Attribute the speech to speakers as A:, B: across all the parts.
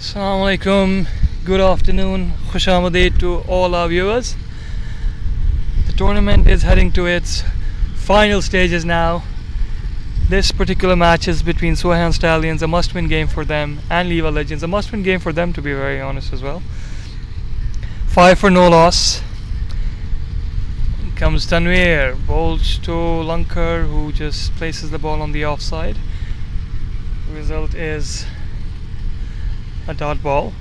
A: Assalamu alaikum, good afternoon, Khushamadid to all our viewers. The tournament is heading to its final stages now. This particular match is between SWEIHAN Stallions, a must-win game for them, and LIWA Legends, a must-win game for them to be very honest as well. 5 for no loss. In comes Tanveer, bowls to Lankar, who just places the ball on the offside. The result is a dot ball.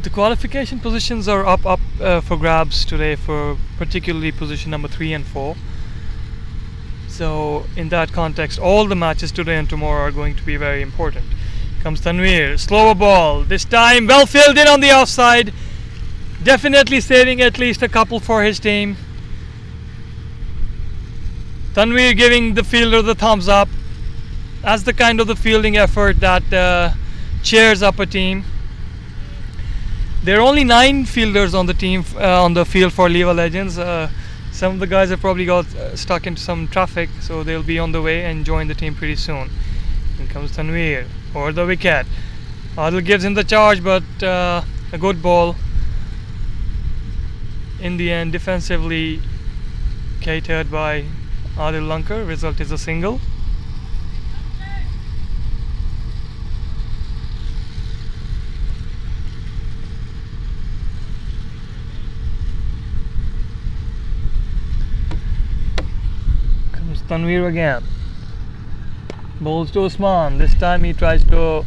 A: The qualification positions are up for grabs today, for particularly position number 3 and 4. So in that context, all the matches today and tomorrow are going to be very important. Comes Tanveer, slower ball, this time well fielded on the offside, definitely saving at least a couple for his team. Tanveer giving the fielder the thumbs up. That's the kind of the fielding effort that cheers up a team. There are only 9 fielders on the team, on the field for LIWA Legends. Some of the guys have probably got stuck into some traffic, so they'll be on the way and join the team pretty soon. In comes Tanveer, over the wicket. Adil gives him the charge, but a good ball. In the end, defensively catered by Adil Lankar. Result is a single. Tanveer again, bowls to Usman. This time he tries to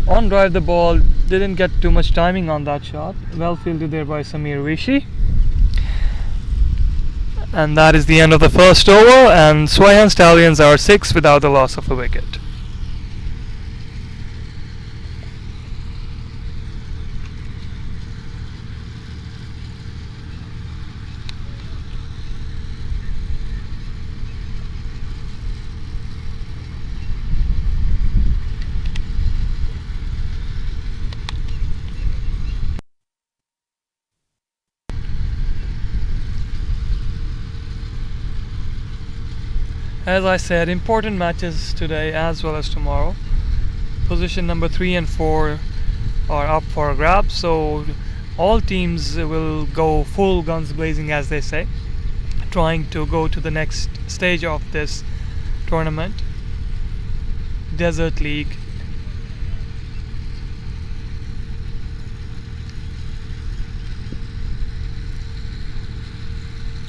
A: on drive the ball, didn't get too much timing on that shot. Well fielded there by Samir Rishi. And that is the end of the first over, and SWEIHAN Stallions are 6 without the loss of a wicket. As I said, important matches today as well as tomorrow. Position number 3 and 4 are up for grabs, so all teams will go full guns blazing, as they say, trying to go to the next stage of this tournament, Desert League.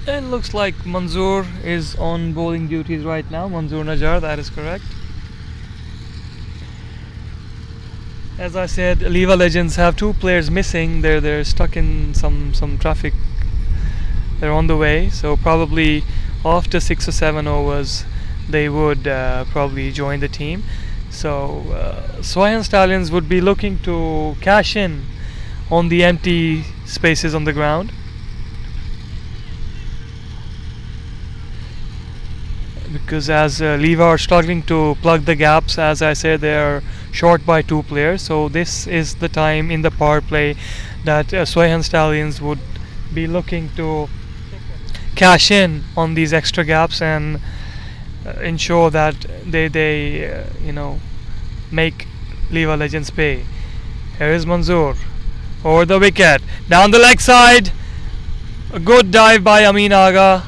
A: And looks like Manzoor is on bowling duties right now. Manzoor Najjar, that is correct. As I said, LIWA Legends have 2 players missing. They're stuck in some traffic. They're on the way, so probably after 6 or 7 overs they would probably join the team. So SWEIHAN Stallions would be looking to cash in on the empty spaces on the ground, because as LIWA are struggling to plug the gaps. As I said, they are short by 2 players, so this is the time in the power play that SWEIHAN Stallions would be looking to cash in on these extra gaps and ensure that they make LIWA Legends pay. Here is Manzoor, over the wicket, down the leg side, a good dive by Amin Aga,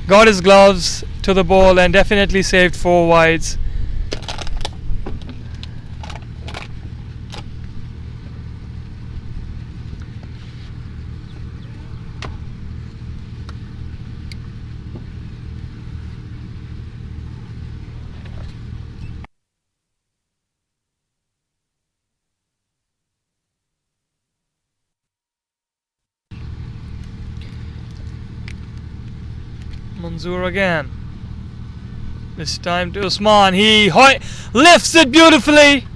A: got his gloves to the ball and definitely saved 4 wides. Manzoor again. This time to Usman. He lifts it beautifully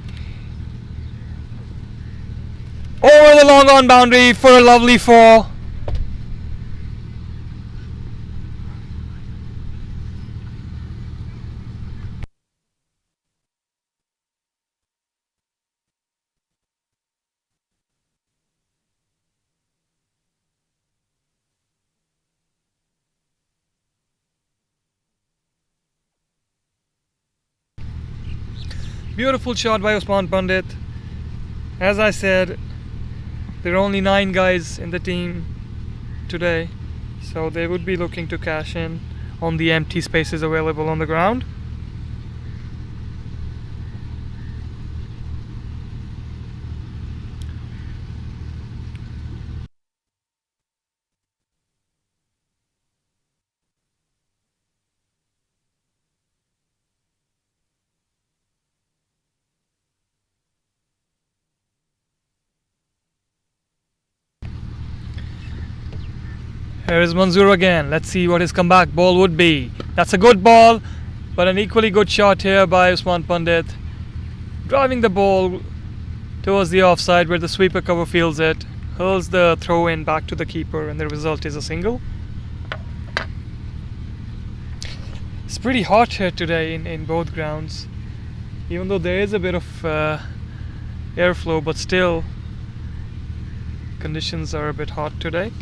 A: over the long on boundary for a lovely 4. Beautiful shot by Usman Pandit. As I said, there are only 9 guys in the team today, so they would be looking to cash in on the empty spaces available on the ground. Here is Manzoor again. Let's see what his comeback ball would be. That's a good ball, but an equally good shot here by Usman Pandit. Driving the ball towards the offside where the sweeper cover fields it. Hurls the throw in back to the keeper, and the result is a single. It's pretty hot here today in both grounds. Even though there is a bit of airflow, but still conditions are a bit hot today.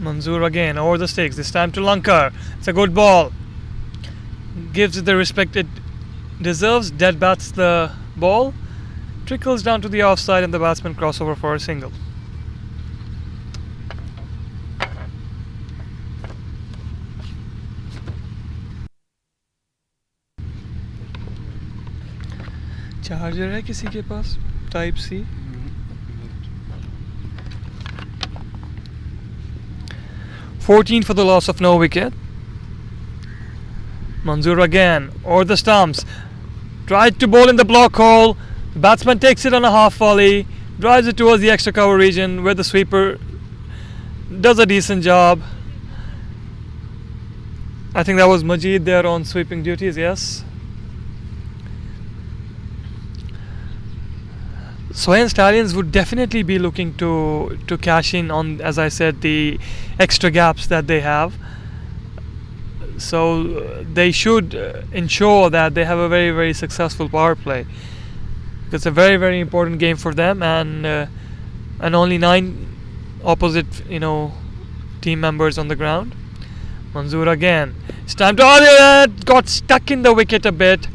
A: Manzoor again over the sticks, this time to Lankar. It's a good ball. Gives it the respect it deserves. Dead bats the ball. Trickles down to the offside and the batsman crossover for a single. Charger है किसी के पास type C? $14 for the loss of no wicket. Manzoor again over the stumps. Tried to bowl in the block hole. The batsman takes it on a half volley. Drives it towards the extra cover region where the sweeper does a decent job. I think that was Majid there on sweeping duties, yes. SWEIHAN Stallions would definitely be looking to cash in on, as I said, the extra gaps that they have. So they should ensure that they have a very, very successful power play. It's a very, very important game for them, and only 9 opposite, team members on the ground. Manzoor again. It's time to Adil. Got stuck in the wicket a bit.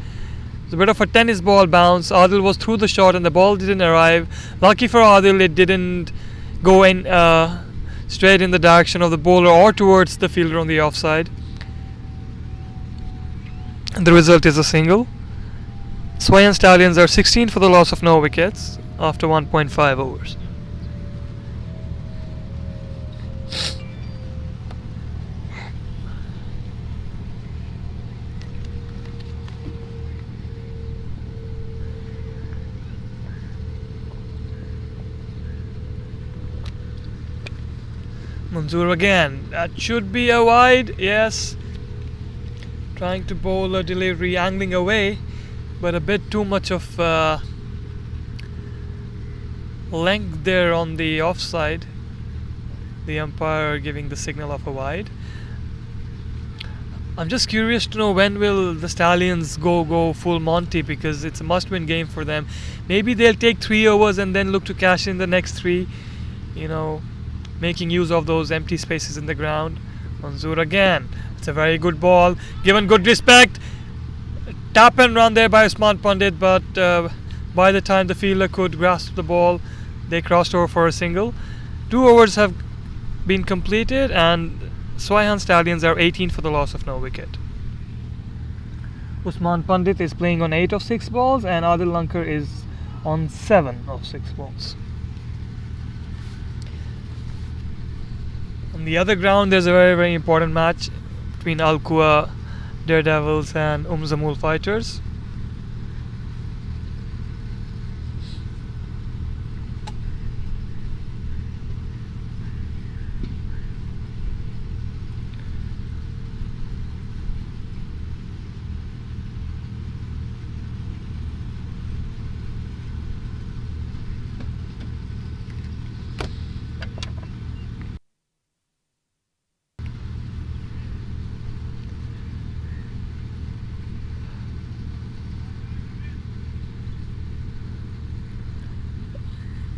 A: It's a bit of a tennis ball bounce. Adil was through the shot and the ball didn't arrive. Lucky for Adil, it didn't go in straight in the direction of the bowler or towards the fielder on the offside. And the result is a single. SWEIHAN Stallions are 16 for the loss of no wickets after 1.5 overs. Manzoor again. That should be a wide. Yes. Trying to bowl a delivery, angling away, but a bit too much of length there on the offside. The umpire giving the signal of a wide. I'm just curious to know when will the Stallions go full Monty, because it's a must-win game for them. Maybe they'll take 3 overs and then look to cash in the next 3. Making use of those empty spaces in the ground. Manzoor again. It's a very good ball. Given good respect. Tap and run there by Usman Pandit, but by the time the fielder could grasp the ball, they crossed over for a single. 2 overs have been completed, and SWEIHAN Stallions are 18 for the loss of no wicket. Usman Pandit is playing on 8 of 6 balls, and Adil Lankar is on 7 of 6 balls. On the other ground, there's a very, very important match between Al-Quwa Daredevils and Zamul Fighters.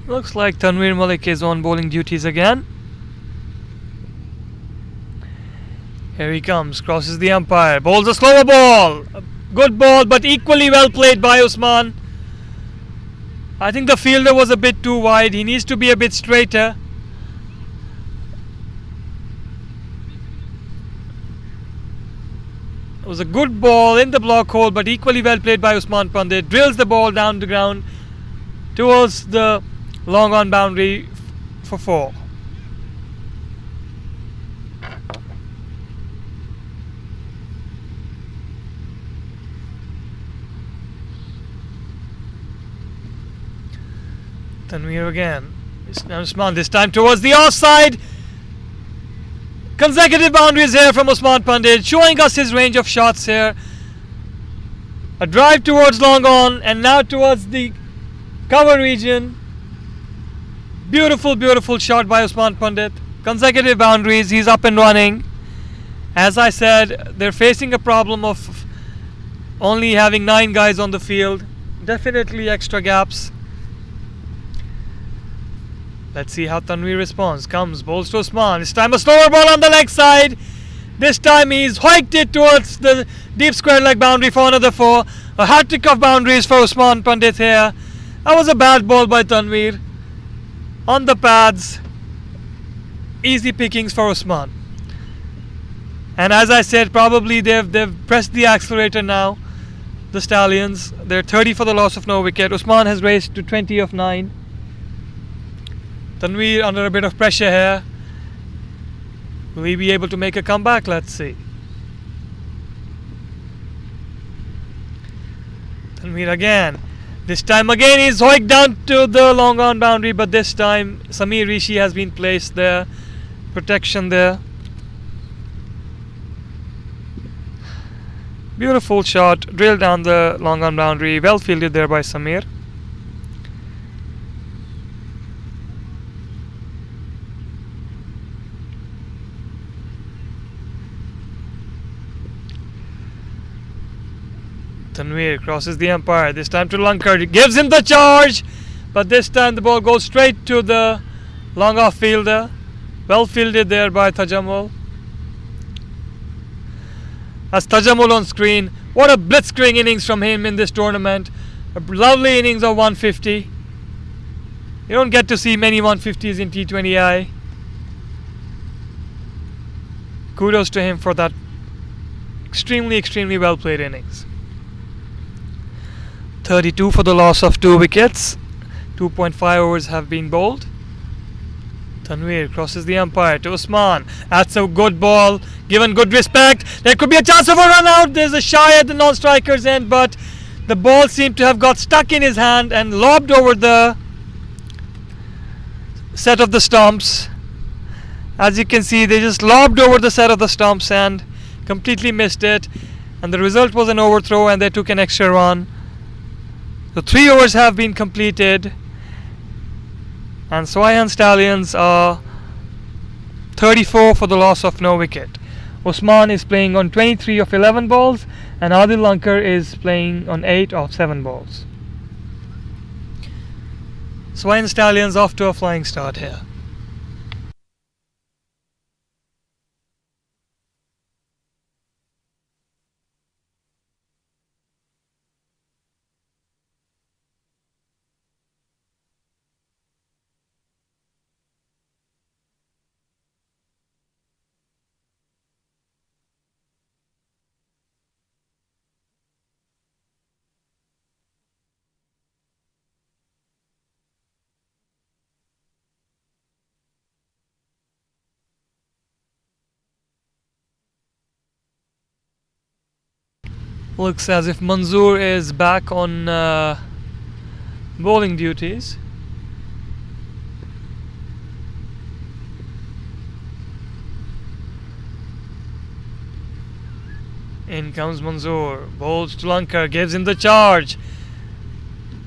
A: Looks like Tanveer Malik is on bowling duties again. Here he comes, crosses the umpire, bowls a slower ball. A good ball, but equally well played by Usman. I think the fielder was a bit too wide. He needs to be a bit straighter. It was a good ball in the block hole, but equally well played by Usman Pandit. Drills the ball down the ground towards the long on boundary for 4. Tanveer again. Usman this time towards the offside. Consecutive boundaries here from Usman Pandit, showing us his range of shots here. A drive towards long on and now towards the cover region. Beautiful, beautiful shot by Usman Pandit. Consecutive boundaries, he's up and running. As I said, they're facing a problem of only having 9 guys on the field. Definitely extra gaps. Let's see how Tanveer responds. Comes, bowls to Usman. This time a slower ball on the leg side. This time he's hiked it towards the deep square leg boundary for another 4. A hat-trick of boundaries for Usman Pandit here. That was a bad ball by Tanveer. On the pads. Easy pickings for Usman. And as I said, probably they've pressed the accelerator now. The Stallions. They're 30 for the loss of no wicket. Usman has raced to 20 of 9. Tanveer under a bit of pressure here. Will he be able to make a comeback? Let's see. Tanveer again. This time again he's hiked down to the long on boundary, but this time Samir Rishi has been placed there. Protection there. Beautiful shot. Drilled down the long on boundary. Well fielded there by Samir. Tanveer crosses the umpire. This time to Lankar. Gives him the charge. But this time the ball goes straight to the long off fielder. Well fielded there by Tajamul. That's Tajamul on screen. What a blitzkrieg innings from him in this tournament. A lovely innings of 150. You don't get to see many 150s in T20I. Kudos to him for that extremely, extremely well played innings. 32 for the loss of 2 wickets. 2.5 overs have been bowled. Tanveer crosses the umpire to Usman. That's a good ball. Given good respect. There could be a chance of a run out. There's a shy at the non-striker's end, but the ball seemed to have got stuck in his hand and lobbed over the set of the stumps. As you can see, they just lobbed over the set of the stumps and completely missed it. And the result was an overthrow and they took an extra run. The 3 overs have been completed. And SWEIHAN Stallions are 34 for the loss of no wicket. Usman is playing on 23 of 11 balls and Adil Lankar is playing on 8 of 7 balls. SWEIHAN Stallions off to a flying start here. Looks as if Manzoor is back on bowling duties. In comes Manzoor, bowls to Lankar, gives him the charge.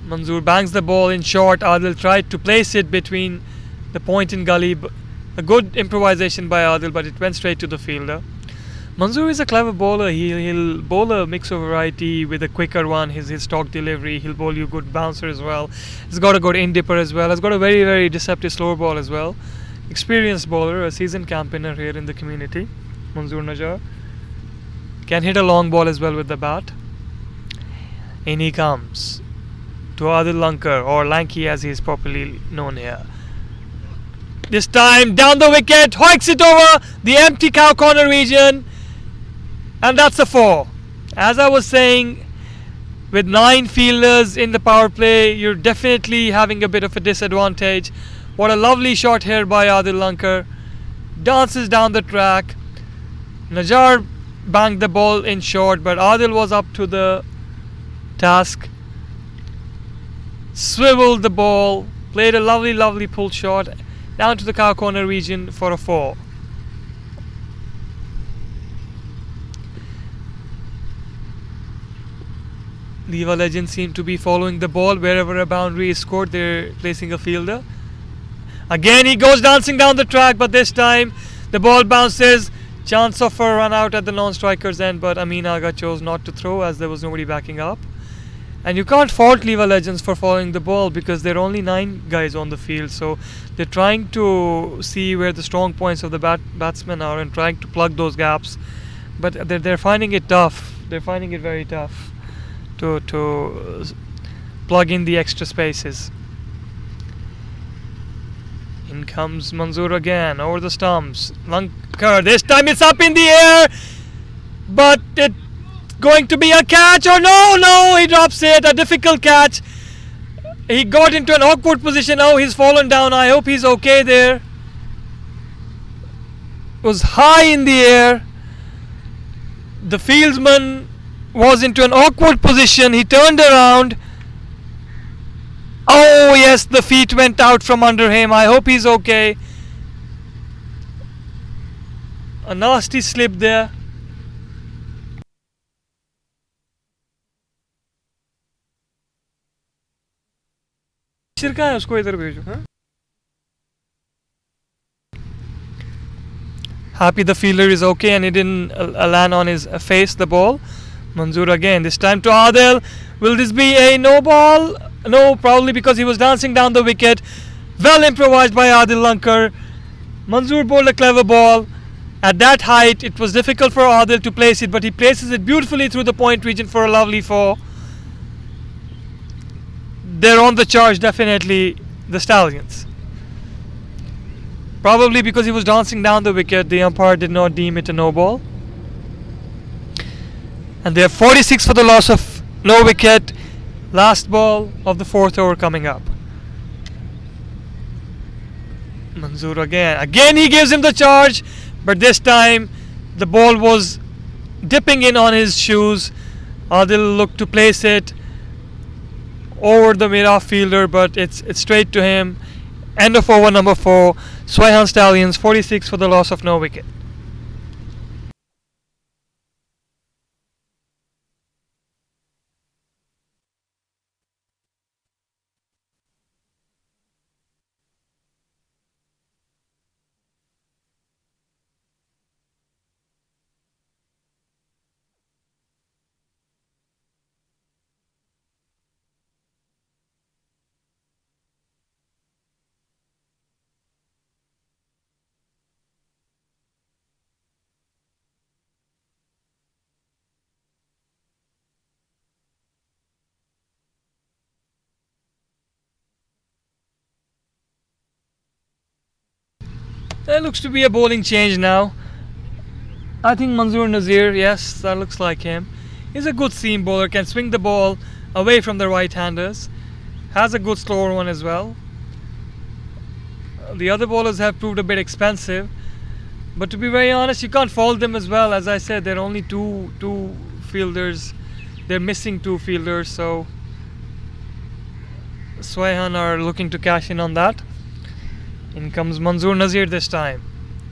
A: Manzoor bangs the ball in short. Adil tried to place it between the point and gully. A good improvisation by Adil, but it went straight to the fielder. Manzoor is a clever bowler. He'll bowl a mix of variety with a quicker one. His stock delivery. He'll bowl you good bouncer as well. He's got a good in dipper as well. He's got a very, very deceptive slower ball as well. Experienced bowler, a seasoned campaigner here in the community. Manzoor Najjar can hit a long ball as well with the bat. In he comes to Adil Lankar, or Lanky as he is popularly known here. This time down the wicket, hoiks it over the empty cow corner region, and that's a 4. As I was saying, with 9 fielders in the power play, you're definitely having a bit of a disadvantage. What a lovely shot here by Adil Lankar. Dances down the track. Najjar banged the ball in short, but Adil was up to the task. Swiveled the ball, played a lovely pull shot down to the cow corner region for a 4. LIWA legends seem to be following the ball. Wherever a boundary is scored, they're placing a fielder. Again he goes dancing down the track, but this time the ball bounces. Chance of a run out at the non-striker's end, but Amin Aga chose not to throw as there was nobody backing up. And you can't fault LIWA legends for following the ball, because there are only 9 guys on the field, so they're trying to see where the strong points of the batsmen are and trying to plug those gaps. But they're finding it tough. They're finding it very tough to plug in the extra spaces. In comes Manzoor again over the stumps. Lankar, this time it's up in the air, but it's going to be a catch, or no, he drops it. A difficult catch. He got into an awkward position. Now he's fallen down. I hope he's okay there. It was high in the air. The fieldsman was into an awkward position. He turned around. Oh yes, the feet went out from under him. I hope he's okay. A nasty slip there. Happy the fielder is okay and he didn't land on his face, the ball. Manzoor again, this time to Adil. Will this be a no ball? No, probably, because he was dancing down the wicket. Well improvised by Adil Lankar. Manzoor bowled a clever ball. At that height, it was difficult for Adil to place it, but he places it beautifully through the point region for a lovely 4. They're on the charge, definitely, the Stallions. Probably because he was dancing down the wicket, the umpire did not deem it a no ball. And they have 46 for the loss of no wicket. Last ball of the 4th over coming up. Manzoor again he gives him the charge, but this time the ball was dipping in on his shoes. Adil looked to place it over the mid-off fielder, but it's straight to him. End of over number 4. SWEIHAN Stallions 46 for the loss of no wicket. There looks to be a bowling change now. I think Manzoor Nazir, yes, that looks like him. He's a good seam bowler, can swing the ball away from the right-handers. Has a good slower one as well. The other bowlers have proved a bit expensive, but to be very honest, you can't fault them as well. As I said, there are only two fielders. They're missing 2 fielders, so SWEIHAN are looking to cash in on that. In comes Manzoor Nazir this time.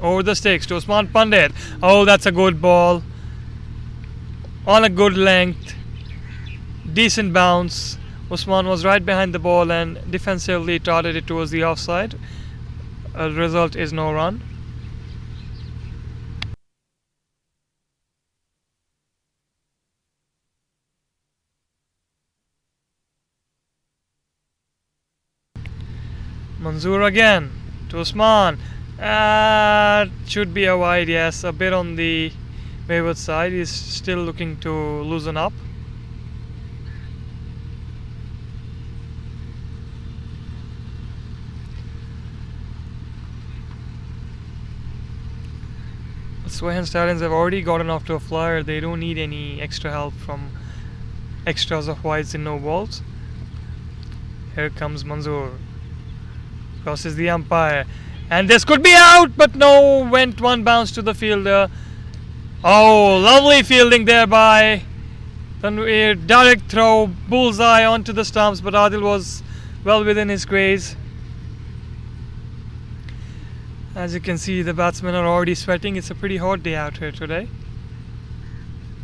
A: Over the sticks to Usman Pandit. Oh, that's a good ball. On a good length. Decent bounce. Usman was right behind the ball and defensively trotted it towards the offside. The result is no run. Manzoor again to Usman, Should be a wide, yes. A bit on the wayward side. He's still looking to loosen up. SWEIHAN Stallions have already gotten off to a flyer. They don't need any extra help from extras of wides and no balls. Here comes Manzoor. Crosses the umpire. And this could be out, but no, went one bounce to the fielder. Oh, lovely fielding there by Tanveer. Direct throw, bullseye onto the stumps, but Adil was well within his graze. As you can see, the batsmen are already sweating. It's a pretty hot day out here today.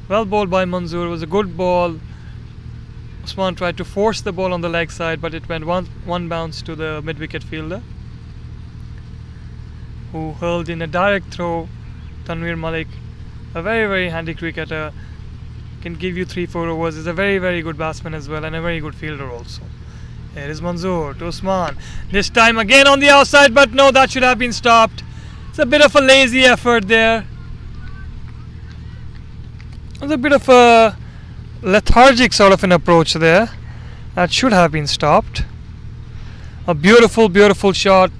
A: Well bowled by Manzoor. It was a good ball. Usman tried to force the ball on the leg side, but it went one bounce to the mid-wicket fielder, who hurled in a direct throw. Tanveer Malik, a very handy cricketer, can give you 3-4 overs. Is a very good batsman as well, and a very good fielder also. Here is Manzoor to Usman. This time again on the outside, but no, that should have been stopped. It's a bit of a lazy effort there. It's a bit of a lethargic sort of an approach there. That should have been stopped. A beautiful shot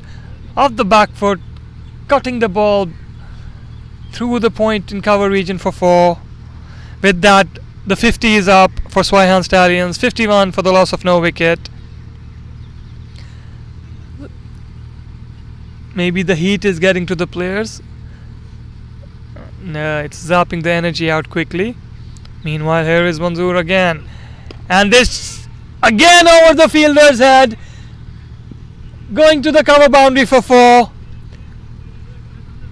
A: off the back foot, cutting the ball through the point in cover region for 4. With that, the 50 is up for SWEIHAN Stallions. 51 for the loss of no wicket. Maybe the heat is getting to the players. No, it's zapping the energy out quickly. Meanwhile, here is Manzoor again. And this again over the fielder's head. Going to the cover boundary for 4.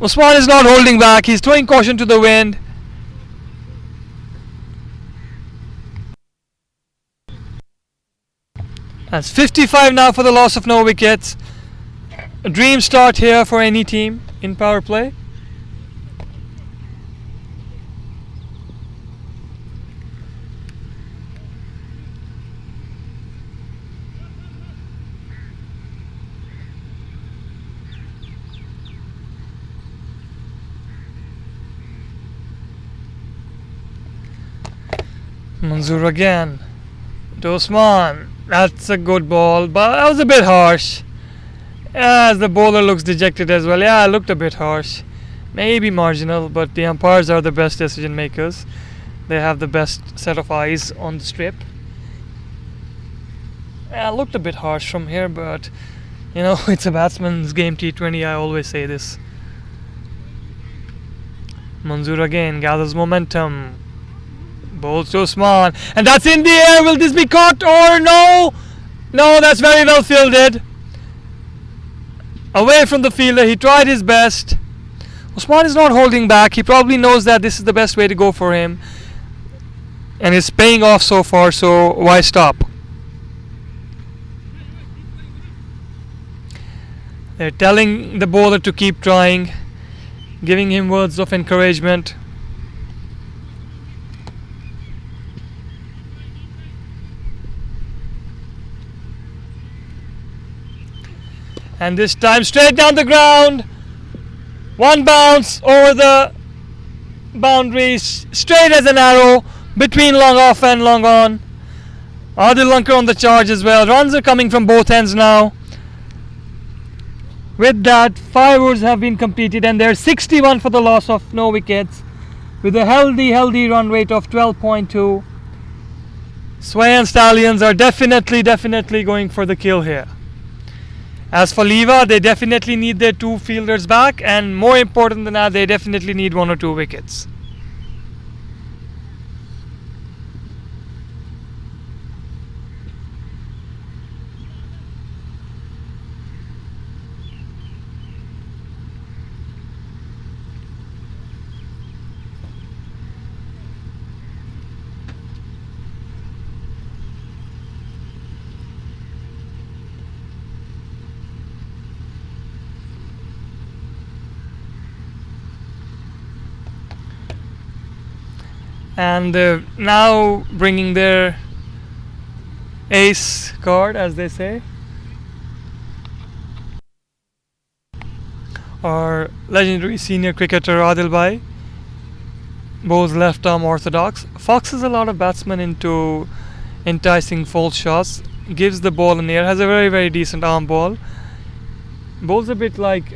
A: Usman is not holding back. He's throwing caution to the wind. That's 55 now for the loss of no wickets. A dream start here for any team in power play. Manzoor again to Usman. That's a good ball, but that was a bit harsh. As the bowler looks dejected as well. Yeah, it looked a bit harsh. Maybe marginal, but the umpires are the best decision makers. They have the best set of eyes on the strip. Yeah, it looked a bit harsh from here, but you know, it's a batsman's game, T20. I always say this. Manzoor again gathers momentum. Bowls to Usman, and that's in the air. Will this be caught or no? No, that's very well fielded. Away from the fielder, he tried his best. Usman is not holding back. He probably knows that this is the best way to go for him, and it's paying off so far, so why stop? They're telling the bowler to keep trying, giving him words of encouragement. And this time straight down the ground. One bounce over the boundaries, straight as an arrow, between long off and long on. Adil Lankar on the charge as well. Runs are coming from both ends now. With that, 5 overs have been completed, and there's 61 for the loss of no wickets, with a healthy run rate of 12.2. SWEIHAN Stallions are definitely going for the kill here. As for LIWA, they definitely need their 2 fielders back, and more important than that, they definitely need 1 or 2 wickets. And now bringing their ace card, as they say. Our legendary senior cricketer Adil Bhai bowls left arm orthodox, foxes a lot of batsmen into enticing false shots, gives the ball in the air, has a very decent arm ball. Bowls a bit like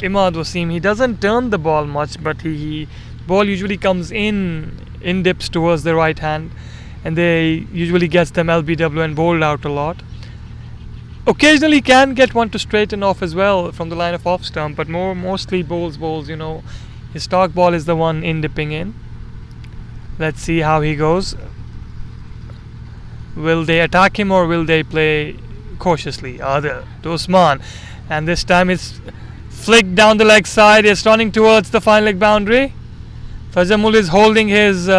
A: Imad Wasim. He doesn't turn the ball much, but he ball usually comes in dips towards the right hand, and they usually gets them LBW and bowled out a lot. Occasionally can get one to straighten off as well from the line of off stump, but mostly bowls. His stock ball is the one in dipping in. Let's see how he goes. Will they attack him or will they play cautiously? Adil to Usman, and this time it's flicked down the leg side. It's running towards the fine leg boundary. Tajamul is holding his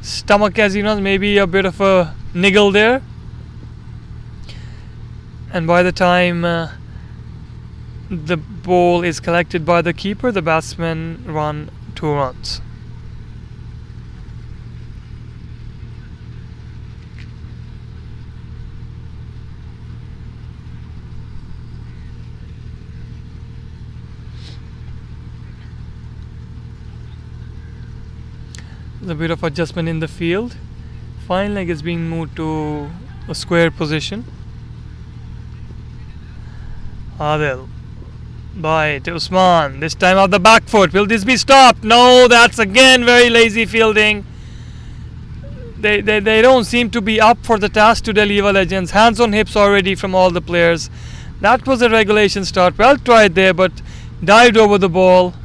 A: stomach, as you know, maybe a bit of a niggle there. And by the time the ball is collected by the keeper, the batsmen run 2 runs. There's a bit of adjustment in the field. Fine leg is being moved to a square position. Adil Bhai to Usman, this time off the back foot. Will this be stopped? No, that's again very lazy fielding. They don't seem to be up for the task today, LIWA legends. Hands on hips already from all the players. That was a regulation start. Well tried there, but dived over the ball.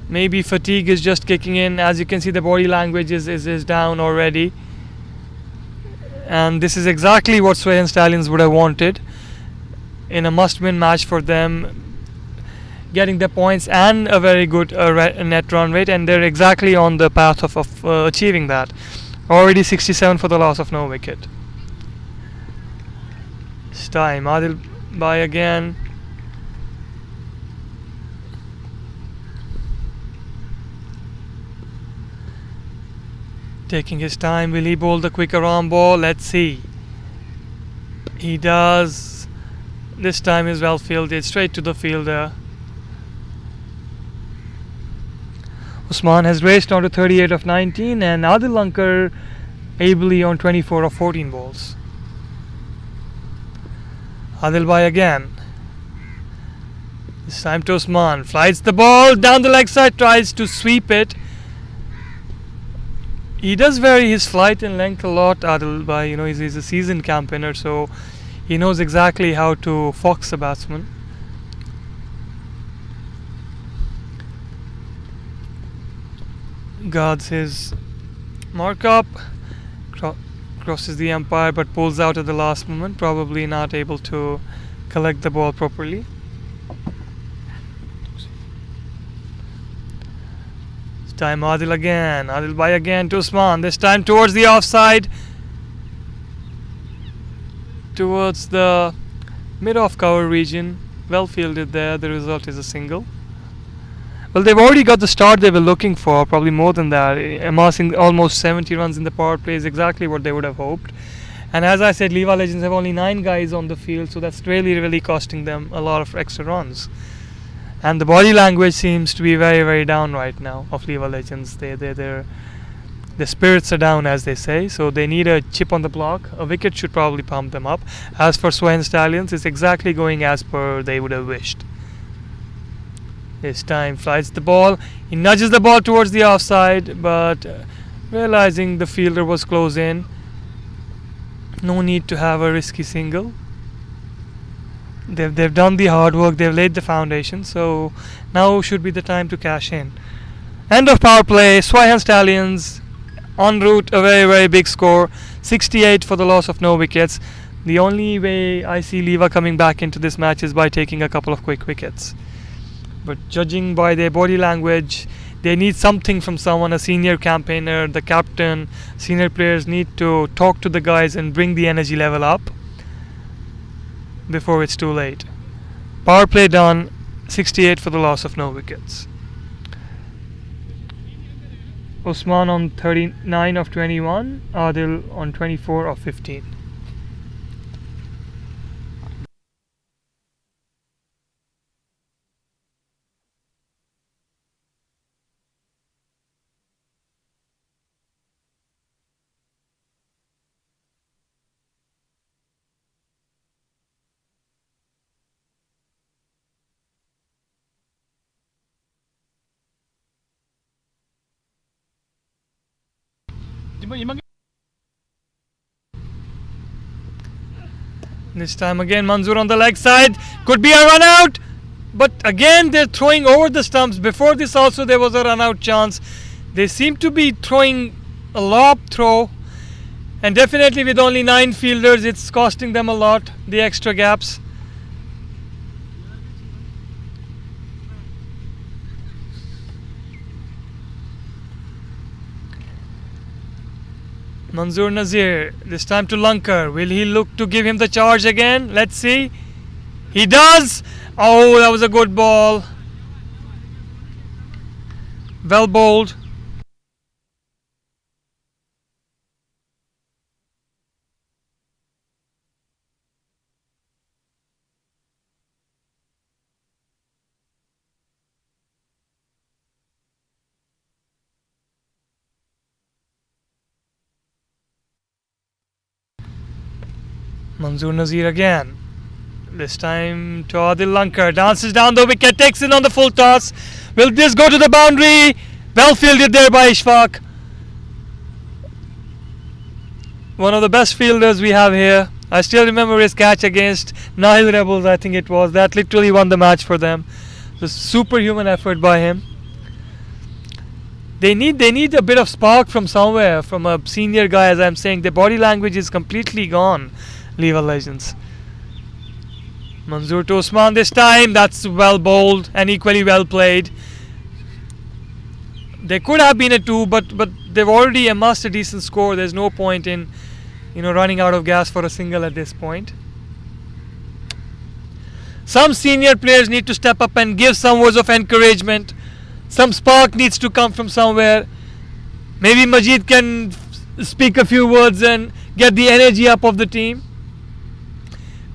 A: Maybe fatigue is just kicking in. As you can see, the body language is down already. And this is exactly what SWEIHAN Stallions would have wanted in a must-win match for them, getting the points and a very good net run rate, and they're exactly on the path of achieving that. Already 67 for the loss of no wicket. This time Adil Bhai again. Taking his time. Will he bowl the quicker arm ball? Let's see. He does. This time is well fielded, straight to the fielder. Usman has raced on to 38 of 19, and Adil Lankar ably on 24 of 14 balls. Adil Bhai again. This time to Usman. Flies the ball down the leg side, tries to sweep it. He does vary his flight and length a lot, Adil Bhai. He's a seasoned campaigner, so he knows exactly how to fox a batsman. Guards his mark up, crosses the umpire, but pulls out at the last moment, probably not able to collect the ball properly. This time Adil again. Adil Bhai again to Usman. This time towards the offside, towards the mid-off cover region. Well fielded there. The result is a single. Well, they've already got the start they were looking for, probably more than that. Amassing almost 70 runs in the power play is exactly what they would have hoped. And as I said, LIWA legends have only 9 guys on the field, so that's really costing them a lot of extra runs. And the body language seems to be very down right now of LIWA legends. The spirits are down, as they say, so they need a chip on the block. A wicket should probably pump them up. As for SWEIHAN Stallions, it's exactly going as per they would have wished. This time flies the ball. He nudges the ball towards the offside, but realizing the fielder was close in, no need to have a risky single. They've done the hard work, they've laid the foundation, so now should be the time to cash in. End of power play. SWEIHAN Stallions en route, a very big score, 68 for the loss of no wickets. The only way I see LIWA coming back into this match is by taking a couple of quick wickets. But judging by their body language, they need something from someone, a senior campaigner, the captain. Senior players need to talk to the guys and bring the energy level up before it's too late. Power play done, 68 for the loss of no wickets. Usman on 39 of 21, Adil on 24 of 15. This time again, Manzoor on the leg side. Could be a run out. But again, they're throwing over the stumps. Before this, also, there was a run out chance. They seem to be throwing a lob throw. And definitely, with only 9 fielders, it's costing them a lot, the extra gaps. Manzoor Nazir, this time to Lankar. Will he look to give him the charge again? Let's see. He does! Oh, that was a good ball. Well bowled. Manzoor Nazir again. This time to Adil Lankar. Dances down the wicket, takes in on the full toss. Will this go to the boundary? Well fielded there by Ishfaq. One of the best fielders we have here. I still remember his catch against Nahil Rebels, I think it was. That literally won the match for them. It was superhuman effort by him. They need a bit of spark from somewhere, from a senior guy, as I'm saying. Their body language is completely gone, LIWA legends. Manzoor to Usman this time. That's well bowled and equally well played. There could have been a 2, but they've already amassed a decent score. There's no point in running out of gas for a single at this point. Some senior players need to step up and give some words of encouragement. Some spark needs to come from somewhere. Maybe Majid can speak a few words and get the energy up of the team.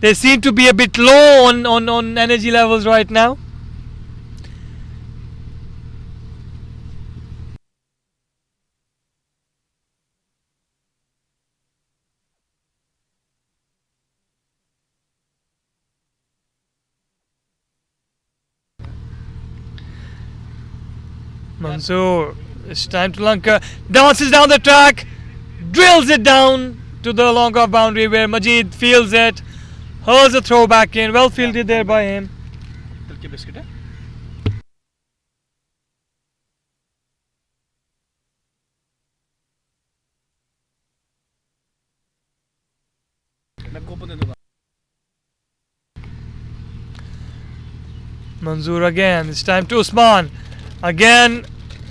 A: They seem to be a bit low on energy levels right now. Manzoor, it's time to Lanka. Dances down the track, drills it down to the long off boundary where Majid fields it. Hurls a throw back in, well fielded there by him. Manzoor again, it's time to Usman. Again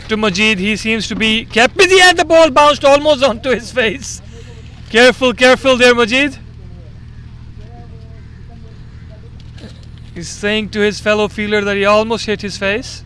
A: to Majid, he seems to be kept busy and the ball bounced almost onto his face. Careful there Majid. He's saying to his fellow fielder that he almost hit his face.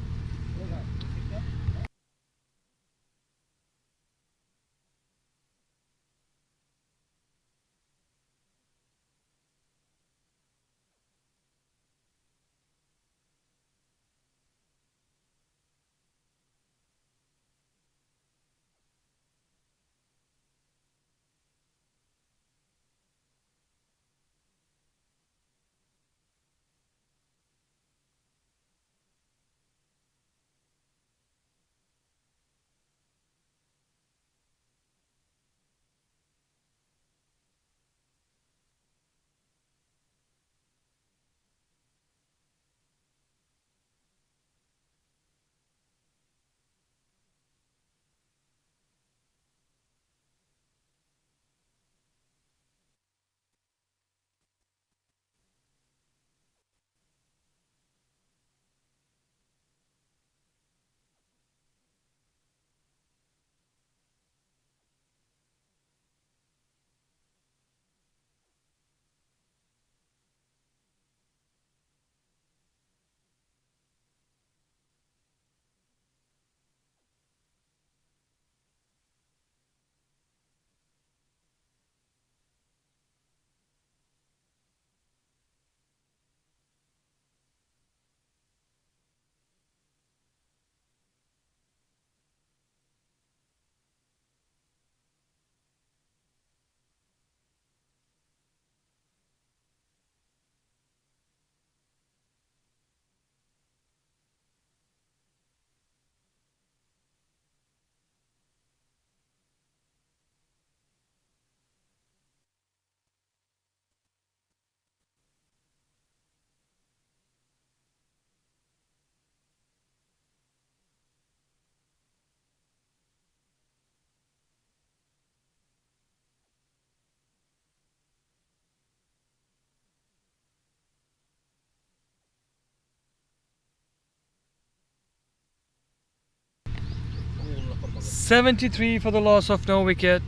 A: 73 for the loss of no wicket.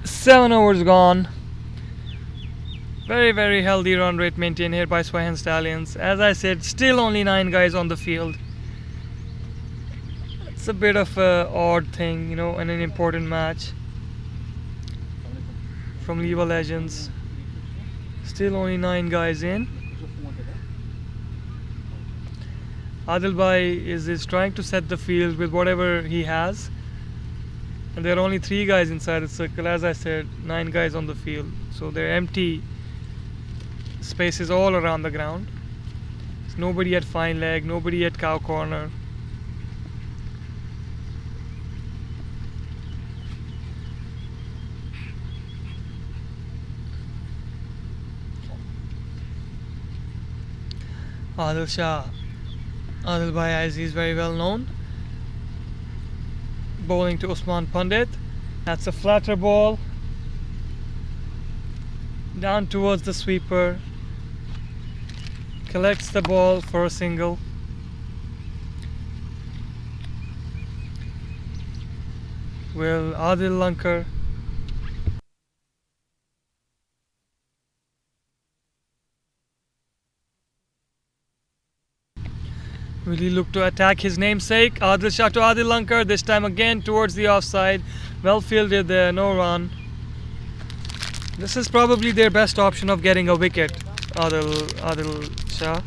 A: 7 overs gone. Very, very healthy run rate maintained here by SWEIHAN Stallions. As I said, still only 9 guys on the field. It's a bit of a odd thing, in an important match. From LIWA Legends. Still only 9 guys in. Adil Bhai is trying to set the field with whatever he has. And there are only 3 guys inside the circle. As I said, 9 guys on the field. So they're empty spaces all around the ground. There's nobody at fine leg, nobody at cow corner. Adil Bhai, as he's very well known, bowling to Usman Pandit. That's a flatter ball down towards the sweeper. Collects the ball for a single. Will Adil Lankar will he look to attack his namesake? Adil Shah to Adil Lankar, this time again towards the offside. Well fielded there, no run. This is probably their best option of getting a wicket, Adil Shah.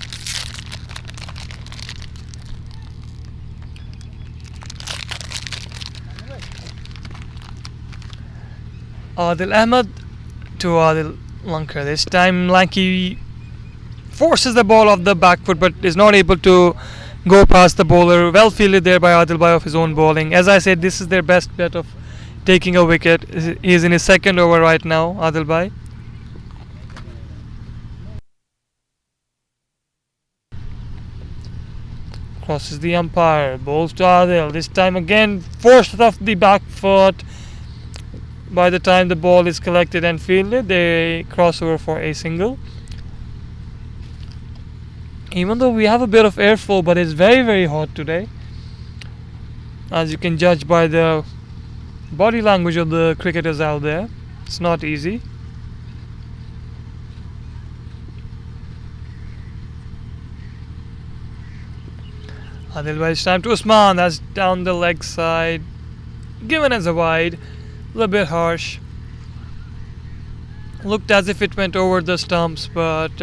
A: Adil Ahmed to Adil Lankar. This time Lanky forces the ball off the back foot but is not able to go past the bowler. Well fielded there by Adil Bhai of his own bowling. As I said, this is their best bet of taking a wicket. He is in his 2nd over right now, Adil Bhai. Crosses the umpire, bowls to Adil. This time again forced off the back foot. By the time the ball is collected and fielded, they cross over for a single. Even though we have a bit of airflow, but it's very, very hot today, as you can judge by the body language of the cricketers out there. It's not easy. Adil Bhai's time to Usman. That's down the leg side, given as a wide. A little bit harsh. Looked as if it went over the stumps, but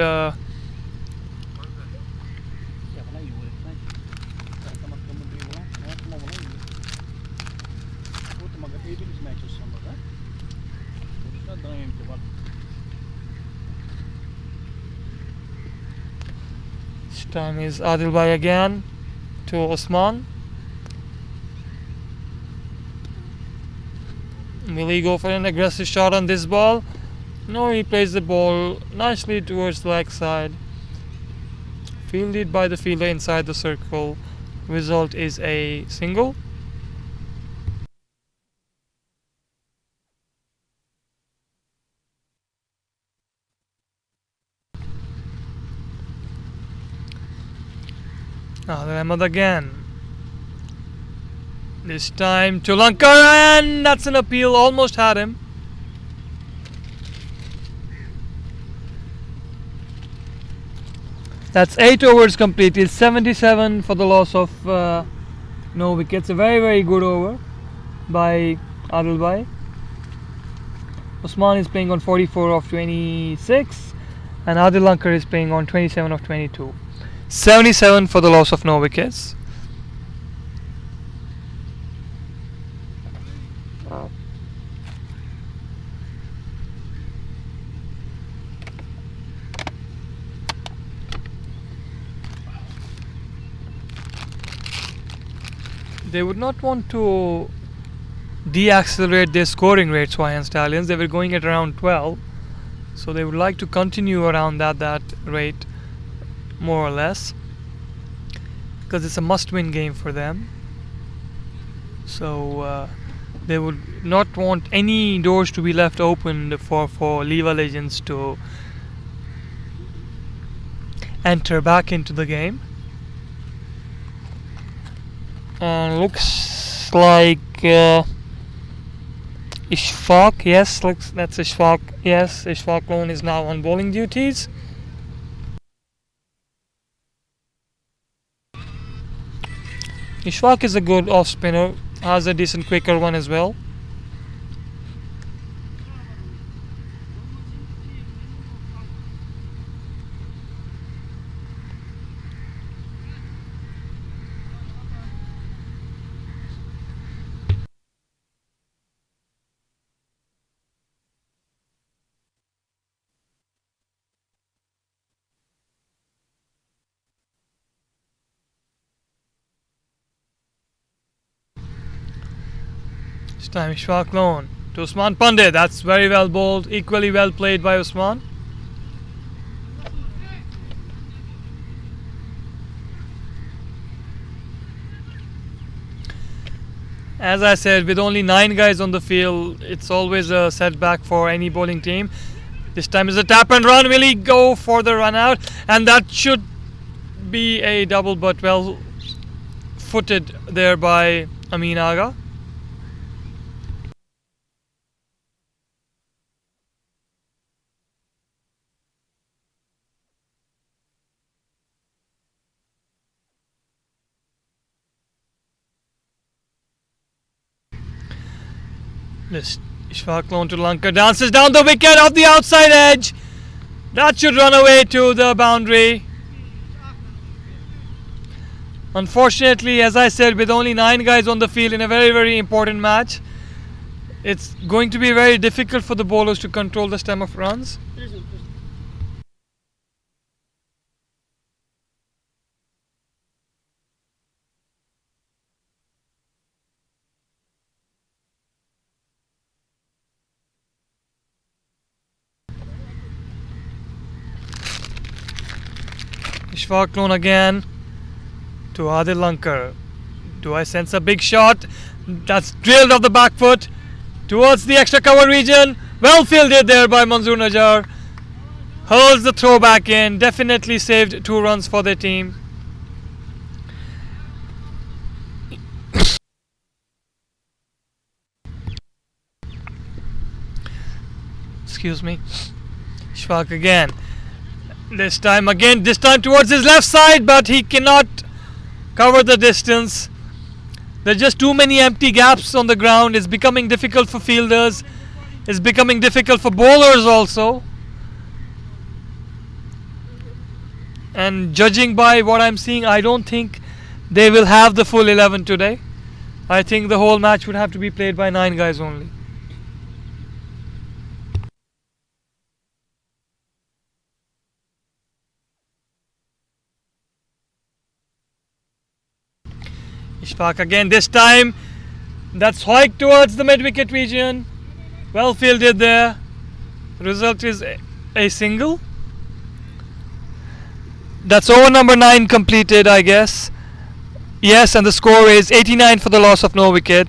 A: this time is Adil Bhai again to Usman. Will he go for an aggressive shot on this ball? No, he plays the ball nicely towards the leg side. Fielded by the fielder inside the circle. Result is a single. Adil Ahmed again. This time to Lankar, and that's an appeal. Almost had him. That's 8 overs completed. 77 for the loss of no wickets. A very, very good over by Adil Bhai. Usman is playing on 44 of 26, and Adil Lankar is playing on 27 of 22. 77 for the loss of no wickets. They would not want to de-accelerate their scoring rate, SWEIHAN Stallions. They were going at around 12, so they would like to continue around that rate, more or less, because it's a must-win game for them. So they would not want any doors to be left open for LIWA Legends to enter back into the game. And looks like Ishfaq, yes, that's Ishfaq. Yes, Ishfaq Loan is now on bowling duties. Ishfaq is a good off spinner, has a decent quicker one as well. This time Ishfaq Loan to Usman Pandey. That's very well bowled, equally well played by Usman. As I said, with only 9 guys on the field, it's always a setback for any bowling team. This time is a tap and run. Will he go for the run out? And that should be a double, but well footed there by Amin Aga. This Ishfaq Loan to Lanka dances down the wicket off the outside edge. That should run away to the boundary. Unfortunately, as I said, with only 9 guys on the field in a very, very important match, it's going to be very difficult for the bowlers to control the stem of runs. Ishfaq Loan again to Adil Lankar. Do I sense a big shot? That's drilled off the back foot towards the extra cover region. Well fielded there by Manzoor Najjar. Hurls the throw back in. Definitely saved 2 runs for their team. Excuse me. Ishfaq again. This time towards his left side, but he cannot cover the distance. There's just too many empty gaps on the ground. It's becoming difficult for fielders. It's becoming difficult for bowlers also. And judging by what I'm seeing, I don't think they will have the full 11 today. I think the whole match would have to be played by 9 guys only. Ishfaq again, this time that's hiked towards the mid-wicket region. Well fielded there. Result is a single. That's over number 9 completed, I guess. Yes, and the score is 89 for the loss of no wicket.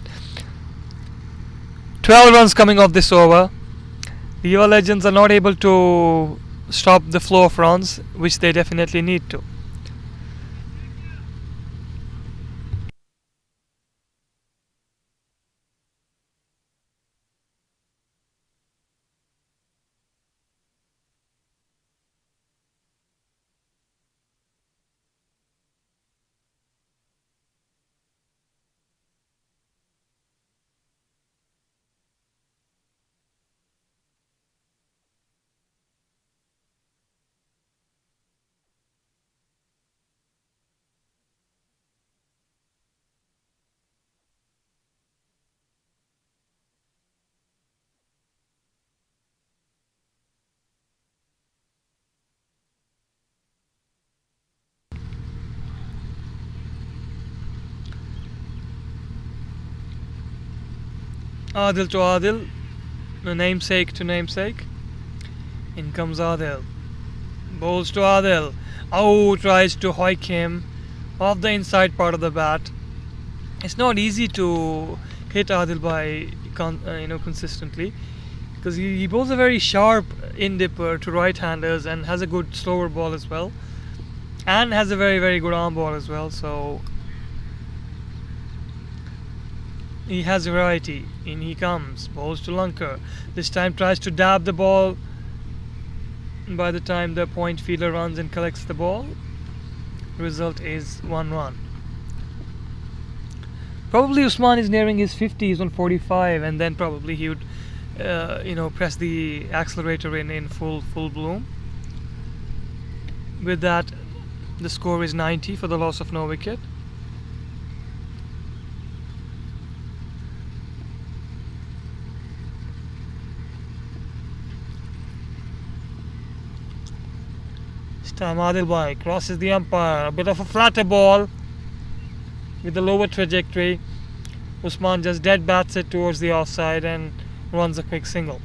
A: 12 runs coming off this over. LIWA Legends are not able to stop the flow of runs, which they definitely need to. Adil to Adil, namesake to namesake. In comes Adil. Bowls to Adil. Oh, tries to hoik him off the inside part of the bat. It's not easy to hit Adil by consistently, because he bowls a very sharp in-dipper to right-handers and has a good slower ball as well, and has a very, very good arm ball as well. So He has variety. In he comes, bowls to Lanka. This time tries to dab the ball. By the time the point fielder runs and collects the ball, result is 1-1. Probably Usman is nearing his 50s on 45, and then probably he would, press the accelerator in full bloom. With that, the score is 90 for the loss of no wicket. This time Adil Bhai crosses the umpire. A bit of a flatter ball with the lower trajectory. Usman just dead bats it towards the offside and runs a quick single.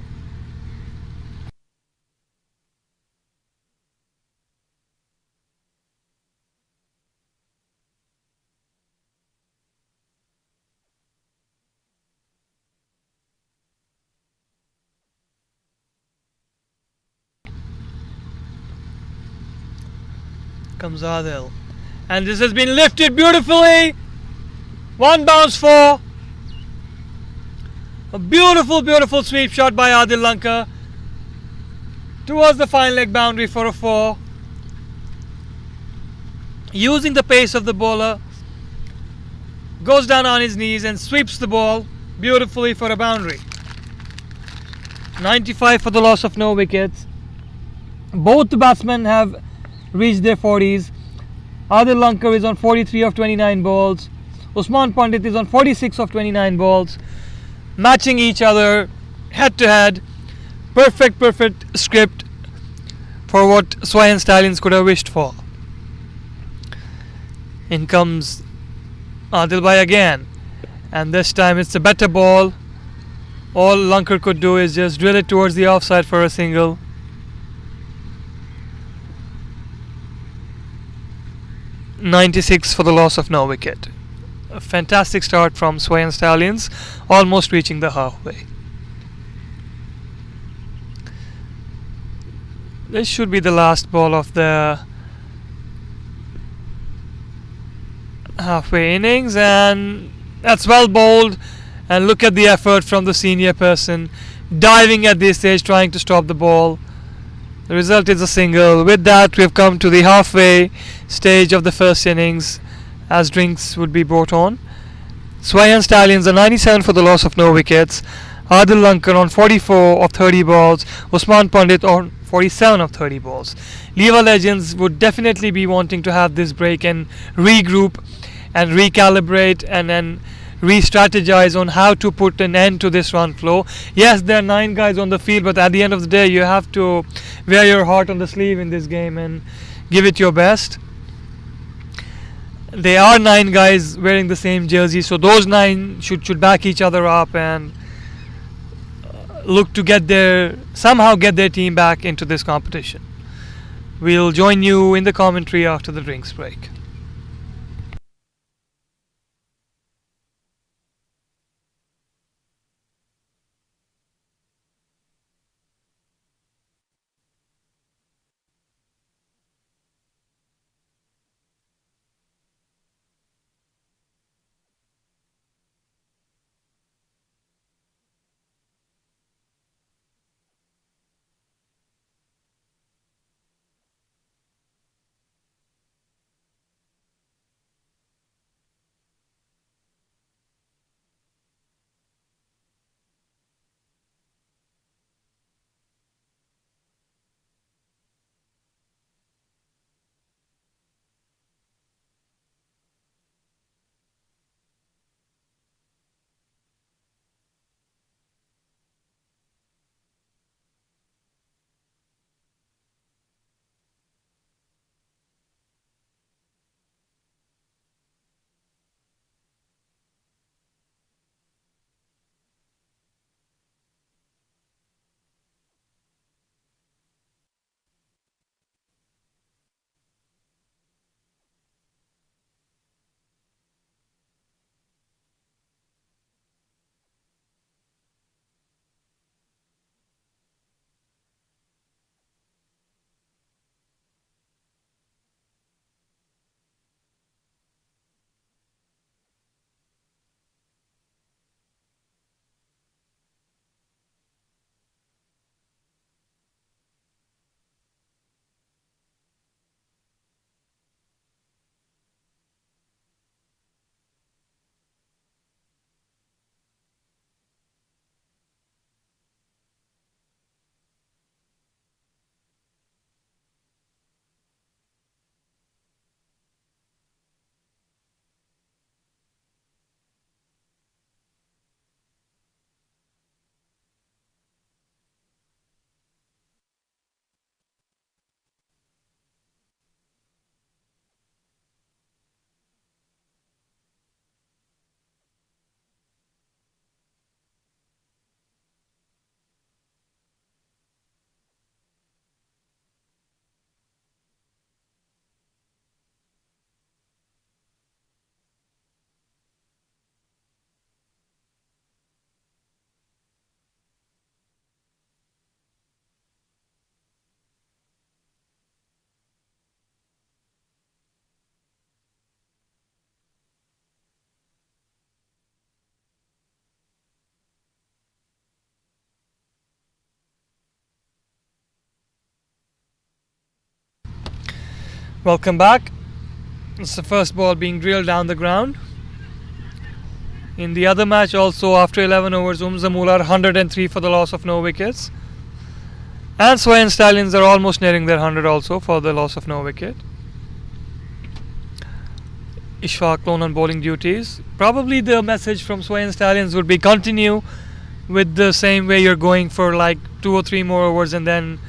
A: Comes Adil. And this has been lifted beautifully. One bounce for a beautiful sweep shot by Adil Lanka towards the fine leg boundary for a 4. Using the pace of the bowler, goes down on his knees and sweeps the ball beautifully for a boundary. 95 for the loss of no wickets. Both the batsmen have reached their 40s. Adil Lanka is on 43 of 29 balls. Usman Pandit is on 46 of 29 balls. Matching each other head to head. Perfect script for what SWEIHAN Stallions could have wished for. In comes Adil Bhai again, and this time it's a better ball. All Lanka could do is just drill it towards the offside for a single. .96 for the loss of no wicket. A fantastic start from SWEIHAN Stallions, almost reaching the halfway. This should be the last ball of the halfway innings, and that's well bowled. And look at the effort from the senior person, diving at this stage, trying to stop the ball. The result is a single. With that, we have come to the halfway stage of the first innings, as drinks would be brought on. SWEIHAN Stallions are 97 for the loss of no wickets. Adil Lanka on 44 of 30 balls. Usman Pandit on 47 of 30 balls. LIWA legends would definitely be wanting to have this break and regroup and recalibrate and then re-strategize on how to put an end to this run flow. Yes, there are 9 guys on the field, but at the end of the day, you have to wear your heart on the sleeve in this game and give it your best. There are 9 guys wearing the same jersey, so those 9 should back each other up and look to somehow get their team back into this competition. We'll join you in the commentary after the drinks break. Welcome back. It's the first ball being drilled down the ground. In the other match also, after 11 overs, Zamula 103 for the loss of no wickets. And SWEIHAN Stallions are almost nearing their 100 also for the loss of no wicket. Ishfaq Loan on bowling duties. Probably the message from SWEIHAN Stallions would be continue with the same way you're going for like 2 or 3 more overs and then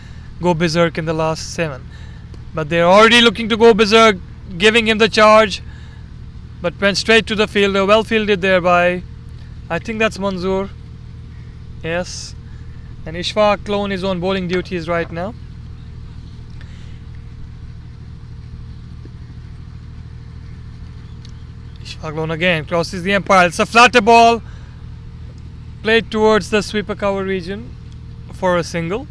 A: go berserk in the last 7. But they're already looking to go berserk, giving him the charge, but went straight to the fielder. Well fielded there by, I think that's Manzoor. Yes. And Ishfaq Loan is on bowling duties right now. Ishfaq Loan again crosses the umpire. It's a flatter ball played towards the sweeper cover region for a single.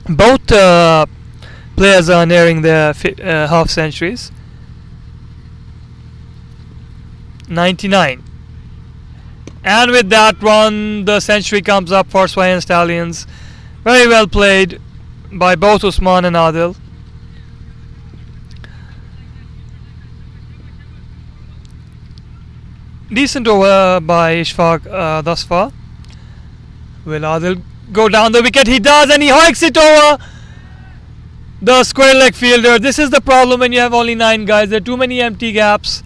A: Both players are nearing their half centuries. 99. And with that one, the century comes up for SWEIHAN Stallions. Very well played by both Usman and Adil. Decent over by Ishfaq thus far. Will Adil go down the wicket? He does, and he hikes it over the square leg fielder. This is the problem when you have only 9 guys. There are too many empty gaps,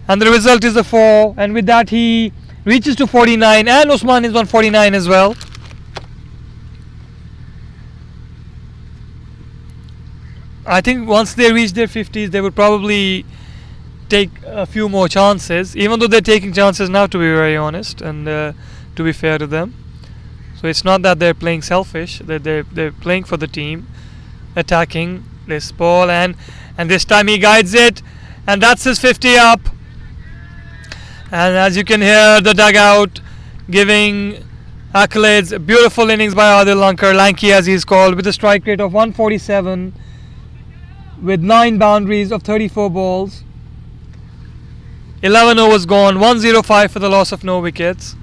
A: and the result is a 4. And with that, he reaches to 49, and Usman is on 49 as well. I think once they reach their 50s, they would probably take a few more chances, even though they're taking chances now, to be very honest and to be fair to them. So it's not that they're playing selfish, they're playing for the team, attacking this ball, and this time he guides it, and that's his 50 up. And as you can hear the dugout giving accolades. Beautiful innings by Adil Lankar, Lanky as he's called, with a strike rate of 147 with 9 boundaries of 34 balls. 11 overs gone, 105 for the loss of no wickets.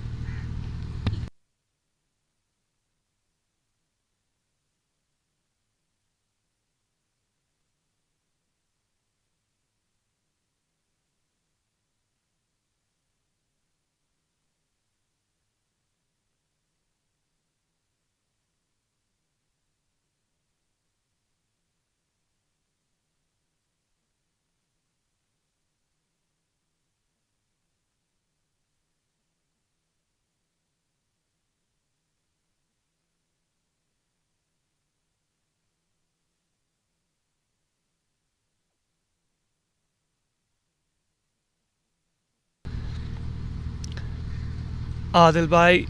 A: Adil Bhai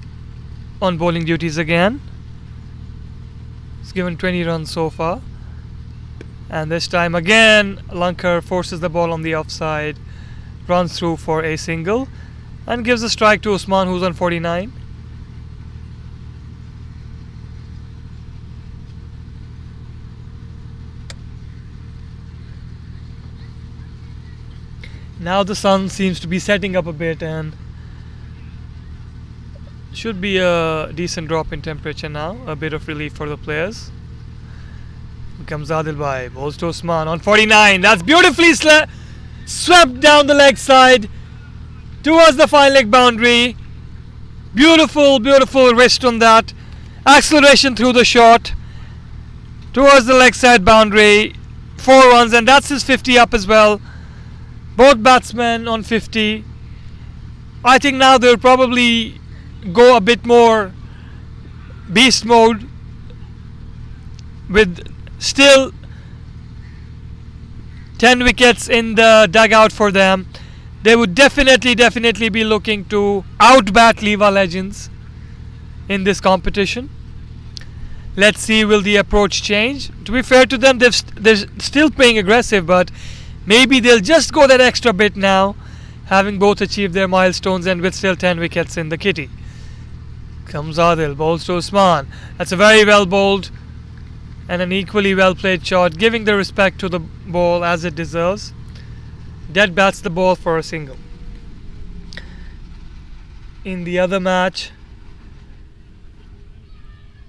A: on bowling duties again. He's given 20 runs so far. And this time again, Lankar forces the ball on the offside, runs through for a single, and gives a strike to Usman, who's on 49. Now the sun seems to be setting up a bit, and should be a decent drop in temperature now, a bit of relief for the players. Here comes Adil Bhai, bowls to Usman on 49. That's beautifully swept down the leg side towards the fine leg boundary. Beautiful, beautiful wrist on that. Acceleration through the shot towards the leg side boundary. 4 runs, and that's his 50 up as well. Both batsmen on 50. I think now they'll probably go a bit more beast mode, with still 10 wickets in the dugout for them. They would definitely be looking to outbat LIWA legends in this competition. Let's see, will the approach change? To be fair to them, they're still playing aggressive, but maybe they'll just go that extra bit now, having both achieved their milestones and with still 10 wickets in the kitty. Comes Adil, bowls to Usman. That's a very well bowled and an equally well played shot, giving the respect to the ball as it deserves. Dead bats the ball for a single. In the other match,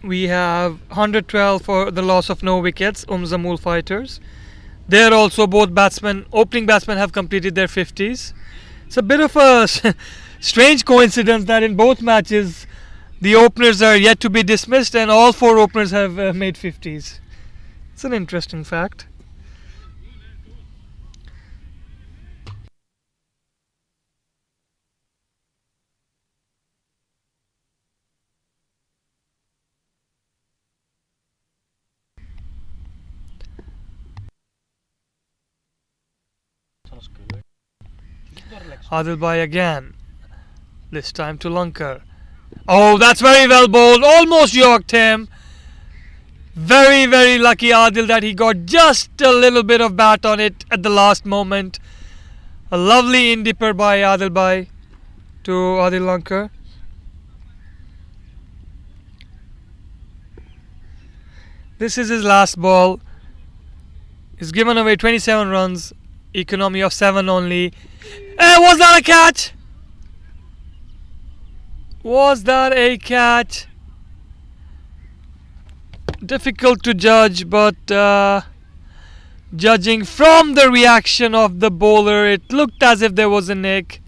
A: We have 112 for the loss of no wickets, Zamul fighters. There also both opening batsmen have completed their 50s. It's a bit of a strange coincidence that in both matches the openers are yet to be dismissed and all four openers have made 50s. It's an interesting fact. Adil Bhai again. This time to Lankar. Oh, that's very well bowled. Almost yorked him. Very, very lucky Adil that he got just a little bit of bat on it at the last moment. A lovely in-dipper by Adil Bhai to Adil Lankar. This is his last ball. He's given away 27 runs. Economy of 7 only. Was that a catch? Was that a catch? Difficult to judge, but judging from the reaction of the bowler, it looked as if there was a nick.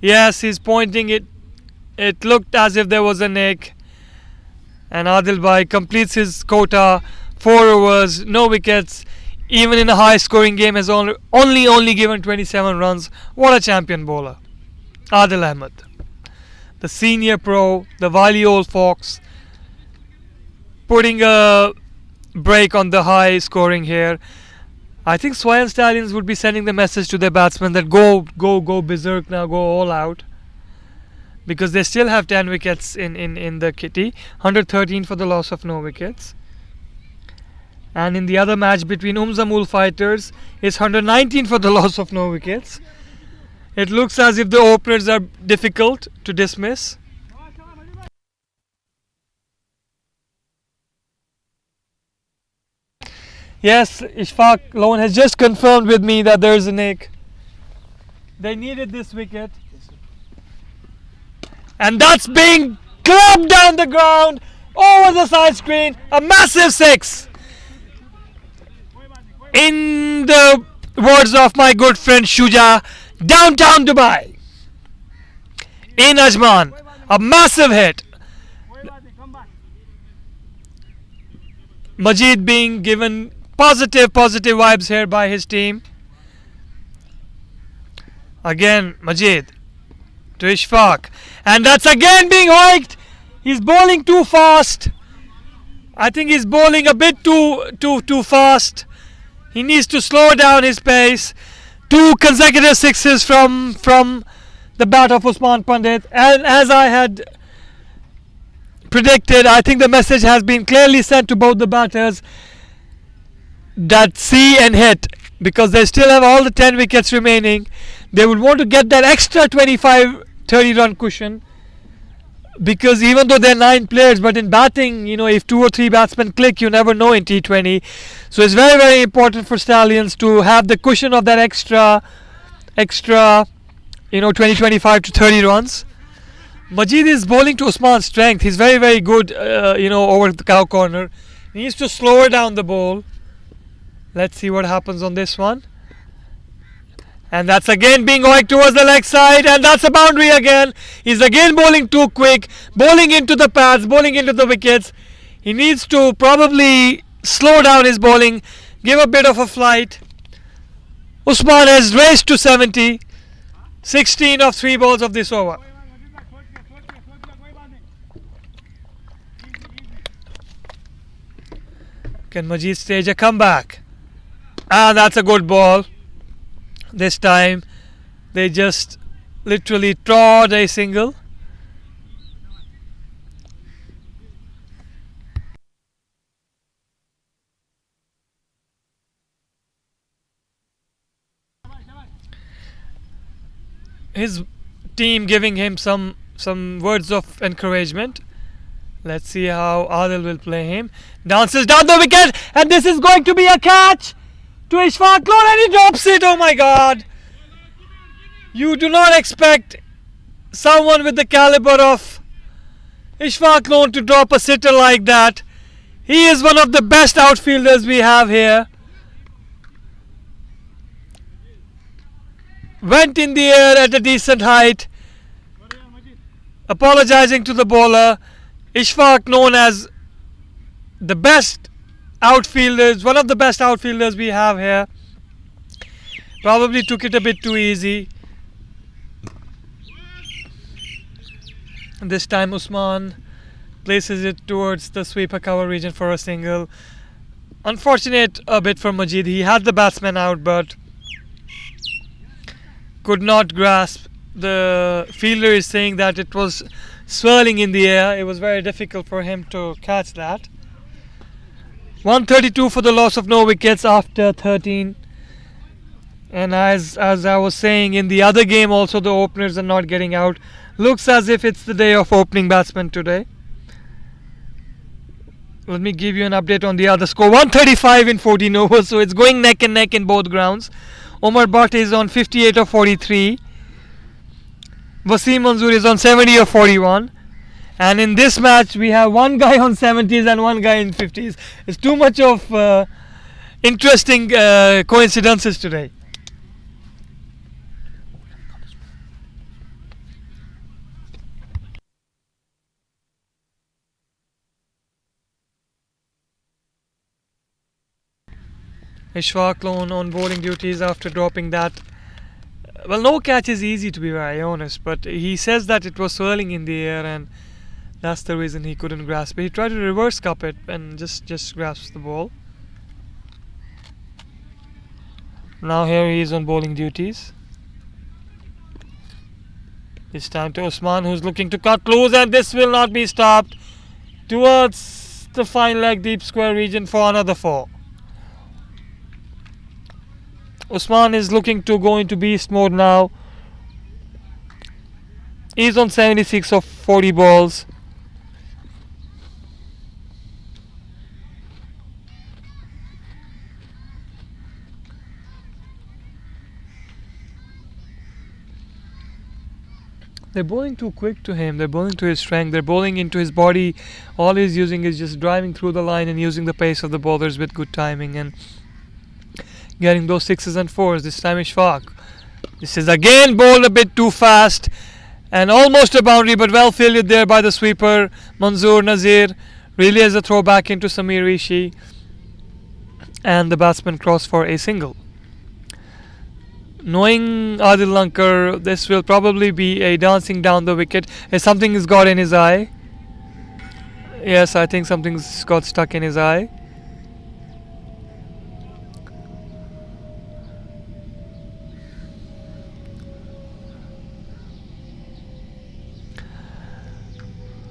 A: Yes, he's pointing it. It looked as if there was a nick. And Adil Bhai completes his quota. 4 overs, no wickets. Even in a high scoring game has only given 27 runs. What a champion bowler. Adil Ahmed. The senior pro, the wily old fox, putting a break on the high scoring here. I think SWEIHAN Stallions would be sending the message to their batsmen that go berserk now, go all out. Because they still have 10 wickets in the kitty. 113 for the loss of no wickets. And in the other match between Zamul fighters, it's 119 for the loss of no wickets. It looks as if the openers are difficult to dismiss. Yes, Ishfaq Loan has just confirmed with me that there is a nick. They needed this wicket. And that's being clubbed down the ground, over the side screen. A massive 6. In the words of my good friend Shuja, downtown Dubai, in Ajman, a massive hit. Majid being given positive vibes here by his team. Again Majid to Ishfaq, and that's again being hiked. He's bowling too fast. I think he's bowling a bit too fast. He needs to slow down his pace. 2 consecutive 6s from the bat of Usman Pandit. And as I had predicted, I think the message has been clearly sent to both the batters that see and hit, because they still have all the 10 wickets remaining. They would want to get that extra 25-30 run cushion, because even though they're 9 players, but in batting, if 2 or 3 batsmen click, you never know in T20. So it's very, very important for Stallions to have the cushion of that extra 20-25 to 30 runs. Majid is bowling to Usman's strength. He's very, very good over the cow corner. He needs to slow down the ball. Let's see what happens on this one. And that's again being hiked towards the leg side, and that's a boundary again. He's again bowling too quick, bowling into the pads, bowling into the wickets. He needs to probably slow down his bowling, give a bit of a flight. Usman has raced to 70, 16 of 3 balls of this over. Can Majid stage a comeback? And that's a good ball. This time they just literally trod a single. His team giving him some words of encouragement. Let's see how Adil will play him. Dances down the wicket, and this is going to be a catch to Ishfaq Loan, and he drops it. Oh my God! You do not expect someone with the caliber of Ishfaq known to drop a sitter like that. He is one of the best outfielders we have here. Went in the air at a decent height. Apologizing to the bowler. Ishfaq known as the best outfielders, one of the best outfielders we have here. Probably took it a bit too easy. This time Usman places it towards the sweeper cover region for a single. Unfortunate a bit for Majid. He had the batsman out but could not grasp. The fielder is saying that it was swirling in the air. It was very difficult for him to catch that. 132 for the loss of no wickets after 13. And as I was saying, in the other game also the openers are not getting out. Looks as if it's the day of opening batsmen today. Let me give you an update on the other score. 135 in 14 overs, so it's going neck and neck in both grounds. Omar Bhatt is on 58 of 43. Wasim Manzoor is on 70 of 41. And in this match we have one guy on 70s and one guy in 50s. It's too much of interesting coincidences today. Ishfaq on bowling duties after dropping that. Well, no catch is easy to be very honest, but he says that it was swirling in the air and that's the reason he couldn't grasp it. He tried to reverse cup it and just grasps the ball. Now here he is on bowling duties. This time to Usman, who's looking to cut loose, and this will not be stopped. Towards the fine leg deep square region for another 4. Usman is looking to go into beast mode now. He's on 76 of 40 balls. They're bowling too quick to him. They're bowling to his strength. They're bowling into his body. All he's using is just driving through the line and using the pace of the bowlers with good timing and getting those 6s and 4s. This time Ishfaq. This is again bowled a bit too fast and almost a boundary, but well fielded there by the sweeper Manzoor Nazir. Really as a throw back into Samir Rishi, and the batsman crossed for a single. Knowing Adil Lankar, this will probably be a dancing down the wicket. Something has got in his eye. Yes, I think something's got stuck in his eye.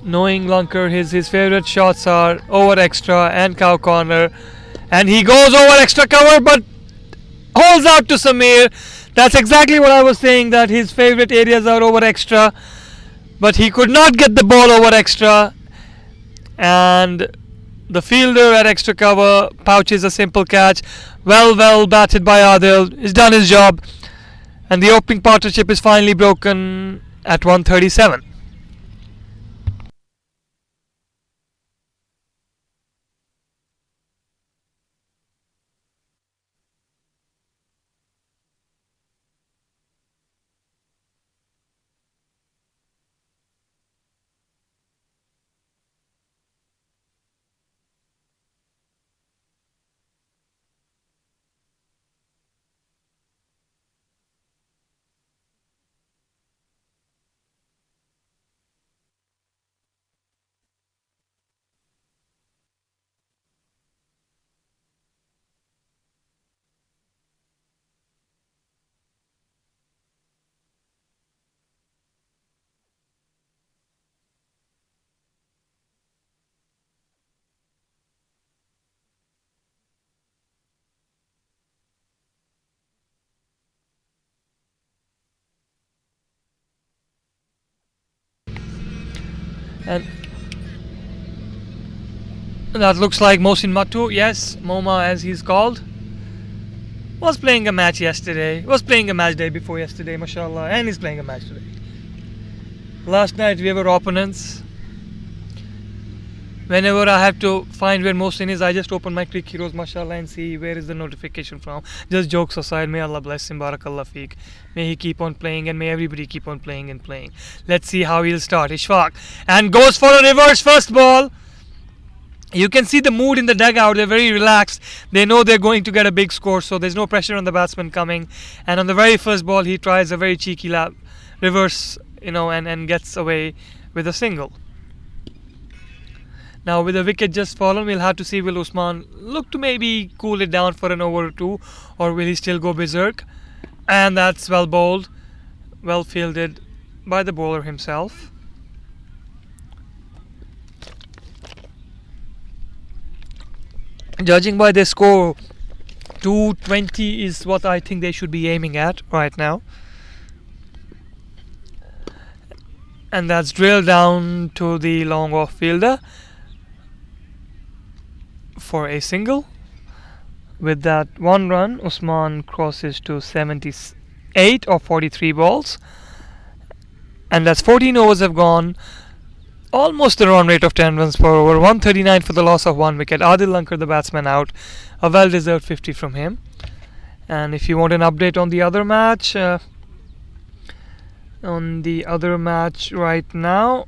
A: Knowing Lankar, his favourite shots are over extra and cow corner, and he goes over extra cover but holds out to Samir. That's exactly what I was saying, that his favourite areas are over extra, but he could not get the ball over extra, and the fielder at extra cover pouches a simple catch. Well batted by Adil. He's done his job, and the opening partnership is finally broken at 137. And that looks like Mohsin Matu, yes, Moma as he's called, was playing a match yesterday, was playing a match day before yesterday, mashallah, and he's playing a match today. Last night we were opponents, Whenever I have to find where Mohsin is, I just open my Click Heroes, mashallah, and see where is the notification from. Just jokes aside, may Allah bless him, barakallah feek. May he keep on playing and may everybody keep on playing and playing. Let's see how he'll start. Ishfaq, and goes for a reverse first ball. You can see the mood in the dugout. They're very relaxed. They know they're going to get a big score, so there's no pressure on the batsman coming. And on the very first ball, he tries a very cheeky reverse, and gets away with a single. Now with the wicket just fallen, we'll have to see will Usman look to maybe cool it down for an over or two, or will he still go berserk? And that's well bowled, well fielded by the bowler himself. Judging by their score, 220 is what I think they should be aiming at right now. And that's drilled down to the long off fielder for a single. With that one run, Usman crosses to 78 of 43 balls. And that's 14 overs have gone. Almost a run rate of 10 runs per over. 139 for the loss of one wicket. Adil Lankar, the batsman, out. A well-deserved 50 from him. And if you want an update on the other match, right now,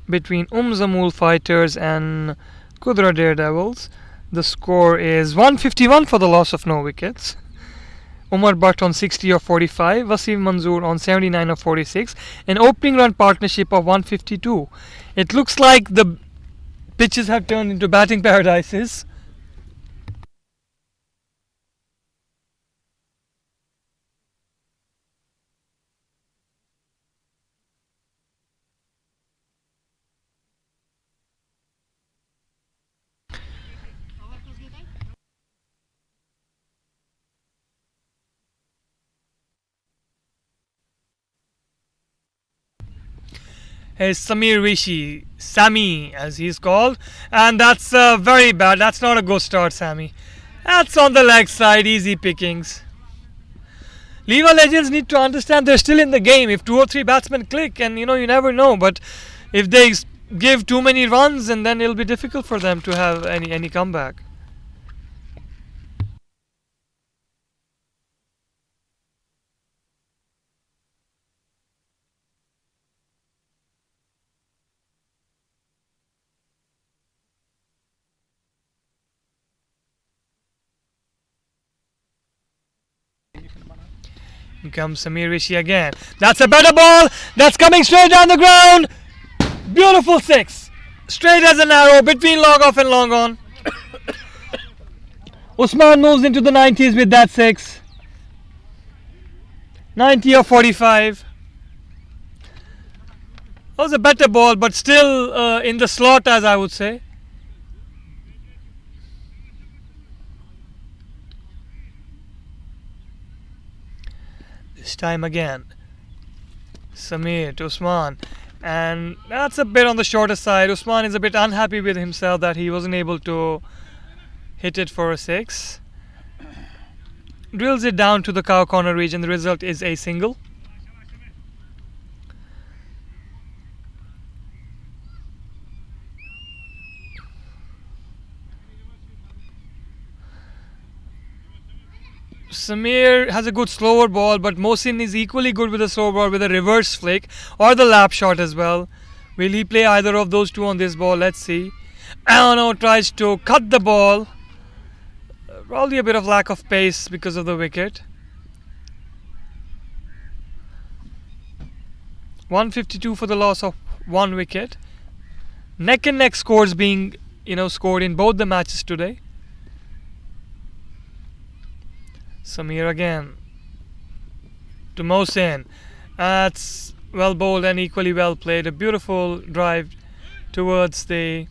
A: between Zamul Fighters and Kudra Daredevils, the score is 151 for the loss of no wickets. Umar Bhatt on 60 of 45, Wasim Manzoor on 79 of 46, an opening run partnership of 152. It looks like the pitches have turned into batting paradises. Is Samir Rishi, Sammy as he's called, and that's very bad. That's not a good start, Sammy. That's on the leg side, easy pickings. LIWA legends need to understand they're still in the game. If 2 or 3 batsmen click, and you never know, but if they give too many runs, and then it'll be difficult for them to have any comeback. Here comes Samir Rishi again. That's a better ball. That's coming straight down the ground. Beautiful 6. Straight as an arrow between long off and long on. Usman moves into the 90s with that 6. 90 of 45. That was a better ball, but still in the slot, as I would say. This time again, Samir to Usman, and that's a bit on the shorter side. Usman is a bit unhappy with himself that he wasn't able to hit it for a 6. Drills it down to the cow corner region. The result is a single. Samir has a good slower ball, but Mohsin is equally good with a slow ball with a reverse flick or the lap shot as well. Will he play either of those two on this ball? Let's see. Ano tries to cut the ball. Probably a bit of lack of pace because of the wicket. 152 for the loss of one wicket. Neck and neck scores being scored in both the matches today. Samir again to Mohsin. That's well bowled and equally well played. A beautiful drive towards the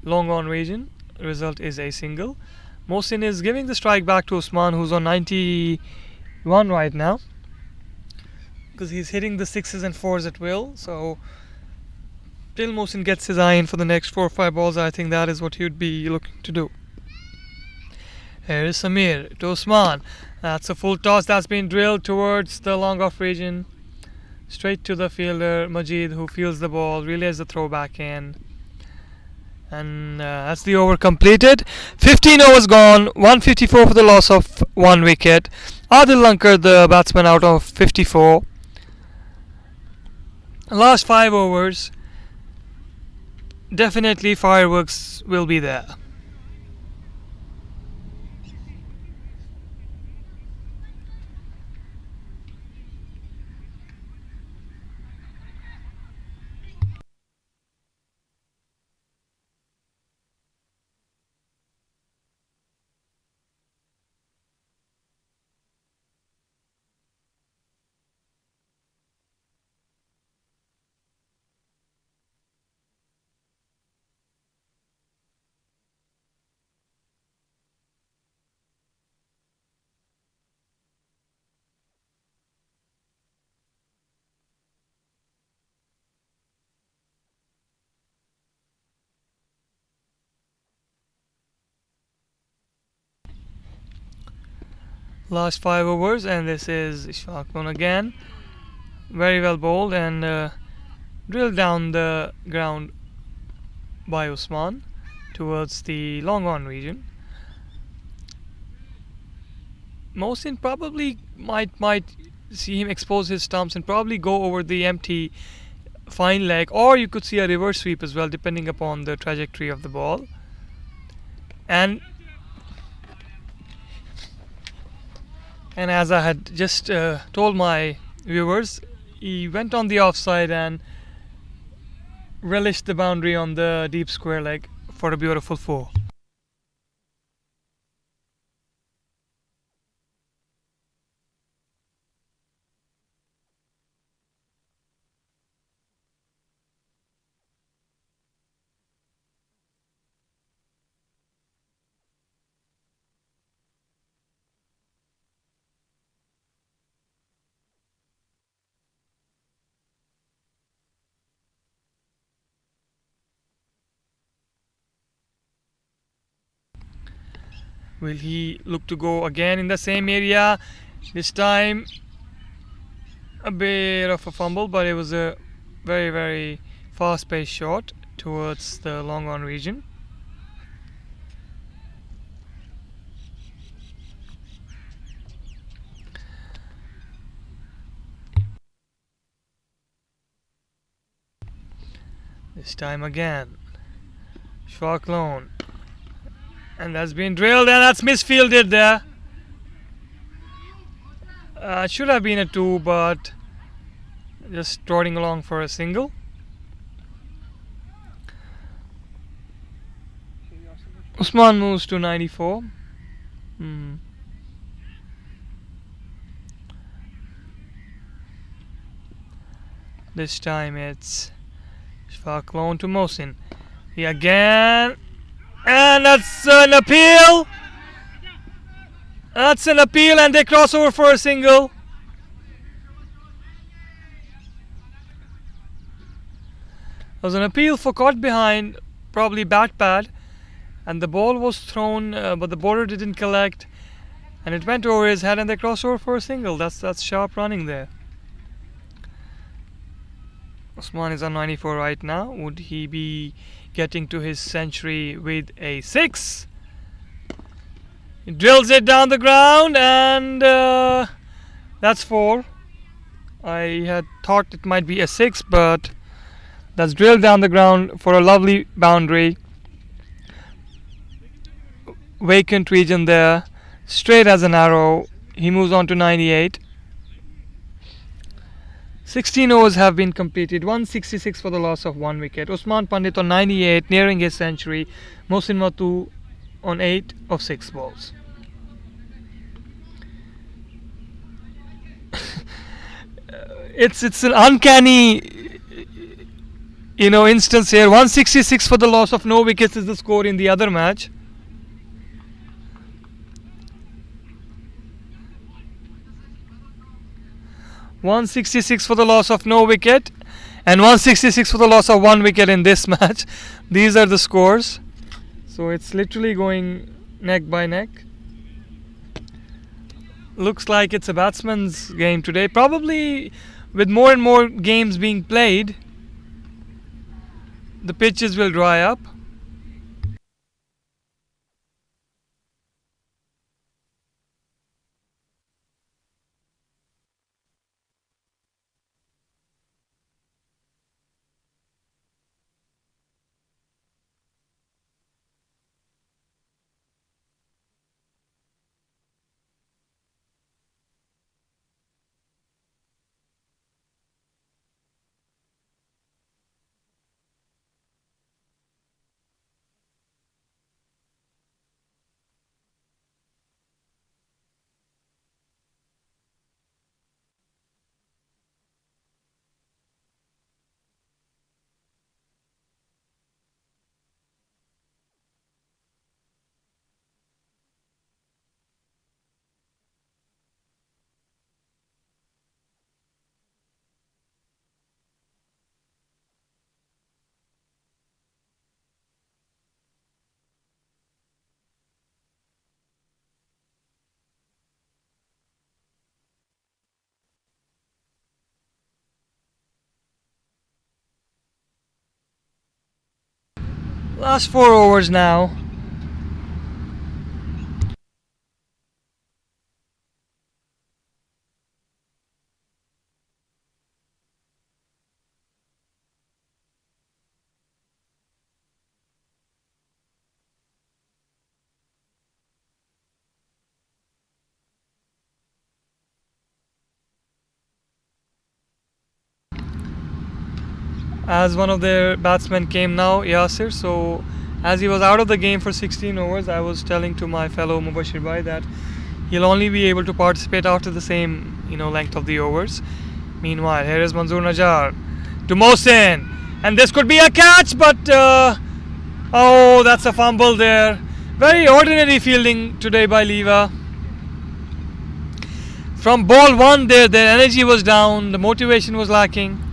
A: long on region. Result is a single. Mohsin is giving the strike back to Usman, who's on 91 right now, because he's hitting the 6s and 4s at will. So till Mohsin gets his eye in for the next 4 or 5 balls, I think that is what he would be looking to do. Here is Samir to Usman. That's a full toss that's been drilled towards the long off region. straight to the fielder Majid, who fields the ball, relays the throw back in. And that's the over completed. 15 overs gone, 154 for the loss of 1 wicket. Adil Lankar, the batsman, out of 54. Last 5 overs, definitely fireworks will be there. Last 5 overs, and this is Ishfaq Khan again. Very well bowled and drilled down the ground by Usman towards the long on region. Mohsin probably might see him expose his stumps and probably go over the empty fine leg, or you could see a reverse sweep as well, depending upon the trajectory of the ball. And as I had just told my viewers, he went on the offside and relished the boundary on the deep square leg for a beautiful 4. Will he look to go again in the same area? This time a bit of a fumble, but it was a very, very fast-paced shot towards the long on region. This time again, Ishfaq Khan. And that's been drilled, and that's misfielded there. Should have been a 2, but just trotting along for a single. Usman moves to 94. This time it's Ishfaq Khan to Mohsin. He again. And that's an appeal. That's an appeal, and they cross over for a single. There was an appeal for caught behind, probably bat pad, and the ball was thrown, but the bowler didn't collect, and it went over his head, and they cross over for a single. That's sharp running there. Usman is on 94 right now. Would he be getting to his century with a 6? He drills it down the ground, and that's 4. I had thought it might be a 6, but that's drilled down the ground for a lovely boundary. Vacant region there, straight as an arrow. He moves on to 98. 16 overs have been completed, 166 for the loss of 1 wicket. Usman Pandit on 98, nearing his century. Mohsin Matu on 8 of 6 balls. It's an uncanny, instance here. 166 for the loss of no wickets is the score in the other match. .166 for the loss of no wicket, and 166 for the loss of 1 wicket in this match. These are the scores. So it's literally going neck by neck. Looks like it's a batsman's game today. Probably with more and more games being played, the pitches will dry up. Last 4 overs now. As one of their batsmen came now, Yasir. So, as he was out of the game for 16 overs, I was telling to my fellow Mubashir Bhai that he'll only be able to participate after the same, length of the overs. Meanwhile, here is Manzoor Najjar to Mohsin, and this could be a catch, but oh, that's a fumble there. Very ordinary fielding today by LIWA. From ball one, their energy was down, the motivation was lacking.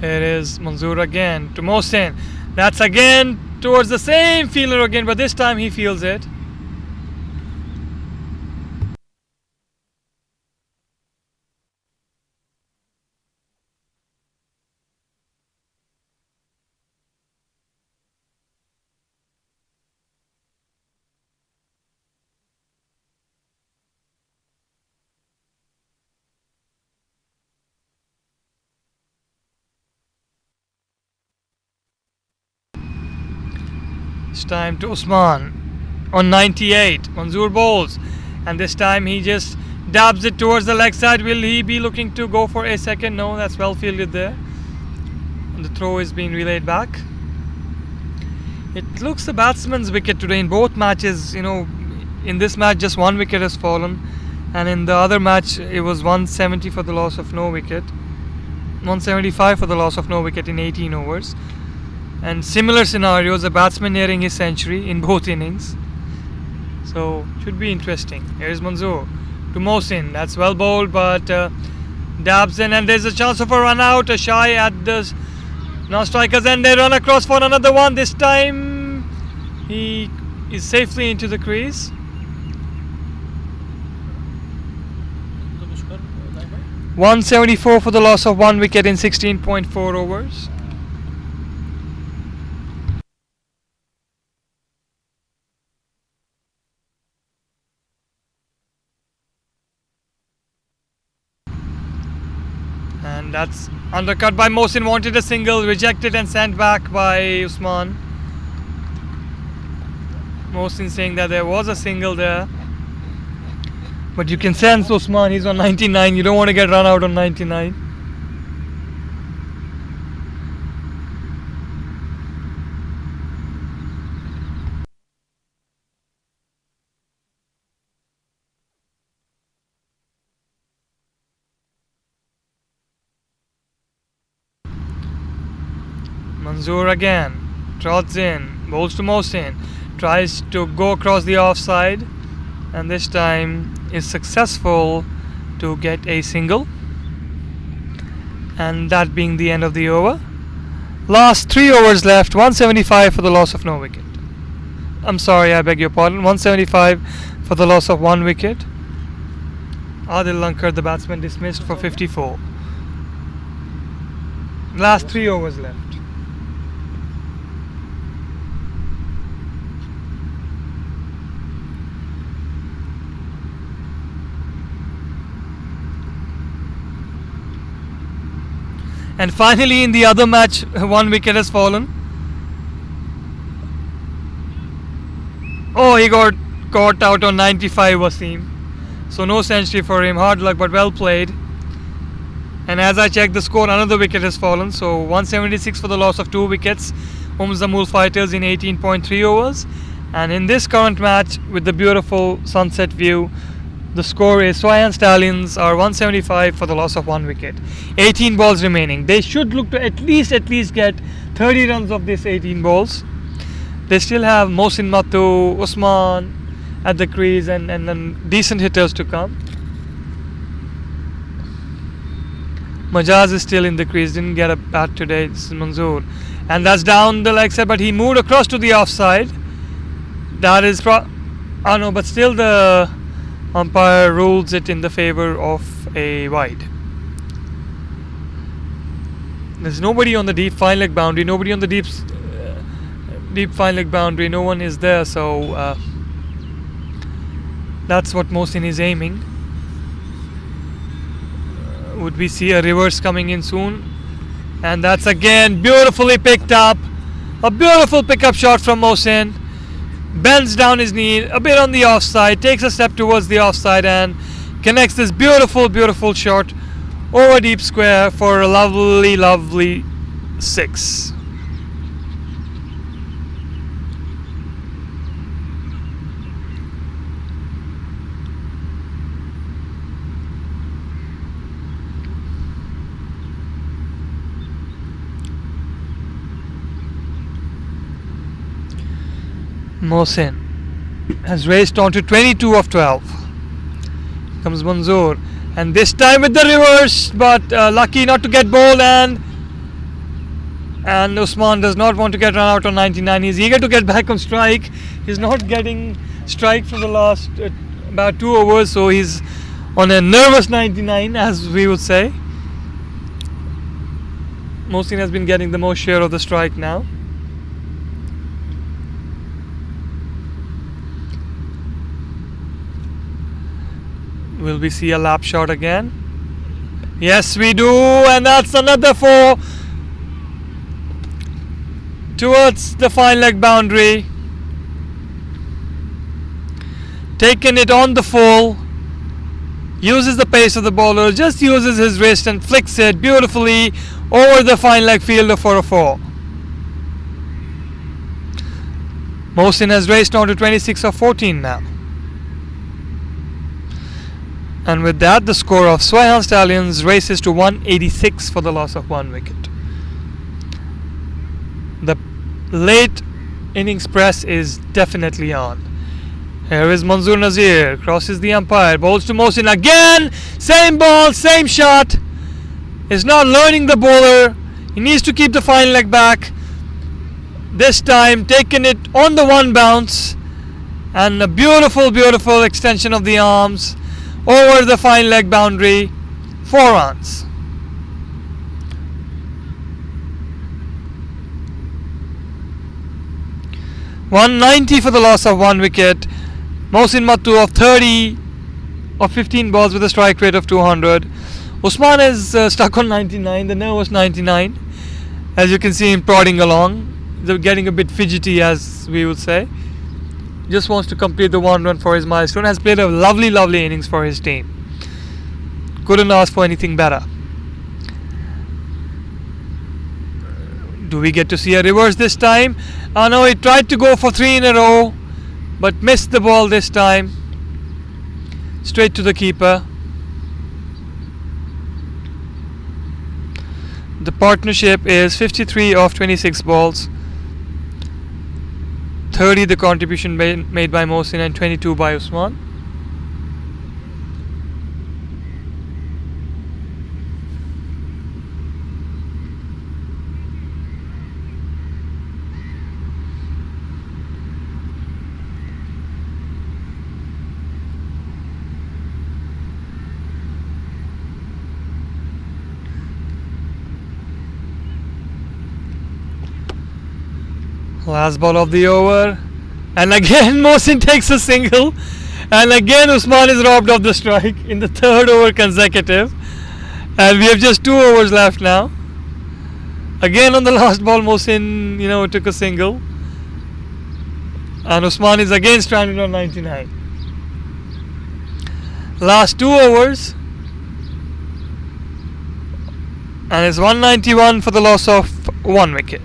A: Here is Manzoor again to Mohsin. That's again towards the same fielder again, but this time he feels it. This time to Usman on 98. Manzoor bowls, and this time he just dabs it towards the leg side. Will he be looking to go for a second? No, that's well fielded there. And the throw is being relayed back. It looks the batsman's wicket today in both matches. In this match just one wicket has fallen, and in the other match it was 170 for the loss of no wicket. 175 for the loss of no wicket in 18 overs. And similar scenarios, a batsman nearing his century in both innings. So, should be interesting. Here's Manzoor to Mohsin. That's well bowled, but dabs in, and there's a chance of a run out. A shy at the strikers, and they run across for another one. This time, he is safely into the crease. .174 for the loss of one wicket in 16.4 overs. And that's undercut by Mohsin. Wanted a single, rejected and sent back by Usman. Mohsin saying that there was a single there, but you can sense Usman, he's on 99. You don't want to get run out on 99. Manzoor again. trots in, bowls to Mohsin, tries to go across the offside, and this time is successful to get a single, and that being the end of the over. Last 3 overs left, 175 for the loss of no wicket. I'm sorry, I beg your pardon, 175 for the loss of 1 wicket. Adil Lankar, the batsman, dismissed for 54. Last 3 overs left. And finally, in the other match, 1 wicket has fallen. Oh, he got caught out on 95, Wasim. So no century for him. Hard luck, but well played. And as I check the score, another wicket has fallen. So 176 for the loss of 2 wickets. Zamul Fighters in 18.3 overs. And in this current match, with the beautiful sunset view, the score is SWEIHAN Stallions are 175 for the loss of 1 wicket. 18 balls remaining. They should look to at least get 30 runs of this 18 balls. They still have Mohsin Matu, Usman at the crease, and decent hitters to come. Majaz is still in the crease, didn't get a bat today. This is Manzoor. And that's down the leg side, but he moved across to the offside. That is but still the umpire rules it in the favor of a wide. There's nobody on the deep fine leg boundary, nobody on the deep fine leg boundary, no one is there, so that's what Mohsin is aiming. Would we see a reverse coming in soon? And that's again beautifully picked up. A beautiful pickup shot from Mohsin. Bends down his knee a bit on the offside, takes a step towards the offside and connects this beautiful shot over deep square for a lovely 6. Mohsin has raced on to 22 of 12. Comes Manzoor, and this time with the reverse, but lucky not to get bowled, and Usman does not want to get run out on 99. He's eager to get back on strike. He's not getting strike for the last about 2 overs, so he's on a nervous 99, as we would say. Mohsin has been getting the most share of the strike now. Will we see a lap shot again? Yes, we do, and that's another 4 towards the fine leg boundary. Taken it on the full. Uses the pace of the bowler, just uses his wrist and flicks it beautifully over the fine leg fielder for a 4. Mohsin has raced on to 26 of 14 now. And with that, the score of SWEIHAN Stallions races to 186 for the loss of 1 wicket. The late innings press is definitely on. Here is Manzoor Nazir, crosses the umpire, bowls to Mohsin again. Same ball, same shot. Is not learning the bowler. He needs to keep the fine leg back. This time, taking it on the 1 bounce. And a beautiful extension of the arms over the fine leg boundary. 4 runs. $190 for the loss of 1 wicket. Mohsin Matu of 30 of 15 balls with a strike rate of 200. Usman is stuck on 99, the nervous 99. As you can see him prodding along. They're getting a bit fidgety, as we would say. Just wants to complete the 1 run for his milestone. Has played a lovely innings for his team. Couldn't ask for anything better. Do we get to see a reverse this time? Oh no, he tried to go for 3 in a row, but missed the ball this time. Straight to the keeper. The partnership is 53 of 26 balls. 30 the contribution made by Mohsin and 22 by Usman. Last ball of the over, and again Mohsin takes a single, and again Usman is robbed of the strike in the third over consecutive, and we have just 2 overs left now. Again on the last ball Mohsin took a single, and Usman is again stranded on 99. Last 2 overs, and it's 191 for the loss of 1 wicket.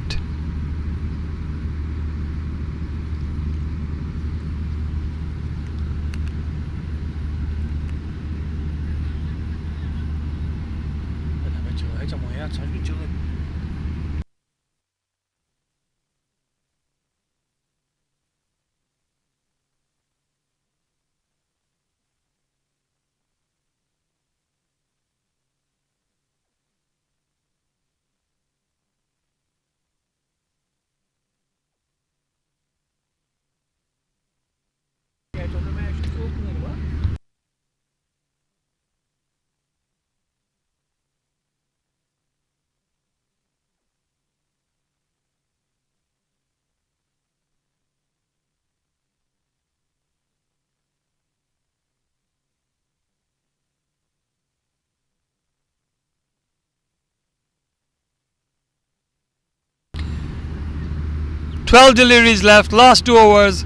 A: Twelve deliveries left, last 2 overs.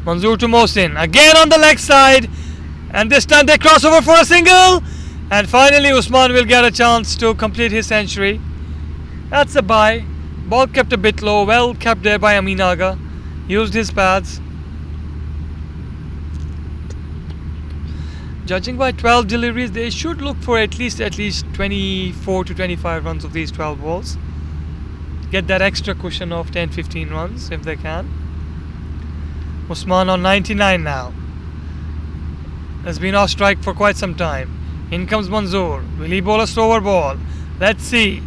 A: Manzoor to Mohsin, again on the leg side, and this time they cross over for a single, and finally Usman will get a chance to complete his century. That's a bye. Ball kept a bit low, well kept there by Amin Aga. Used his pads. Judging by 12 deliveries, they should look for at least 24 to 25 runs of these 12 balls. Get that extra cushion of 10-15 runs if they can. Usman on 99 now. Has been off strike for quite some time. In comes Manzoor. Will he bowl a slower ball? Let's see.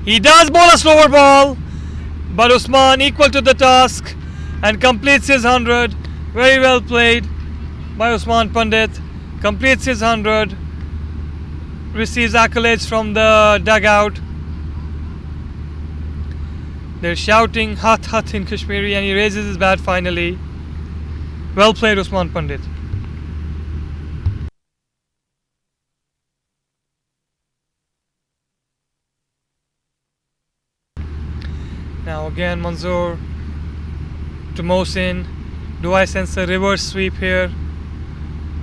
A: He does bowl a slower ball, but Usman equal to the task and completes his 100. Very well played by Usman Pandit. Completes his 100. Receives accolades from the dugout. They're shouting "Hat Hat" in Kashmiri, and he raises his bat finally. Well played, Usman Pandit. Now again Manzoor to Mohsin. Do I sense a reverse sweep here?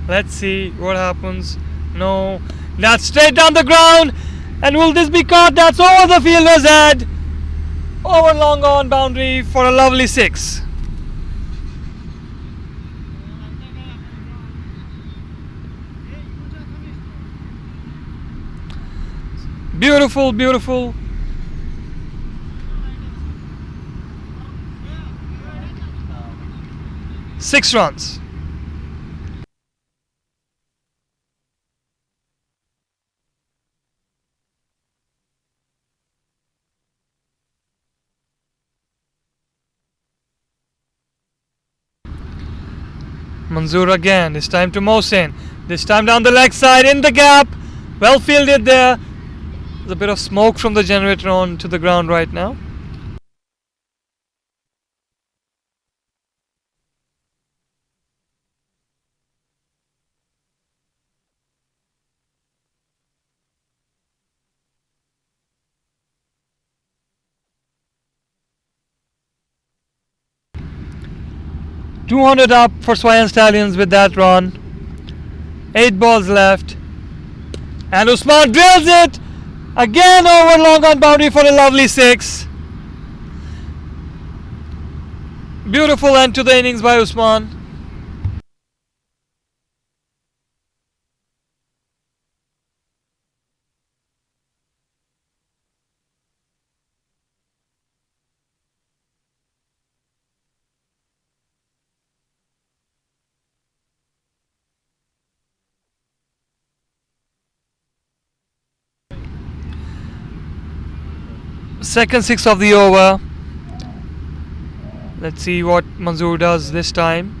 A: Let's see what happens. No, that's straight down the ground, and will this be caught? That's over the fielder's head. Over long on boundary for a lovely 6. Beautiful, beautiful. Six runs. Manzoor again, this time to Mohsin. This time down the leg side in the gap. Well fielded there. There's a bit of smoke from the generator on to the ground right now. .200 up for SWEIHAN Stallions with that run. 8 balls left. And Usman drills it. Again over long on boundary for a lovely 6. Beautiful end to the innings by Usman. Second six of the over. Let's see what Manzoor does this time.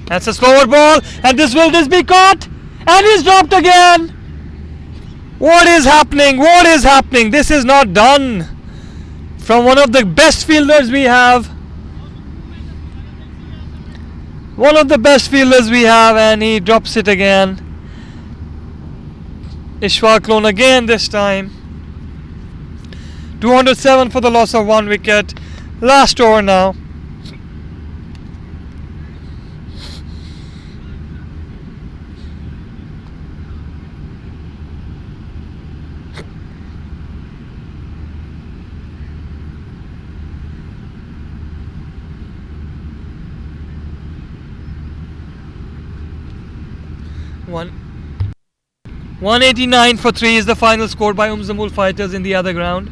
A: That's a slower ball, and will this be caught? And he's dropped again. What is happening? What is happening? This is not done. From one of the best fielders we have. One of the best fielders we have, and he drops it again. Ishfaq Loan again this time. 207 for the loss of 1 wicket. Last over now. One 189 for 3 is the final score by Zamul Fighters in the other ground.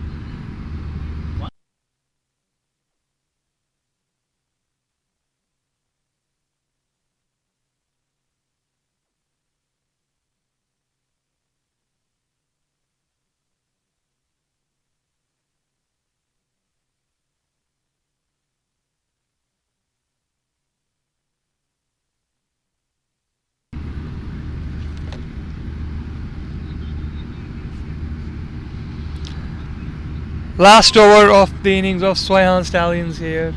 A: Last over of the innings of SWEIHAN Stallions here.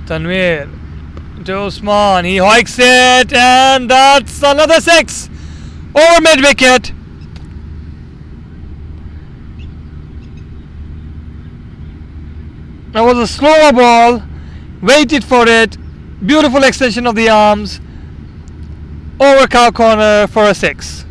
A: Tanvir to Usman, he hikes it, and that's another 6 over mid wicket. That was a slower ball, waited for it, beautiful extension of the arms, over cow corner for a 6.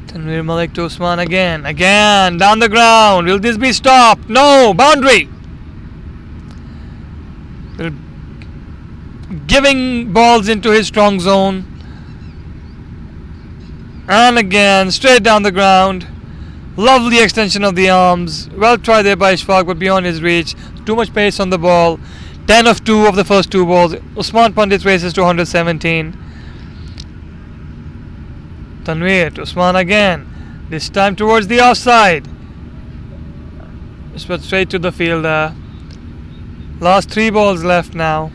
A: Tanvir Malik to Usman again, down the ground. Will this be stopped? No, boundary. Giving balls into his strong zone, and again straight down the ground. Lovely extension of the arms, well tried there by Ishfaq, but beyond his reach. Too much pace on the ball. 10 of 2 of the first 2 balls. Usman Pandit races to 117. Tanvir to Usman again, this time towards the offside. But straight to the fielder. Last 3 balls left now.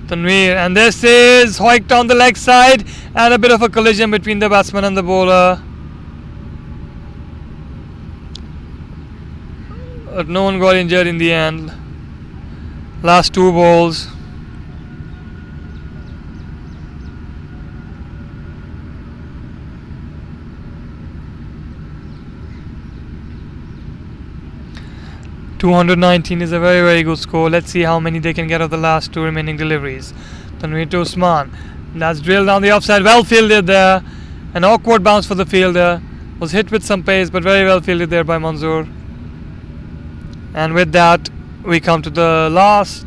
A: Tanvir, and this is hiked on the leg side, and a bit of a collision between the batsman and the bowler. But no one got injured in the end. Last 2 balls. .219 is a very, very good score. Let's see how many they can get of the last 2 remaining deliveries. Tanvir to Usman. That's drilled down the offside. Well fielded there. An awkward bounce for the fielder. Was hit with some pace, but very well fielded there by Manzoor. And with that, we come to the last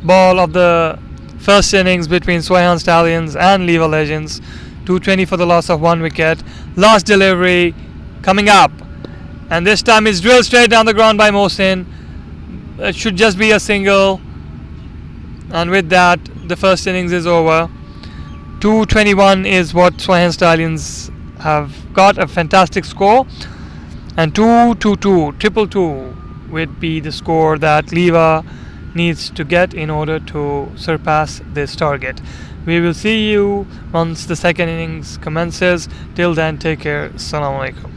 A: ball of the first innings between SWEIHAN Stallions and LIWA Legends. 220 for the loss of 1 wicket. Last delivery coming up. And this time it's drilled straight down the ground by Mohsin. It should just be a single. And with that, the first innings is over. 221 is what SWEIHAN Stallions have got, a fantastic score. And 222, triple two would be the score that LIWA needs to get in order to surpass this target. We will see you once the second innings commences. Till then, take care. Assalamu alaikum.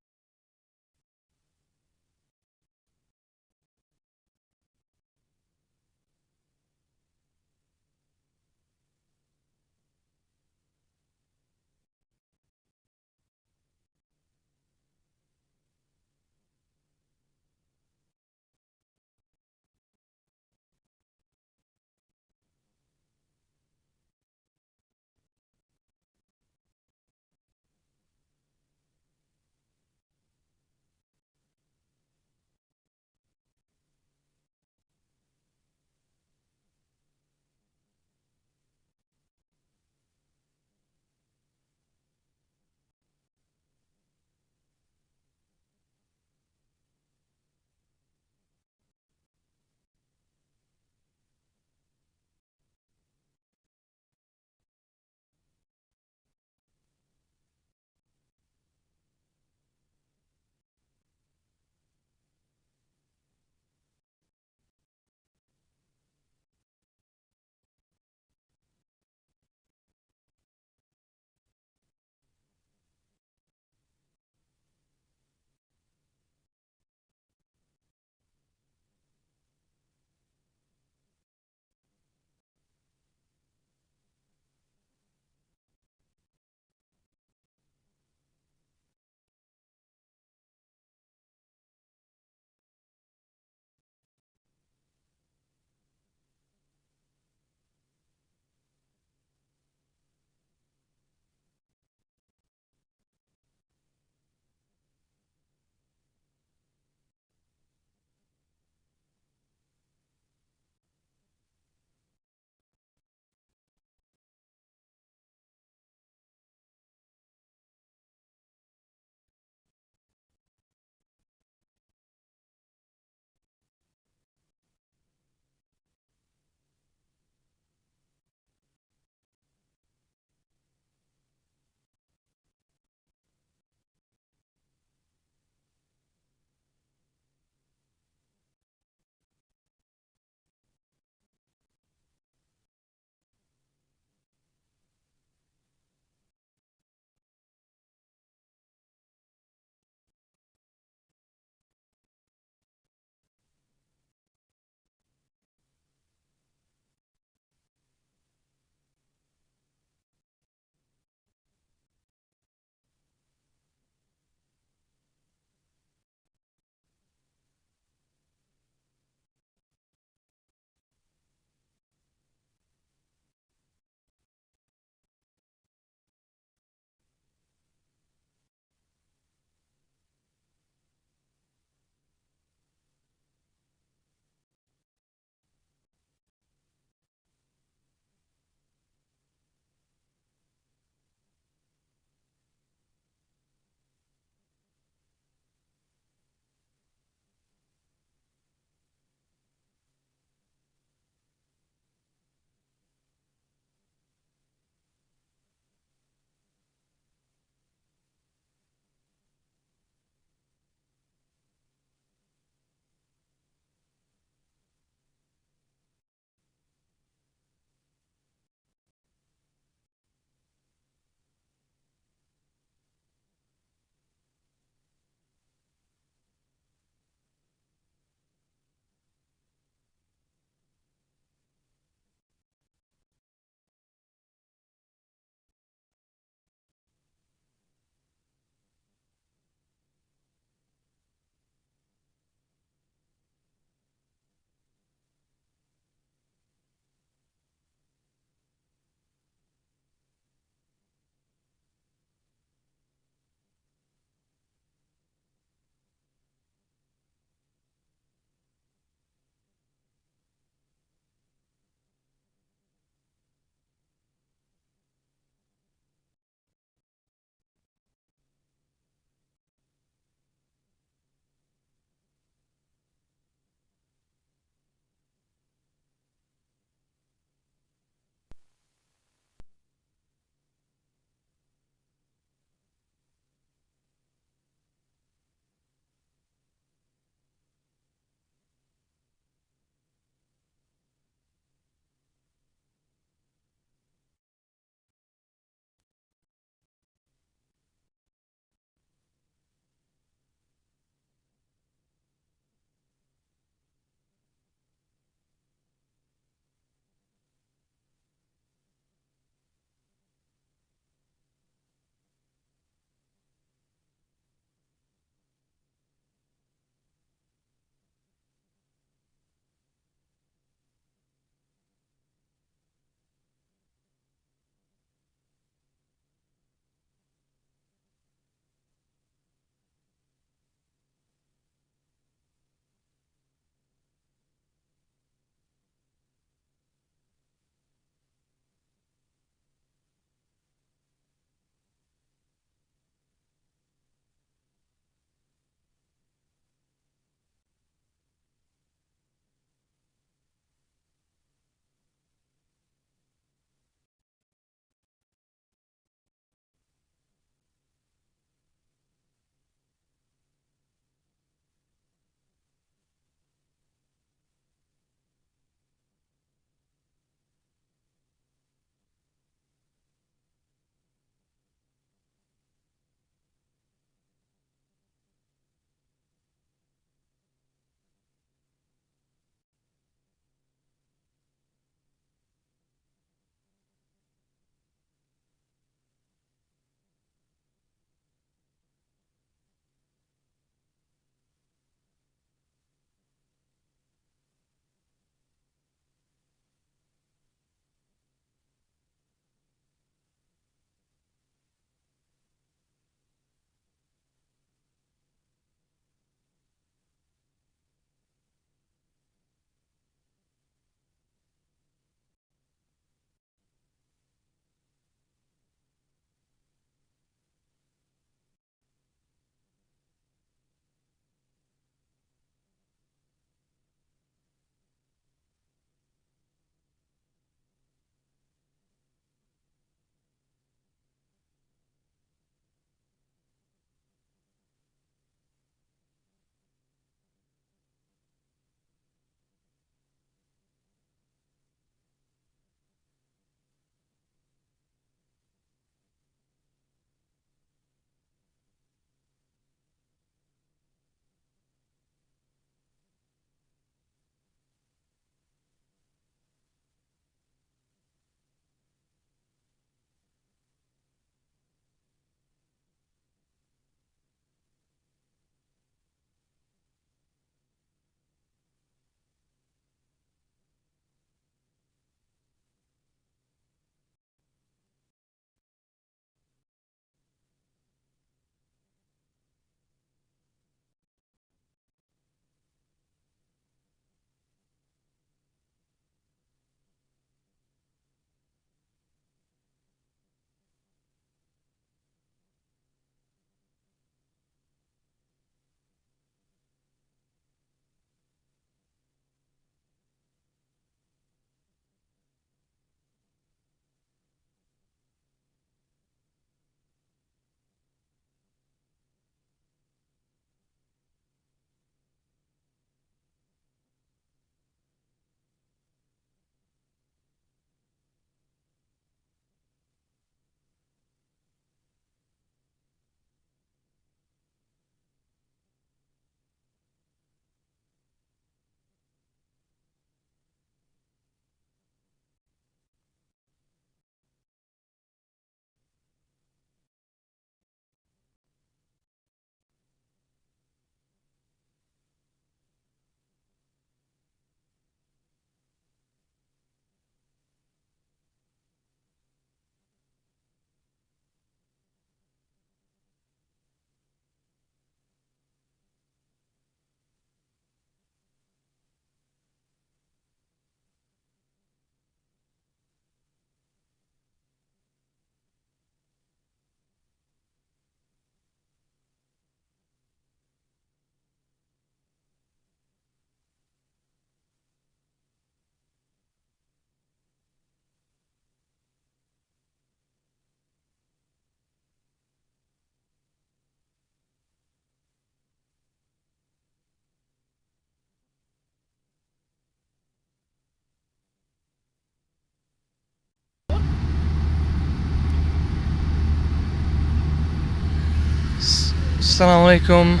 A: Assalamu alaikum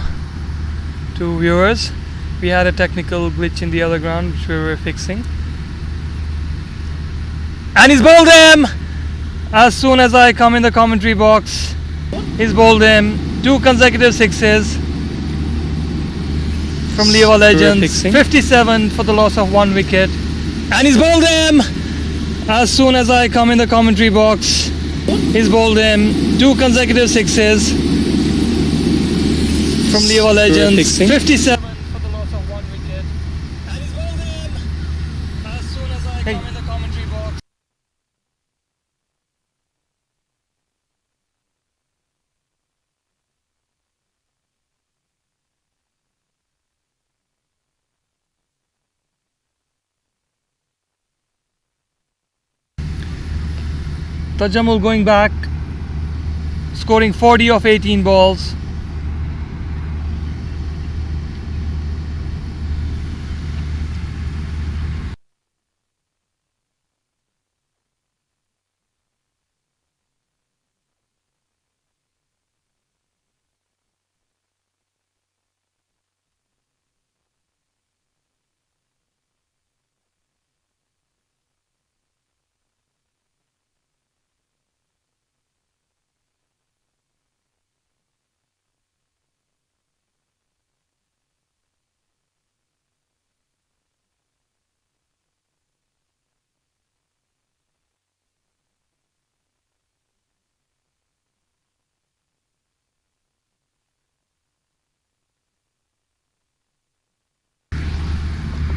A: to viewers. We had a technical glitch in the other ground which we were fixing. And he's bowled him! As soon as I come in the commentary box, he's bowled him. 2 consecutive sixes from LIWA Legends. 57 for the loss of 1 wicket. And he's bowled him! As soon as I come in the commentary box, he's bowled him. 2 consecutive sixes from LIWA Legends. 57 for the loss of 1 wicket. And he's bowled him! As soon as I come in the commentary box. Tajamul going back, scoring 40 of 18 balls.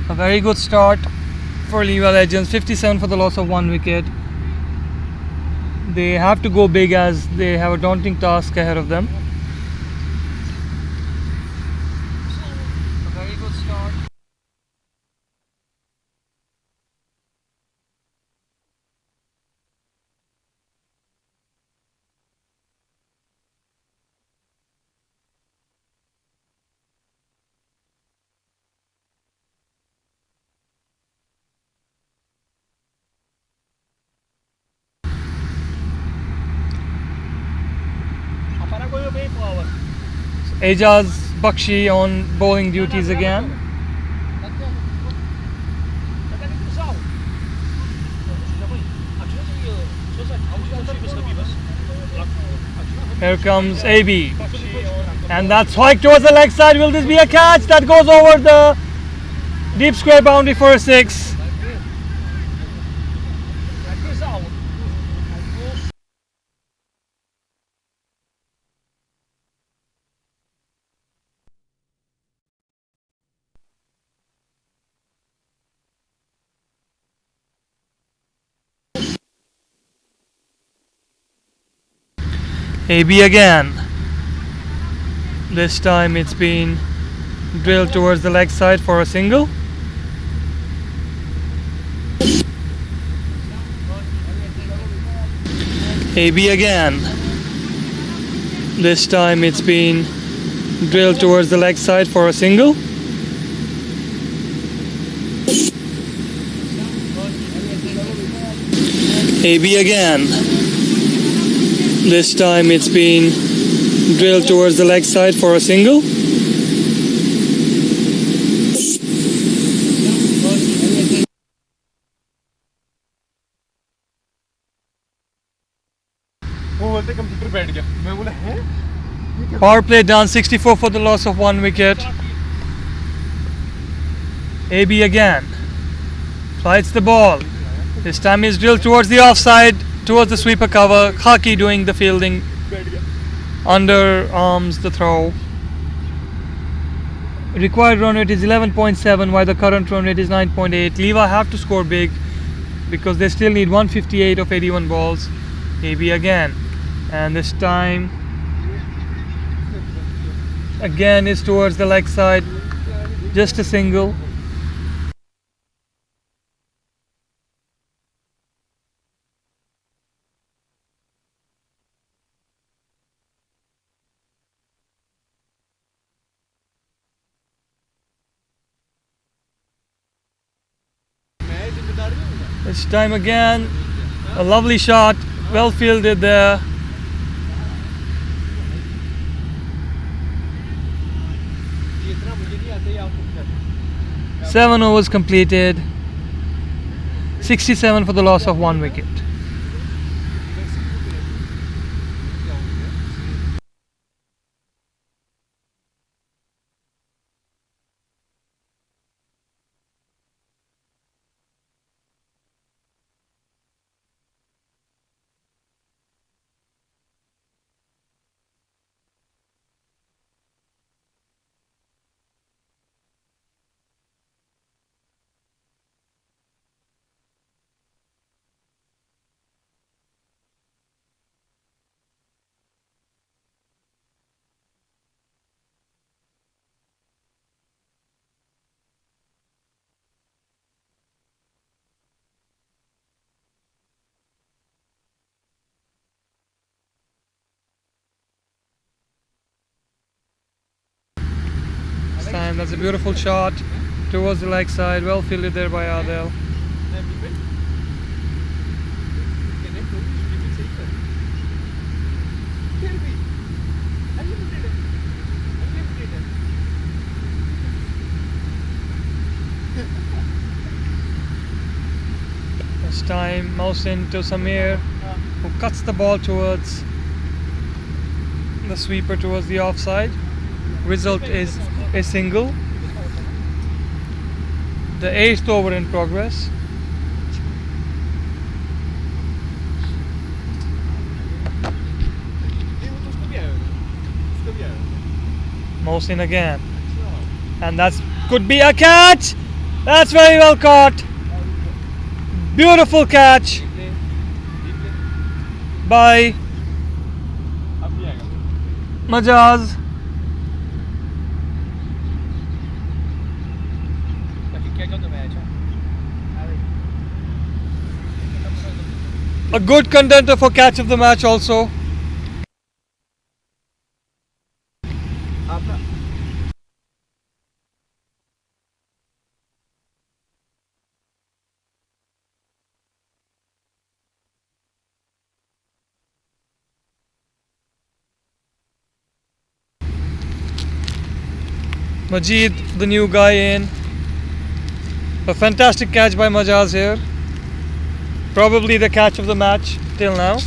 A: A very good start for LIWA Legends. 57 for the loss of 1 wicket. They have to go big as they have a daunting task ahead of them. A very good start. Ejaz Bakshi on bowling duties again. Here comes AB. And that's hiked towards the leg side. Will this be a catch? That goes over the deep square boundary for a 6. AB again. This time it's been drilled towards the leg side for a single. AB again. This time it's been drilled towards the leg side for a single. AB again. This time it's been drilled towards the leg side for a single. Power play done. 64 for the loss of 1 wicket. AB again. Flights the ball. This time is drilled towards the offside, towards the sweeper cover. Khaki doing the fielding. Underarms the throw. Required run rate is 11.7 while the current run rate is 9.8. LIWA have to score big because they still need 158 of 81 balls. AB again. And this time again is towards the leg side. Just a single. This time again, a lovely shot, well fielded there. 7 overs completed. 67 for the loss of 1 wicket. This time, that's a beautiful shot towards the leg side, well fielded there by Adel. This time, Mohsin to Samir, who cuts the ball towards the sweeper towards the offside. Result is a single. The 8th over in progress. Mohsin again, and that could be a catch. That's very well caught. Beautiful catch by Majaz. A good contender for catch of the match also. Majid, the new guy in. A fantastic catch by Majaz here. Probably the catch of the match till now.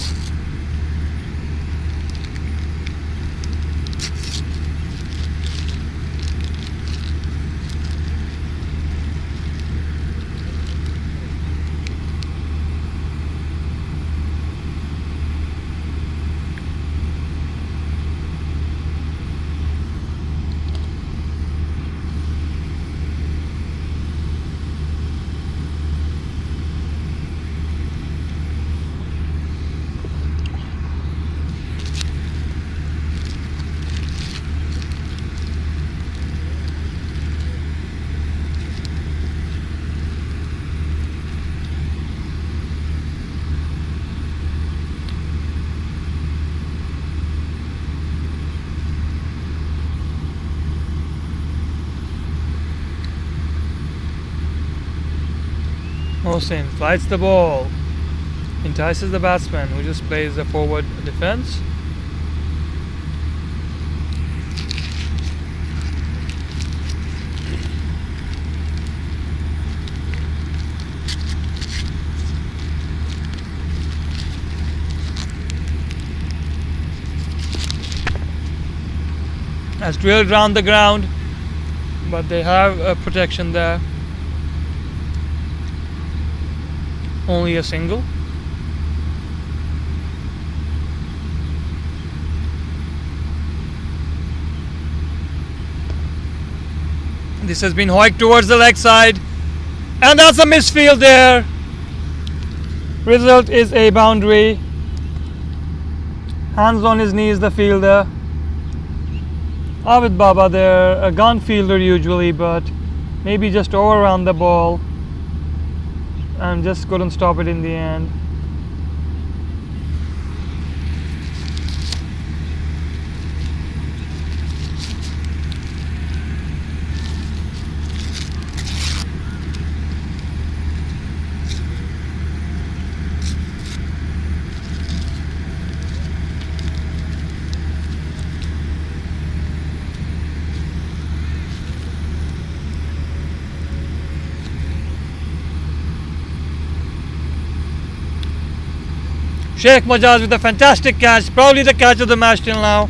A: Mohsin flights the ball, entices the batsman who just plays the forward defense. Has drilled round the ground, but they have a protection there. Only a single. This has been hoiked towards the leg side, and that's a misfield there. Result is a boundary. Hands on his knees, the fielder. Abid Baba there, a gun fielder usually, but maybe just overran the ball and just couldn't stop it in the end. Sheikh Majaz with a fantastic catch, probably the catch of the match till now.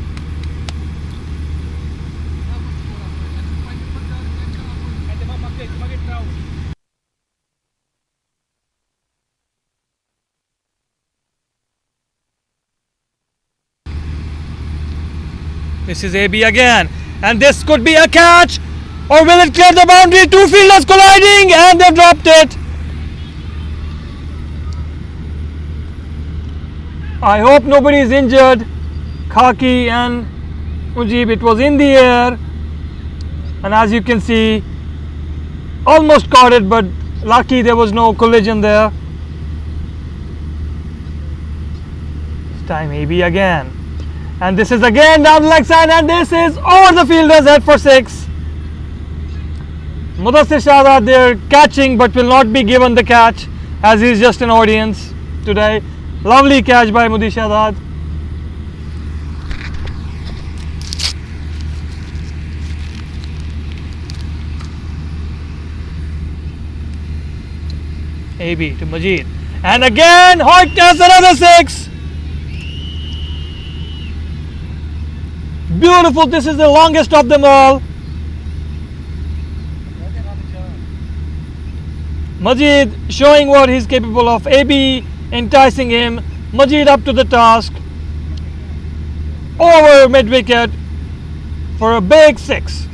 A: This is AB again, and this could be a catch, or will it clear the boundary? Two fielders colliding, and they've dropped it. I hope nobody is injured. Khaki and Mujib, it was in the air, and as you can see, almost caught it, but lucky there was no collision there. This time AB again. And this is again down the leg side, and this is over the fielder's head for 6. Mudassir Shahzad there catching, but will not be given the catch as he is just an audience today. Lovely catch by Mudassir Shahzad. AB to Majid, and again Hoyt has another 6. Beautiful, this is the longest of them all. Majid showing what he's capable of. AB enticing him. Majid up to the task. Over mid wicket for a big 6.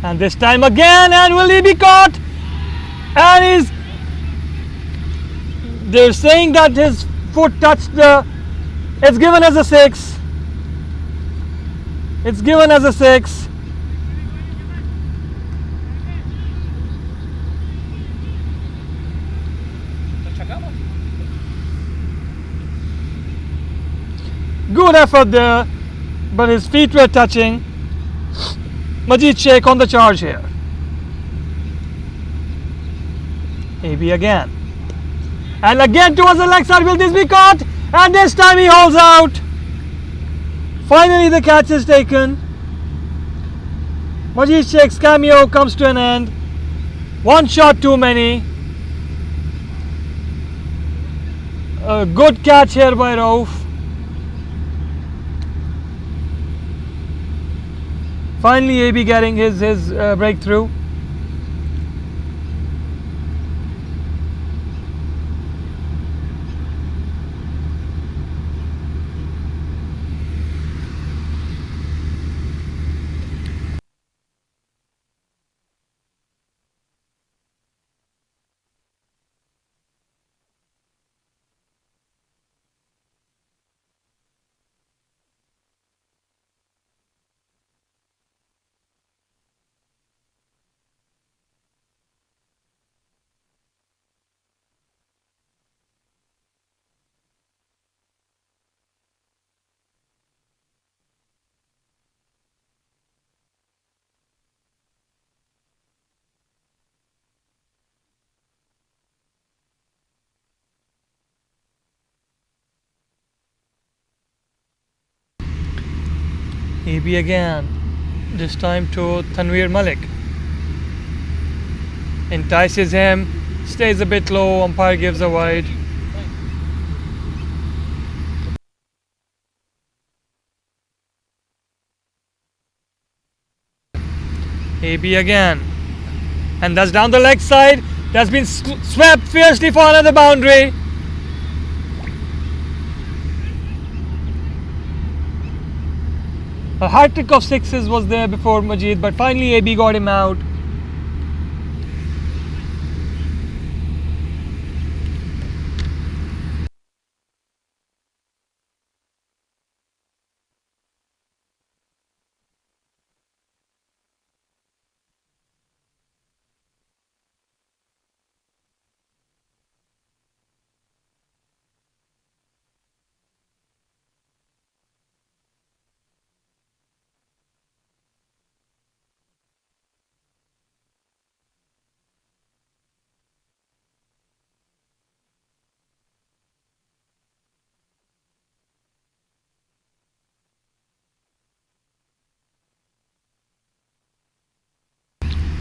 A: And this time again, and will he be caught? And they're saying that his foot touched the, it's given as a 6. It's given as a 6. Good effort there, but his feet were touching. Majid Sheikh on the charge here. AB again. And again towards the leg side. Will this be caught? And this time he holds out. Finally the catch is taken. Majid Sheikh's cameo comes to an end. One shot too many. A good catch here by Rauf. Finally AB getting his breakthrough. AB again, this time to Tanveer Malik. Entices him, stays a bit low, umpire gives a wide. AB again, and that's down the leg side. That's been swept fiercely for another boundary. A hat trick of 6s was there before Majid, but finally AB got him out.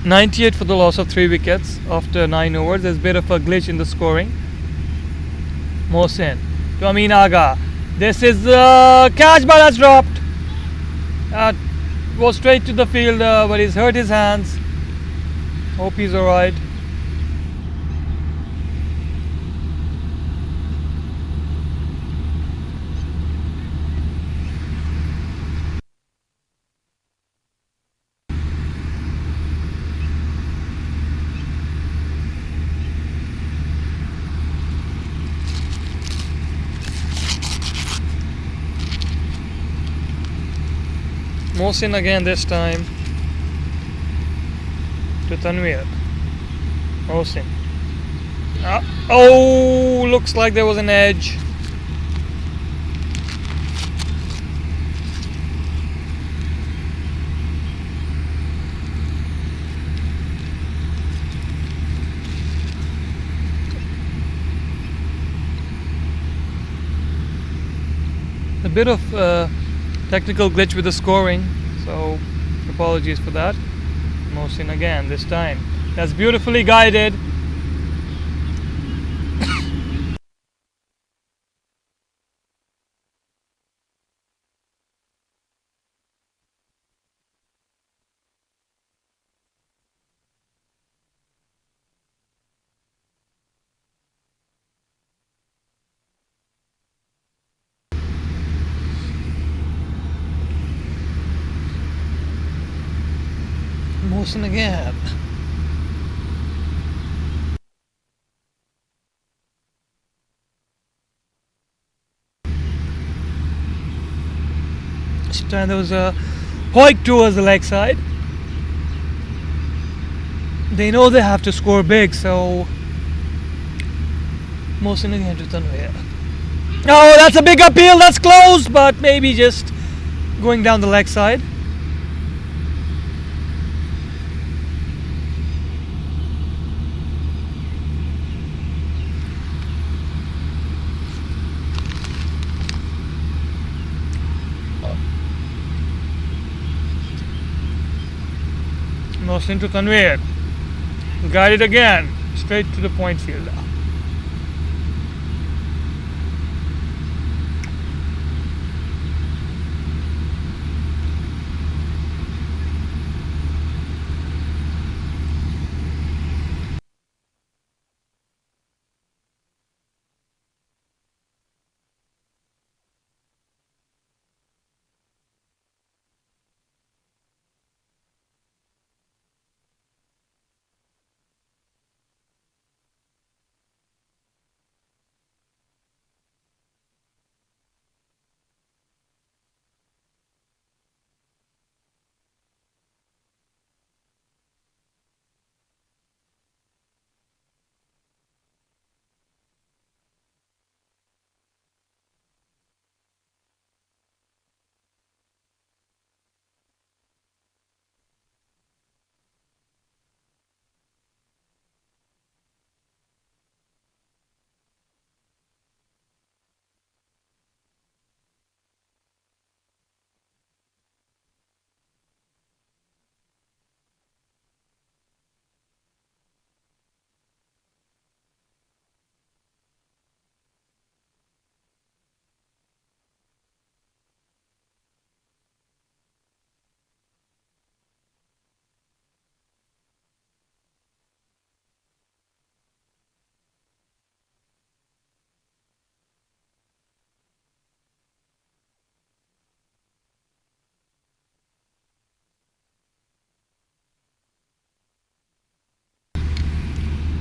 A: 98 for the loss of 3 wickets after 9 overs. There's a bit of a glitch in the scoring. Mohsin to Amin Aga. This is the catch, but that's dropped. Was straight to the fielder, but he's hurt his hands. Hope he's alright. Mohsin again this time to Tanvir. Mohsin. Oh, looks like there was an edge. A bit of technical glitch with the scoring, so apologies for that. Mohsin again this time. That's beautifully guided. Mohsin again. This time there was a hoik towards the leg side. They know they have to score big, so Mohsin again to Tanvir. Oh, that's a big appeal, that's close, but maybe just going down the leg side. Mohsin to Tanvir. Guided again, straight to the point fielder.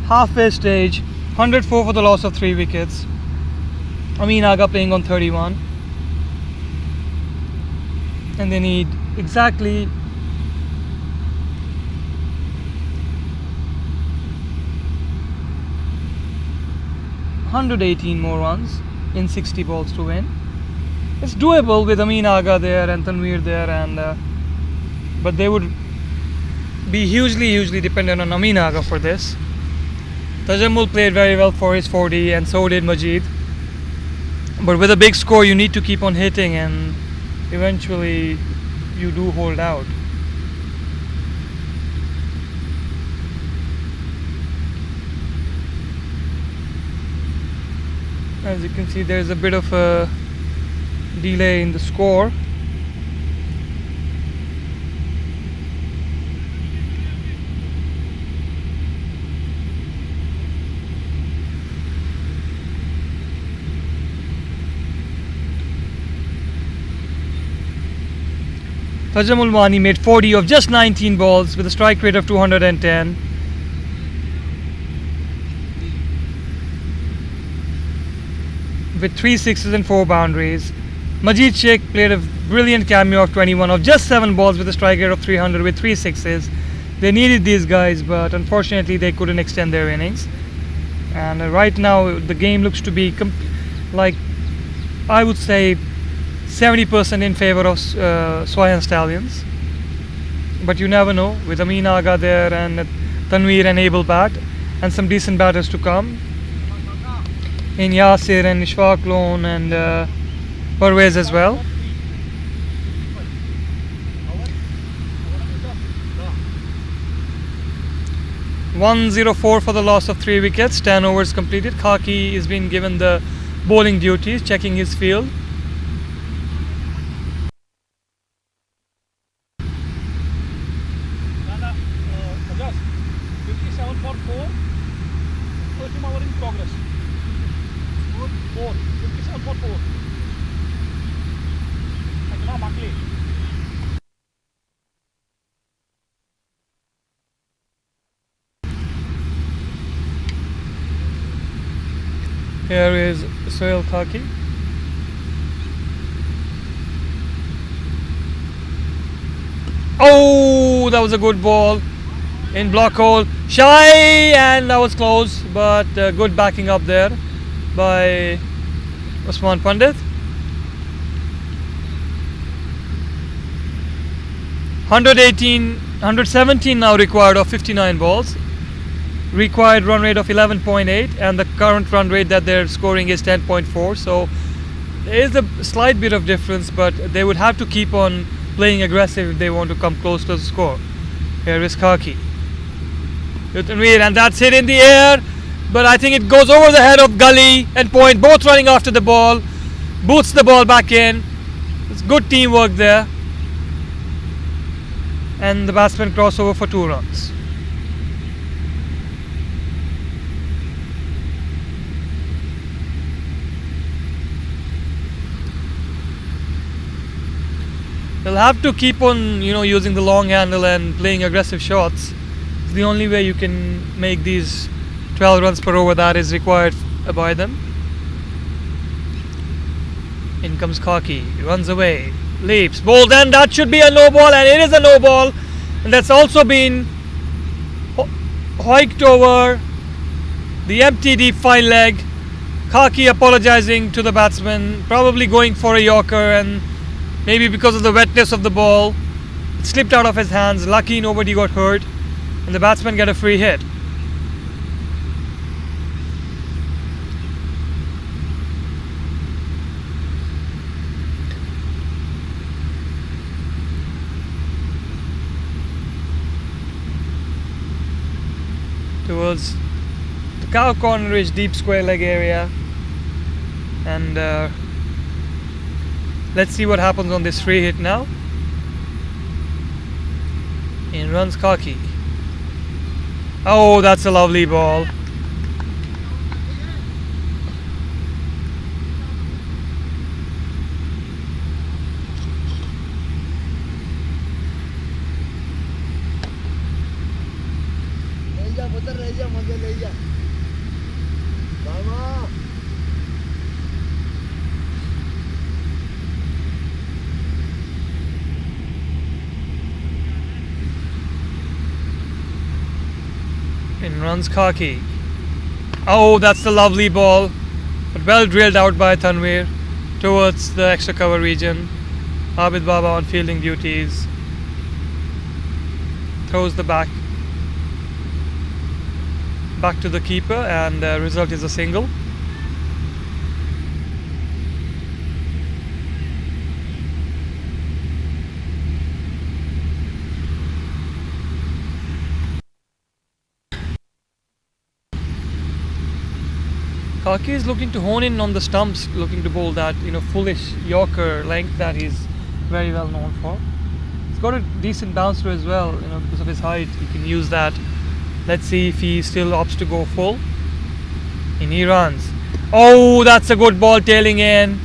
A: Halfway stage, 104 for the loss of 3 wickets. Amin Aga playing on 31. And they need exactly 118 more runs in 60 balls to win. It's doable with Amin Aga there and Tanvir there, and but they would be hugely dependent on Amin Aga for this. Tajammul played very well for his 40, and so did Majid. But with a big score, you need to keep on hitting, and eventually you do hold out. As you can see, there's a bit of a delay in the score. Tajamul Mani made 40 of just 19 balls with a strike rate of 210. With 3 sixes and 4 boundaries. Majid Sheikh played a brilliant cameo of 21 of just 7 balls with a strike rate of 300 with 3 sixes. They needed these guys, but unfortunately they couldn't extend their innings. And right now the game looks to be like, I would say, 70% in favor of SWEIHAN Stallions. But you never know, with Amin Aga there and Tanveer and able bat and some decent batters to come in Yasir and Ishfaq Lone and Parvez as well. $104 for the loss of 3 wickets, 10 overs completed. Khaki is being given the bowling duties, checking his field. Here is Sohail Khaki. Oh, that was a good ball in block hole. Shy, and that was close, but good backing up there by Usman Pandit. 117 now required of 59 balls. Required run rate of 11.8, and the current run rate that they're scoring is 10.4. So there is a slight bit of difference, but they would have to keep on playing aggressive if they want to come close to the score. Here is Khaki. And that's hit in the air, but I think it goes over the head of Gully and Point, both running after the ball. Boots the ball back in. It's good teamwork there. And the batsman crossover for 2 runs. They'll have to keep on, using the long handle and playing aggressive shots. It's the only way you can make these 12 runs per over that is required by them. In comes Khaki, runs away, leaps, bowled, and that should be a no ball, and it is a no ball, and that's also been hiked over the empty deep fine leg. Khaki apologizing to the batsman, probably going for a yorker, and maybe because of the wetness of the ball, it slipped out of his hands. Lucky nobody got hurt, and the batsman get a free hit. Towards the cow corner is deep square leg area, and let's see what happens on this free hit now. In runs Khaki. Oh, that's a lovely ball. In runs Khaki. Oh, that's the lovely ball, but well drilled out by Tanveer towards the extra cover region. Abid Baba on fielding duties. Throws the back to the keeper, and the result is a single. Kaki is looking to hone in on the stumps, looking to bowl that foolish Yorker length that he's very well known for. He's got a decent bouncer as well, because of his height. He can use that. Let's see if he still opts to go full. And he runs. Oh, that's a good ball tailing in.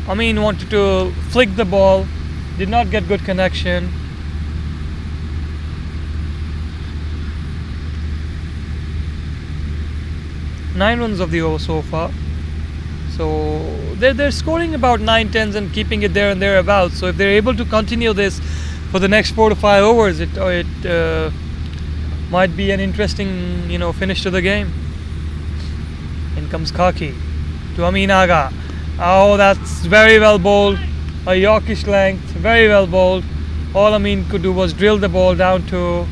A: Amin wanted to flick the ball, did not get good connection. Nine runs of the over so far. So they're scoring about 9-10s and keeping it there and thereabouts. So if they're able to continue this for the next 4 to 5 overs, it might be an interesting finish to the game. In comes Kaki to Amin Aga. Oh, that's very well bowled. A Yorkish length, very well bowled. All Amin could do was drill the ball down to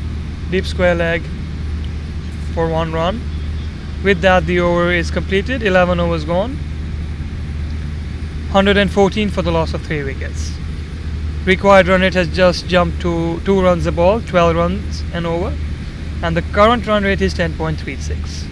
A: deep square leg for 1 run. With that, the over is completed. 11 overs gone. 114 for the loss of 3 wickets. Required run rate has just jumped to 2 runs a ball, 12 runs and over. And the current run rate is 10.36.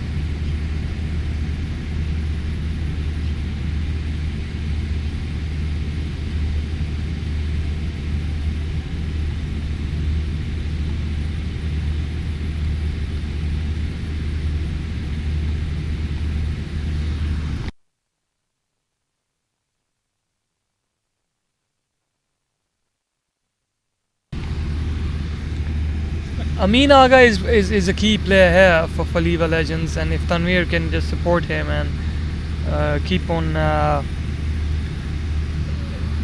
A: Amin Aga is a key player here for LIWA Legends, and if Tanveer can just support him and keep on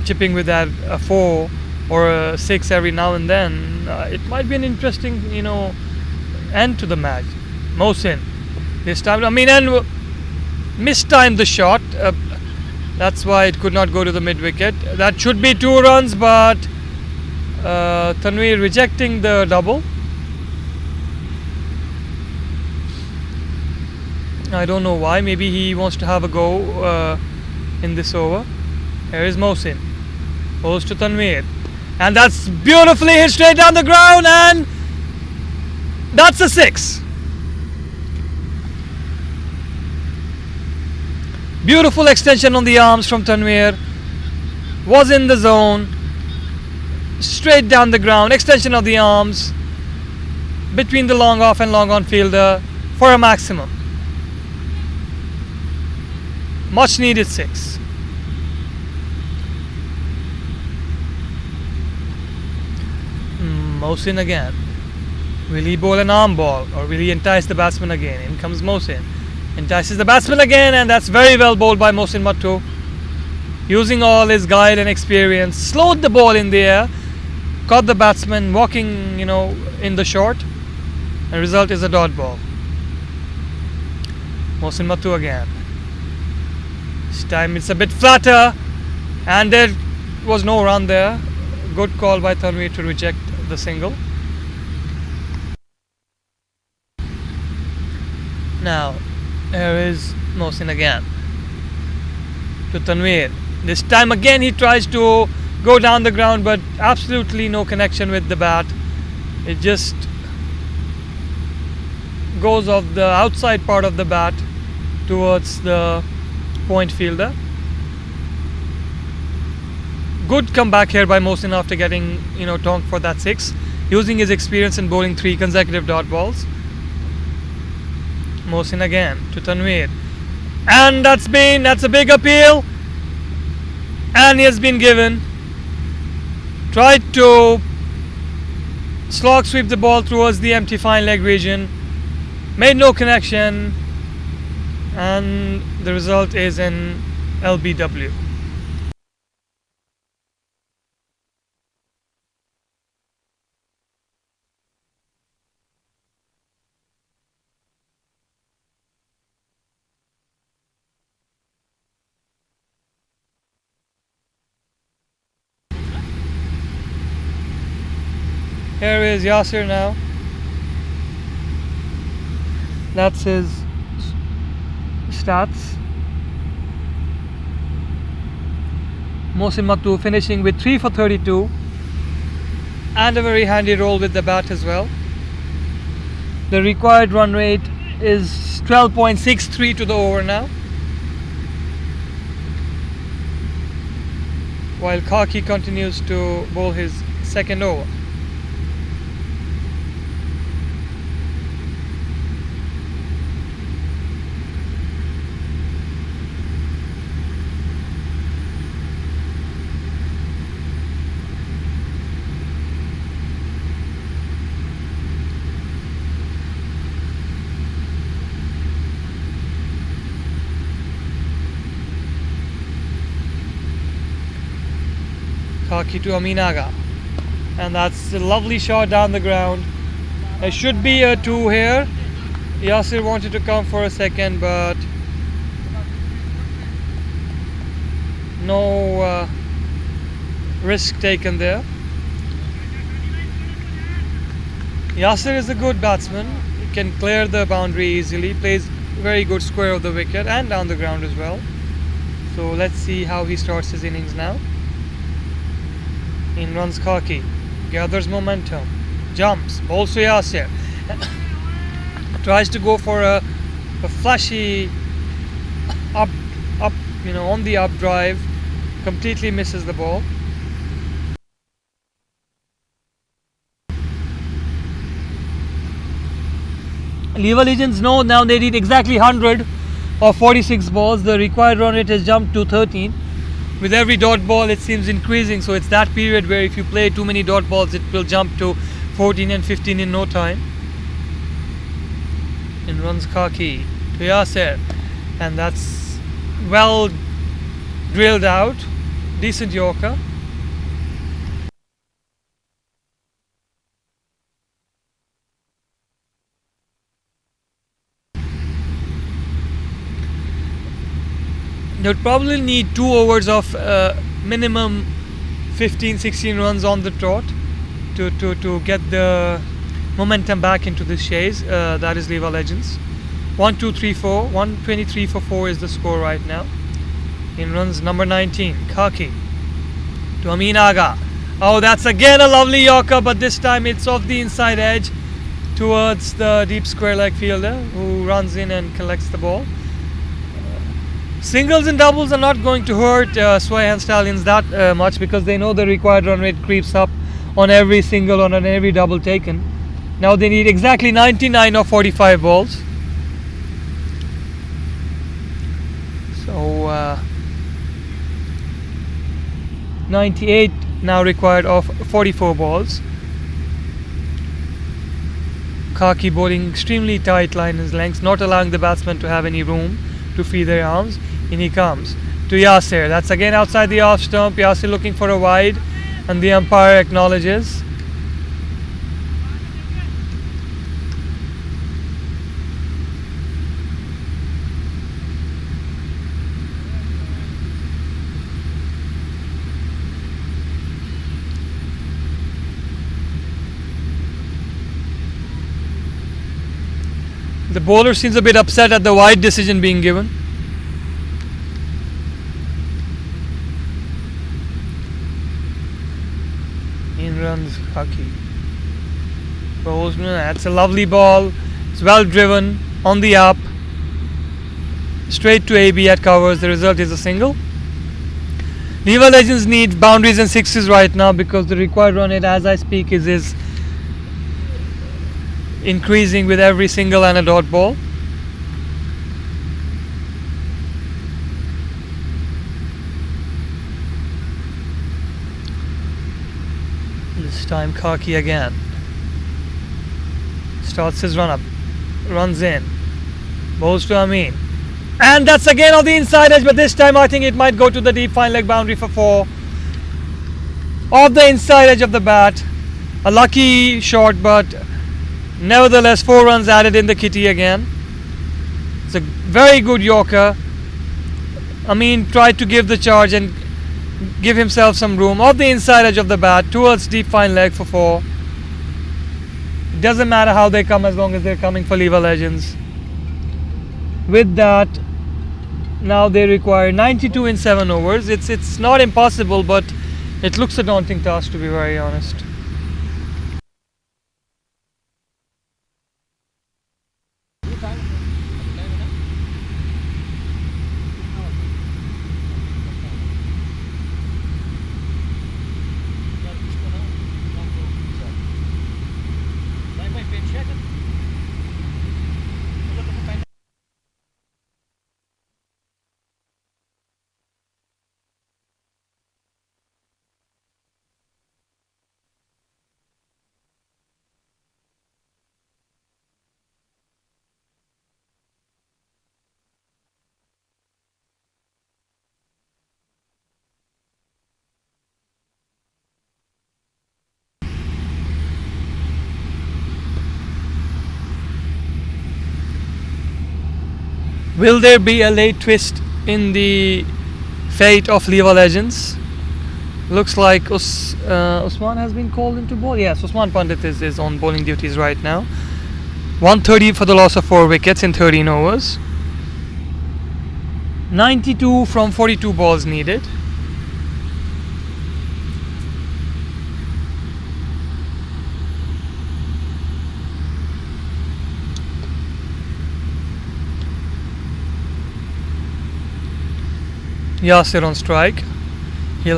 A: chipping with that a 4 or a 6 every now and then, it might be an interesting end to the match. Mohsin this time, and mistimed the shot. That's why it could not go to the mid wicket. That should be 2 runs, but Tanveer rejecting the double. I don't know why. Maybe he wants to have a go in this over. Here is Mohsin. Goes to Tanveer. And that's beautifully hit straight down the ground, and that's a 6. Beautiful extension on the arms from Tanveer. Was in the zone. Straight down the ground. Extension of the arms between the long off and long on fielder for a maximum. Much needed 6. Mohsin again. Will he bowl an arm ball, or will he entice the batsman again? In comes Mohsin. Entices the batsman again, and that's very well bowled by Mohsin Mattu. Using all his guile and experience, slowed the ball in the air, caught the batsman walking, in the short, and result is a dot ball. Mohsin Mattu again. This time it's a bit flatter, and there was no run there. Good call by Tanveer to reject the single. Now, here is Mohsin again to Tanveer. This time again he tries to go down the ground, but absolutely no connection with the bat. It just goes off the outside part of the bat towards the point fielder. Good comeback here by Mohsin after getting tonked for that 6, using his experience in bowling 3 consecutive dot balls. Mohsin again to Tanveer, and that's a big appeal, and he has been given. Tried to slog sweep the ball towards the empty fine leg region, made no connection, and the result is an LBW. Here is Yasir now. That's his stats. Mohsin Mattu finishing with 3 for 32 and a very handy roll with the bat as well. The required run rate is 12.63 to the over now. While Khaki continues to bowl his second over. Khaki to Amin Aga, and that's a lovely shot down the ground. It should be a 2 here. Yasir wanted to come for a second, but no risk taken there. Yasir is a good batsman. He can clear the boundary easily, plays very good square of the wicket and down the ground as well. So let's see how he starts his innings now. In runs Khaki, gathers momentum, jumps, bowls to Yasir, tries to go for a flashy up, on the up drive, completely misses the ball. LIWA legends know now they need exactly 100 of 46 balls. The required run rate has jumped to 13. With every dot ball it seems increasing, so it's that period where if you play too many dot balls it will jump to 14 and 15 in no time. In runs Khaki to Yasir, and that's well drilled out, decent Yorker. They would probably need 2 overs of minimum 15-16 runs on the trot to get the momentum back into this chase. That is LIWA legends. 1, 2, 3, 4. 123 for 4 is the score right now. In runs number 19, Khaki to Amin Aga. Oh, that's again a lovely Yorker, but this time it's off the inside edge towards the deep square leg fielder who runs in and collects the ball. Singles and doubles are not going to hurt SWEIHAN Stallions that much, because they know the required run rate creeps up on every single or on every double taken. Now they need exactly 99 of 45 balls. So 98 now required of 44 balls. Khaki bowling extremely tight line and lengths, not allowing the batsman to have any room to free their arms. In he comes to Yasir. That's again outside the off stump. Yasir looking for a wide, and the umpire acknowledges. The bowler seems a bit upset at the wide decision being given. In runs Khaki. That's a lovely ball. It's well driven on the up. Straight to AB at covers. The result is a single. LIWA legends need boundaries and sixes right now, because the required run rate as I speak is increasing with every single and a dot ball. This time Khaki again starts his run up, runs in, bowls to Amin, and that's again on the inside edge, but this time I think it might go to the deep fine leg boundary for 4. Off the inside edge of the bat, a lucky shot, but nevertheless 4 runs added in the kitty again. It's a very good Yorker. Amin tried to give the charge and give himself some room off the inside edge of the bat towards deep fine leg for 4. It doesn't matter how they come as long as they're coming for LIWA legends. With that, now they require 92 in 7 overs. It's not impossible, but it looks a daunting task, to be very honest. Will there be a late twist in the fate of LIWA Legends? Looks like Usman has been called into bowl. Yes, Usman Pandit is on bowling duties right now. 130 for the loss of 4 wickets in 13 overs. 92 from 42 balls needed. Yasir on strike. He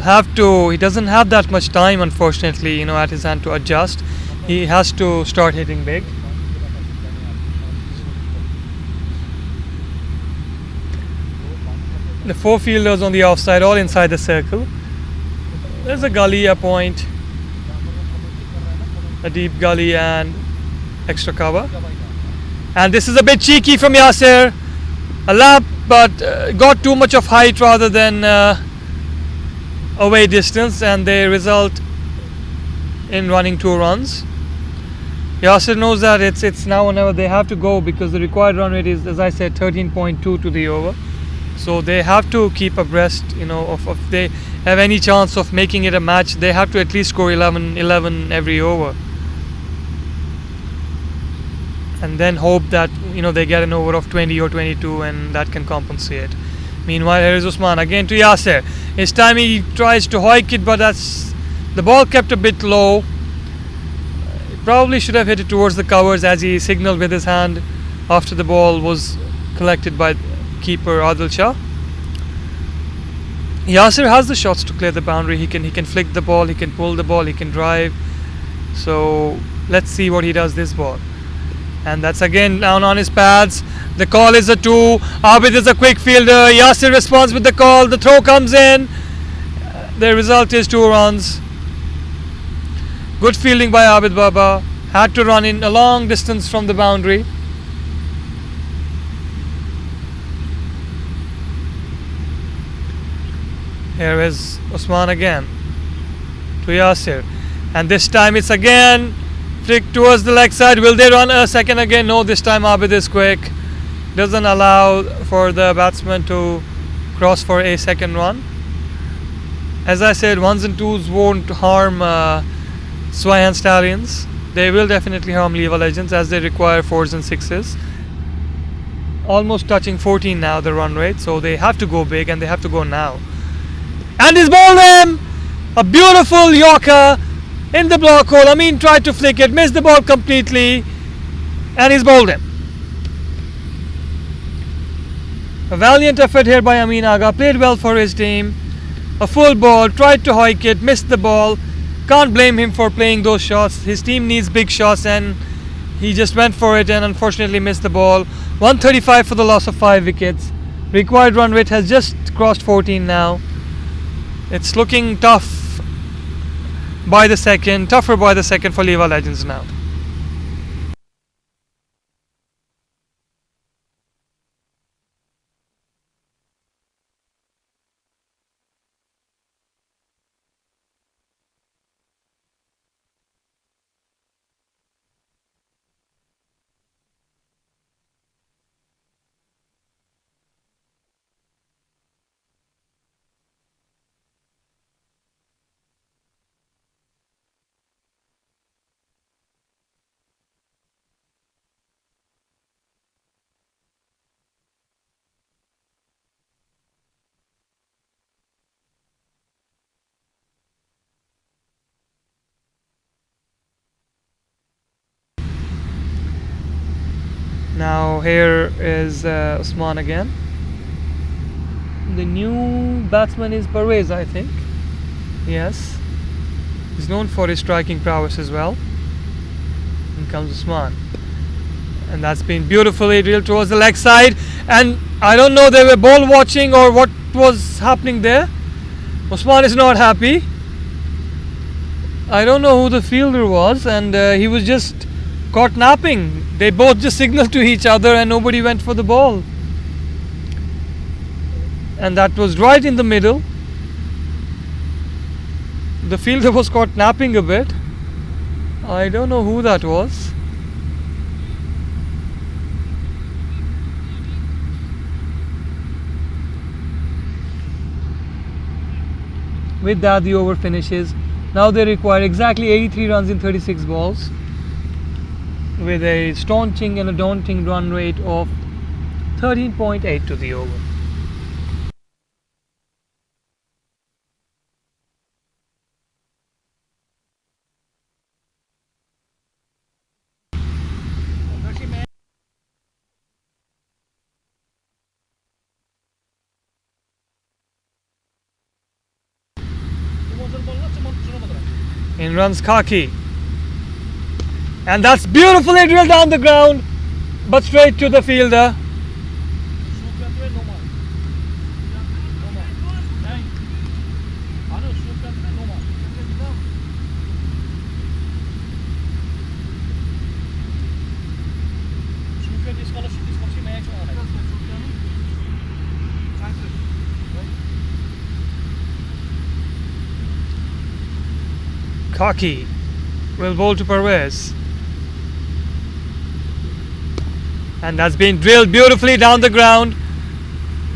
A: doesn't have that much time, unfortunately, at his hand to adjust. He has to start hitting big. The 4 fielders on the offside, all inside the circle. There's a gully, a point, a deep gully and extra cover. And this is a bit cheeky from Yasir. A lap, but got too much of height rather than away distance, and they result in running 2 runs. Yasir knows that it's now or never. They have to go because the required run rate is, as I said, 13.2 to the over. So they have to keep abreast, of if they have any chance of making it a match, they have to at least score 11 every over. And then hope that, they get an over of 20 or 22 and that can compensate. Meanwhile, here is Usman again to Yasir. This time he tries to hoik it, but the ball kept a bit low. Probably should have hit it towards the covers as he signaled with his hand after the ball was collected by keeper Adil Shah. Yasir has the shots to clear the boundary. He can flick the ball, he can pull the ball, he can drive. So let's see what he does this ball. And that's again down on his pads. The call is a 2. Abid is a quick fielder. Yasir responds with the call. The throw comes in. The result is 2 runs. Good fielding by Abid Baba. Had to run in a long distance from the boundary. Here is Usman again to Yasir. And this time it's again flick towards the leg side. Will they run a second again? No, this time Abid is quick. Doesn't allow for the batsman to cross for a second run. As I said, 1s and 2s won't harm SWEIHAN Stallions. They will definitely harm LIWA Legends as they require 4s and 6s. Almost touching 14 now, the run rate. So they have to go big and they have to go now. And he's bowled him! A beautiful Yorker in the block hole. Amin tried to flick it, missed the ball completely, and he's bowled him. A valiant effort here by Amin Aga, played well for his team. A full ball, tried to hoik it, missed the ball. Can't blame him for playing those shots. His team needs big shots and he just went for it and unfortunately missed the ball. 135 for the loss of 5 wickets. Required run rate has just crossed 14 now. It's looking tougher by the second for LIWA Legends now. Now here is Usman again. The new batsman is Parvez, I think. Yes. He's known for his striking prowess as well. In comes Usman. And that's been beautifully drilled towards the leg side. And I don't know, they were ball watching or what was happening there. Usman is not happy. I don't know who the fielder was, and he was just caught napping. They both just signaled to each other and nobody went for the ball. And that was right in the middle. The fielder was caught napping a bit. I don't know who that was. With that, the over finishes. Now they require exactly 83 runs in 36 balls, with a staunching and a daunting run rate of 13.8 to the over. In runs Kaki, and that's beautifully drilled down the ground, but straight to the fielder. Kaki will bowl to Pervez, and that's been drilled beautifully down the ground,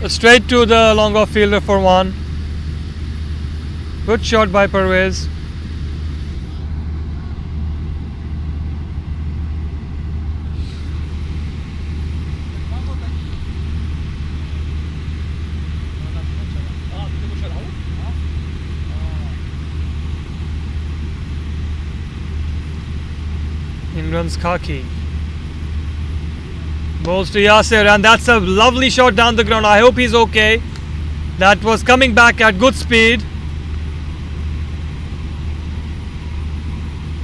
A: straight to the long off fielder for one. Good shot by Pervez. In runs Kaki. Bowls to Yasir, and that's a lovely shot down the ground. I hope he's okay. That was coming back at good speed.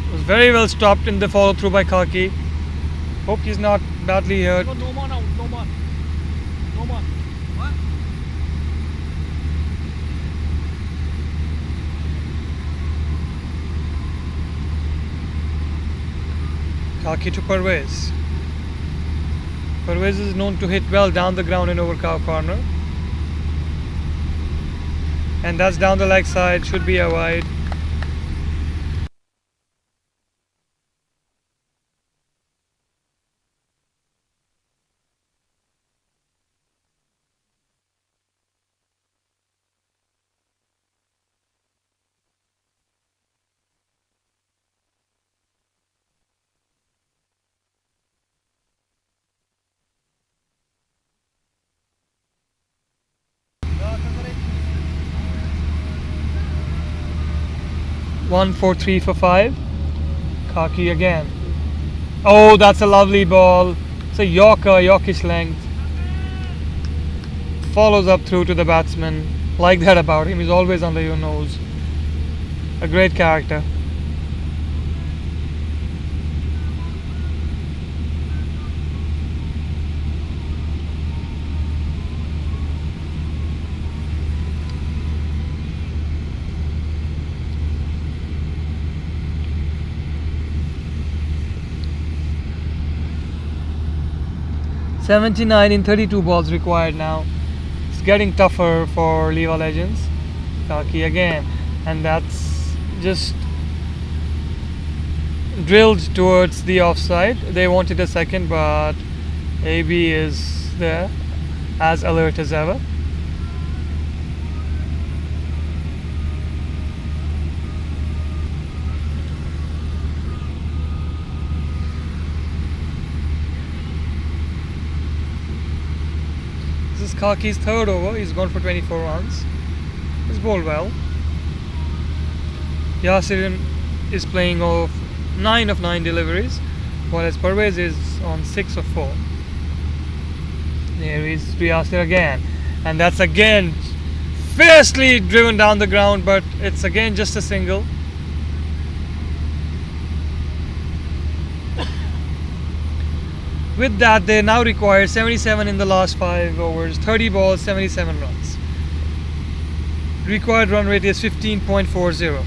A: It was very well stopped in the follow through by Kaki. Hope he's not badly hurt.
B: No more now, no more. No more. What?
A: Kaki to Pervez. Pervez is known to hit well down the ground in over cow corner. And that's down the leg side, should be a wide. One, 4, 3 for 5. Kaki again. Oh, that's a lovely ball. It's a Yorkish length. Follows up through to the batsman. Like that about him. He's always under your nose. A great character. .79 in 32 balls required now. It's getting tougher for LIWA legends. Kaki again, and that's just drilled towards the offside. They wanted a second, but AB is there, as alert as ever. This is Kaki's third over. He's gone for 24 runs. He's bowled well. Yasir is playing off 9 of 9 deliveries, whereas Pervez is on 6 of 4. There is Yasir again, and that's again fiercely driven down the ground, but it's again just a single. With that, they now require 77 in the last 5 overs, 30 balls, 77 runs. Required run rate is 15.40.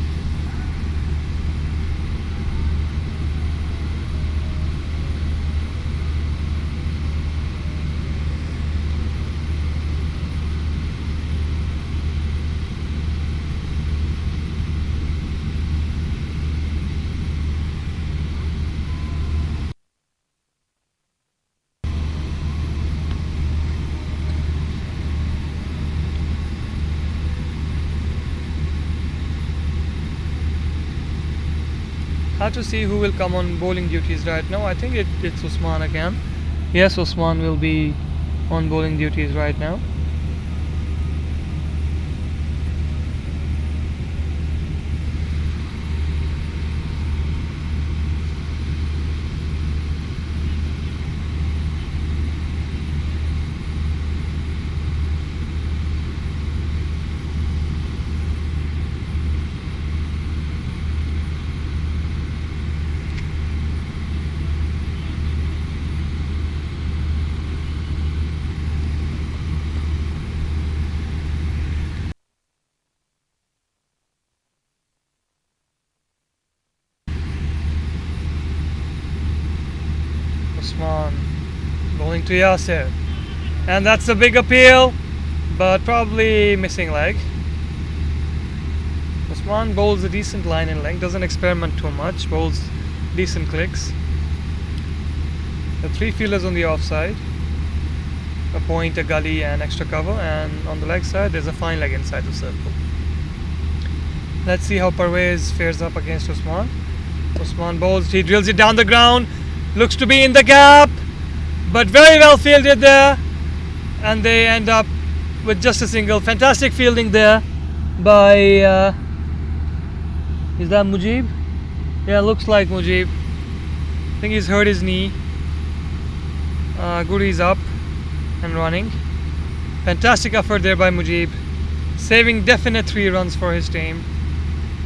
A: have to see who will come on bowling duties right now. I think it's Usman again. Yes, Usman will be on bowling duties right now. Usman bowling to Yasir, and that's a big appeal, but probably missing leg. Usman bowls a decent line and length, doesn't experiment too much, bowls decent clicks. The three fielders on the offside, a point, a gully and extra cover, and on the leg side there's a fine leg inside the circle. Let's see how Parvez fares up against Usman. Usman bowls, he drills it down the ground, looks to be in the gap, but very well fielded there, and they end up with just a single. Fantastic fielding there by is that Mujib? Yeah, looks like Mujib. I think he's hurt his knee. Guri's up and running. Fantastic effort there by Mujib, saving definite 3 runs for his team.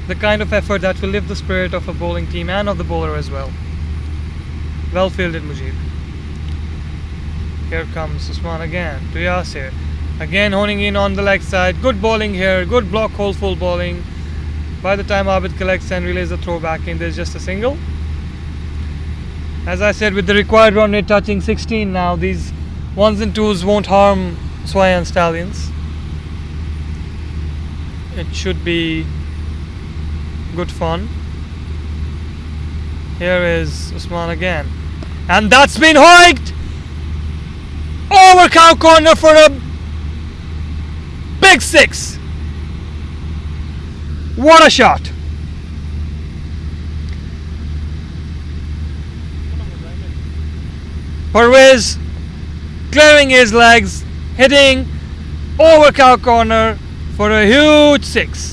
A: The kind of effort that will lift the spirit of a bowling team and of the bowler as well. Well fielded Mujib. Here comes Usman again to Yasir. Again honing in on the leg side. Good bowling here, good block hole full bowling. By the time Abid collects and relays the throw back in, there's just a single. As I said, with the required run rate touching 16 now, these 1s and 2s won't harm SWEIHAN Stallions. It should be good fun. Here is Usman again, and that's been hoiked over cow corner for a big 6. What a shot! Parvez clearing his legs, hitting over cow corner for a huge 6.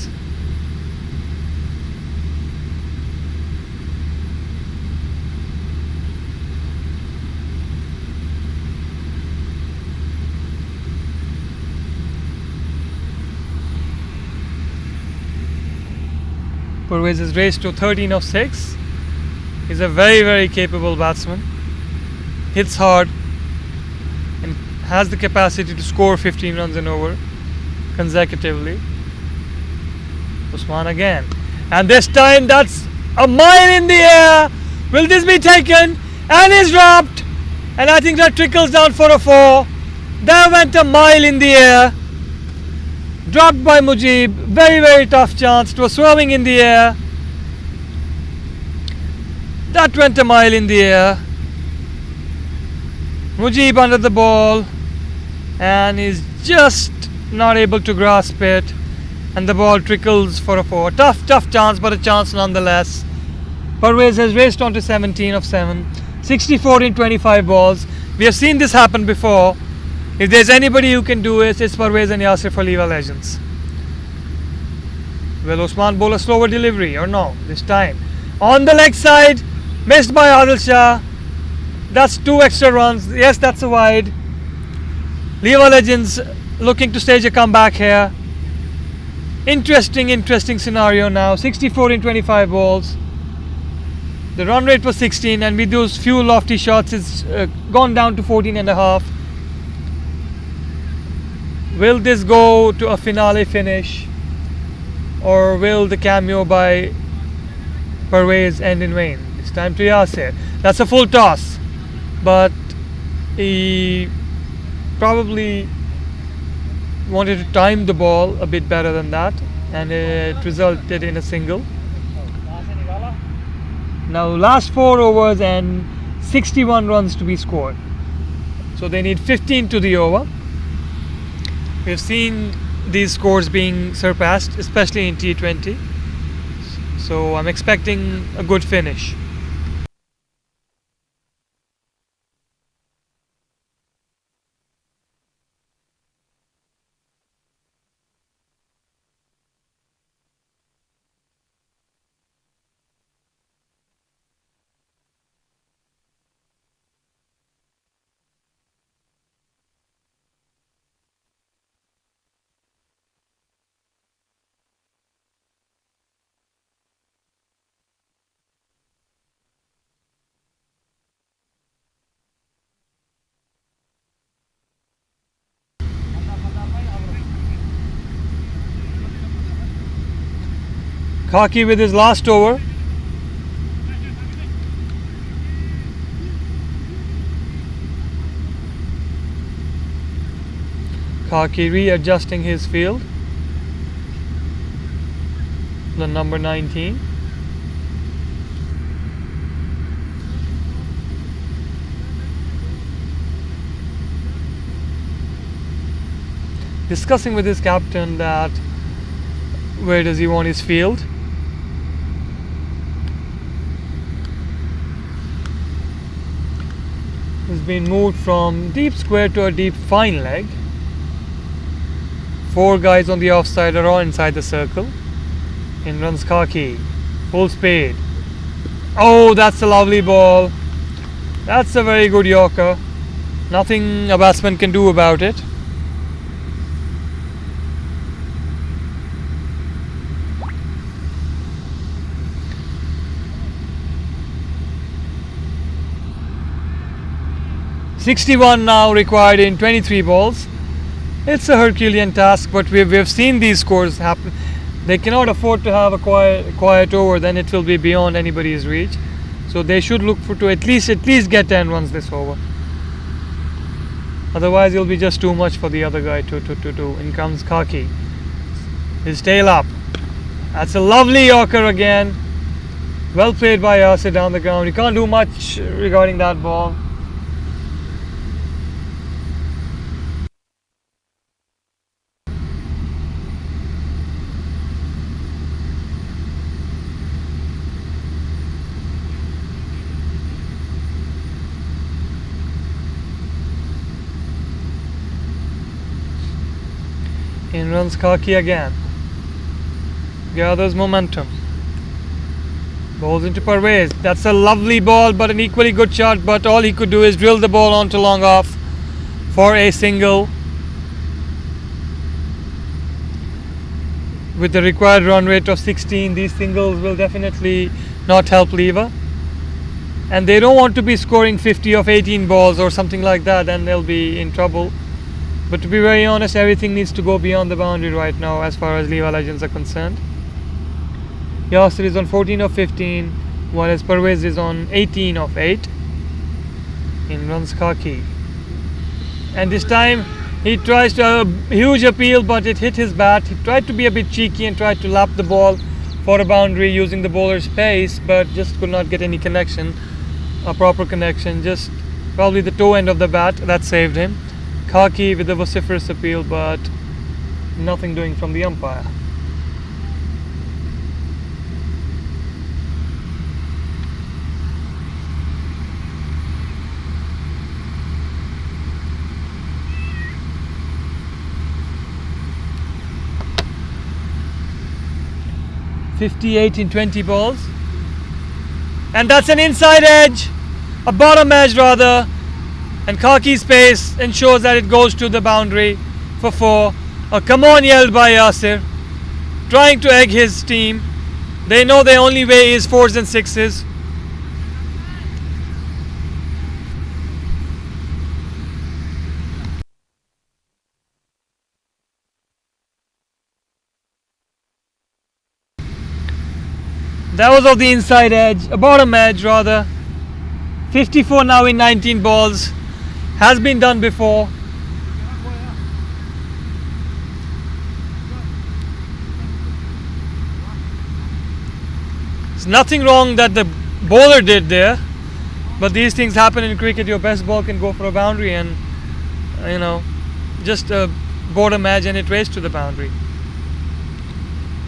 A: Parvez has raced to 13 of 6. He's a very capable batsman. Hits hard and has the capacity to score 15 runs and over consecutively. Usman again, and this time that's a mile in the air. Will this be taken? And is dropped, and I think that trickles down for a 4. There went a mile in the air, dropped by Mujib. Very tough chance. It was swerving in the air. That went a mile in the air. Mujib under the ball, and is just not able to grasp it, and the ball trickles for a 4. Tough chance, but a chance nonetheless. Parvez has raced on to 17 of 7, 64 in 25 balls. We have seen this happen before. If there's anybody who can do it, it's Parvez and Yasir for LIWA Legends. Will Usman bowl a slower delivery or no? This time on the leg side, missed by Adil Shah. That's 2 extra runs. Yes, that's a wide. LIWA Legends looking to stage a comeback here. Interesting scenario now. 64 in 25 balls. The run rate was 16, and with those few lofty shots, it's gone down to 14 and a half. Will this go to a finale finish, or will the cameo by Parvez end in vain? It's time to Yasir. That's a full toss, but he probably wanted to time the ball a bit better than that, and it resulted in a single. Now last 4 overs and 61 runs to be scored, so they need 15 to the over. We've seen these scores being surpassed, especially in T20. So I'm expecting a good finish. Khaki with his last over. Khaki readjusting his field. The number 19. Discussing with his captain that where does he want his field. Has been moved from deep square to a deep fine leg. 4 guys on the offside are all inside the circle. In runs Khaki. Full speed. Oh, that's a lovely ball. That's a very good Yorker. Nothing a batsman can do about it. .61 now required in 23 balls. It's a Herculean task, but we've seen these scores happen. They cannot afford to have a quiet over, then it will be beyond anybody's reach. So they should look to at least get 10 runs this over. Otherwise it'll be just too much for the other guy to do. In comes Khaki. His tail up. That's a lovely Yorker again. Well played by Yasir down the ground. You can't do much regarding that ball. In runs Khaki again. Gathers momentum. Bowls into Parvez. That's a lovely ball, but an equally good shot. But all he could do is drill the ball onto long off for a single. With the required run rate of 16, these singles will definitely not help LIWA. And they don't want to be scoring 50 of 18 balls or something like that, and they'll be in trouble. But to be very honest, everything needs to go beyond the boundary right now as far as LIWA Legends are concerned. Yasir is on 14 of 15, whereas Parvez is on 18 of 8. In runs Khaki. And this time he tries to have a huge appeal, but it hit his bat. He tried to be a bit cheeky and tried to lap the ball for a boundary using the bowler's pace, but just could not get any connection, a proper connection. Just probably the toe end of the bat that saved him. Khaki with a vociferous appeal, but nothing doing from the umpire. .58 in 20 balls. And that's an inside edge, a bottom edge rather. And Khaki's pace ensures that it goes to the boundary for 4. A come on yelled by Yasir, trying to egg his team. They know their only way is 4s and 6s. That was off the inside edge, a bottom edge rather. 54 now in 19 balls. Has been done before. There's nothing wrong that the bowler did there, but these things happen in cricket. Your best ball can go for a boundary, and just a bottom edge and it raced to the boundary.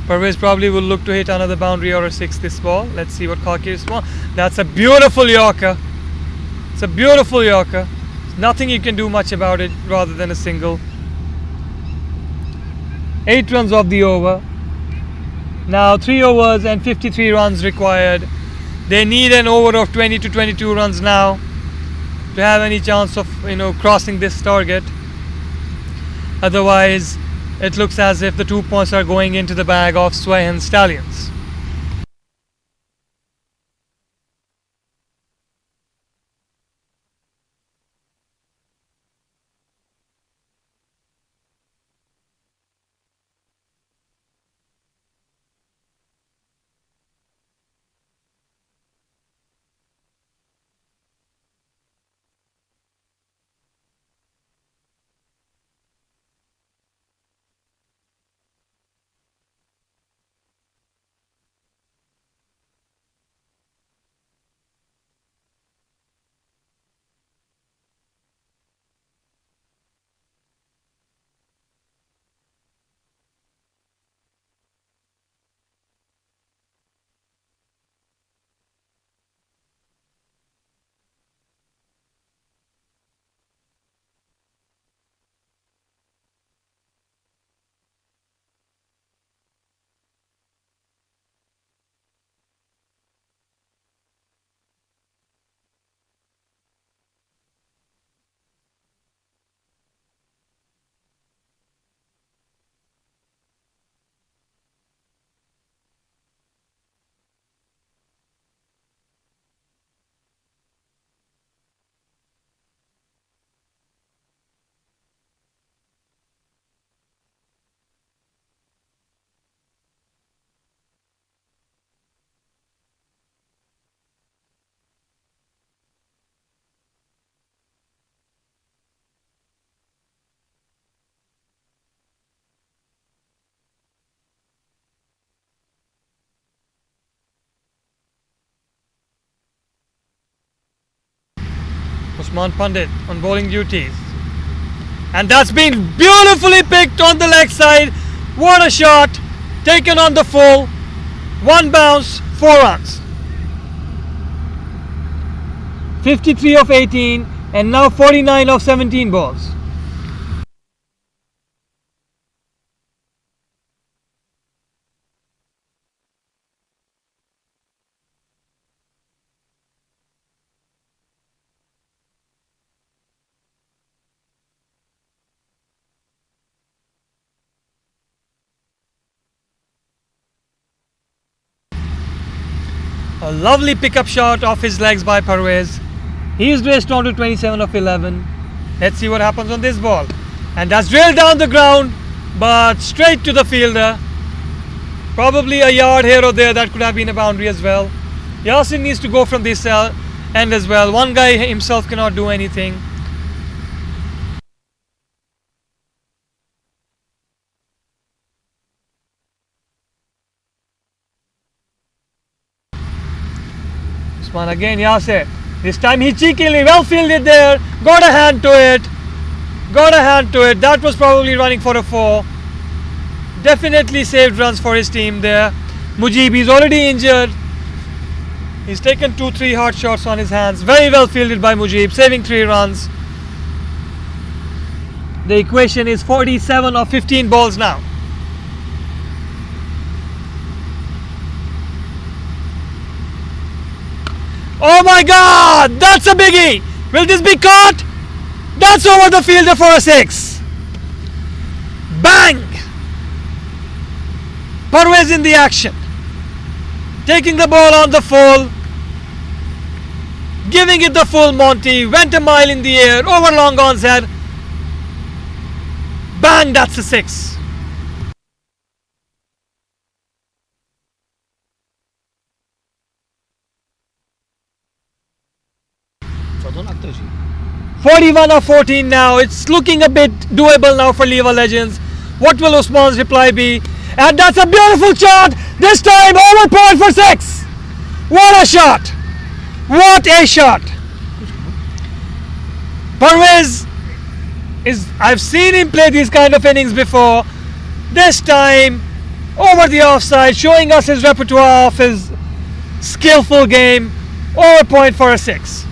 A: Parvez probably will look to hit another boundary or a six this ball. Let's see what Khaki responds. That's a beautiful Yorker. It's a beautiful Yorker. Nothing you can do much about it rather than a single. 8 runs off the over. Now 3 overs and 53 runs required. They need an over of 20 to 22 runs now to have any chance of crossing this target. Otherwise, it looks as if the 2 points are going into the bag of SWEIHAN Stallions. Usman Pandit on bowling duties. And that's been beautifully picked on the leg side. What a shot. Taken on the full. 1 bounce, 4 runs. 53 of 18 and now 49 of 17 balls. A lovely pickup shot off his legs by Parvez. He's raced on to 27 of 11. Let's see what happens on this ball. And that's drilled down the ground, but straight to the fielder. Probably a yard here or there. That could have been a boundary as well. Yasin needs to go from this end as well. One guy himself cannot do anything. Usman again, Yasir. This time he cheekily well fielded there. Got a hand to it. Got a hand to it. That was probably running for a 4. Definitely saved runs for his team there. Mujib, he's already injured. He's taken 2-3 hard shots on his hands. Very well fielded by Mujib, saving 3 runs. The equation is 47 of 15 balls now. Oh my God! That's a biggie! Will this be caught? That's over the fielder for a 6. Bang! Parvez in the action. Taking the ball on the full. Giving it the full Monty. Went a mile in the air. Over long on's head. Bang! That's a 6.
B: Çadon aktarıcı.
A: 41 of 14 now. It's looking a bit doable now for LIWA Legends. What will Usman's reply be? And that's a beautiful shot. This time over point for 6. What a shot. What a shot. Parvez is, I've seen him play these kind of innings before. This time over the offside, showing us his repertoire of his skillful game. Over point for a 6.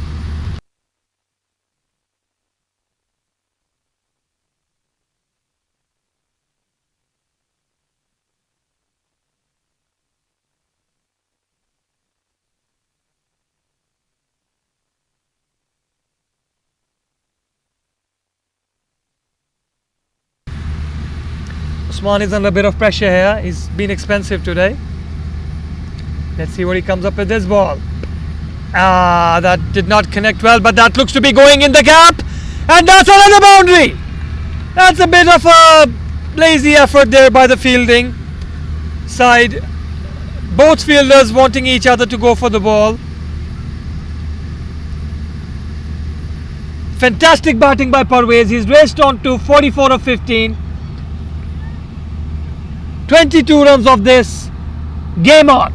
A: Usman is under a bit of pressure here. He's been expensive today. Let's see what he comes up with this ball. That did not connect well, but that looks to be going in the gap. And that's another boundary. That's a bit of a lazy effort there by the fielding side. Both fielders wanting each other to go for the ball. Fantastic batting by Parvez. He's raced on to 44 of 15. 22 runs of this. Game on.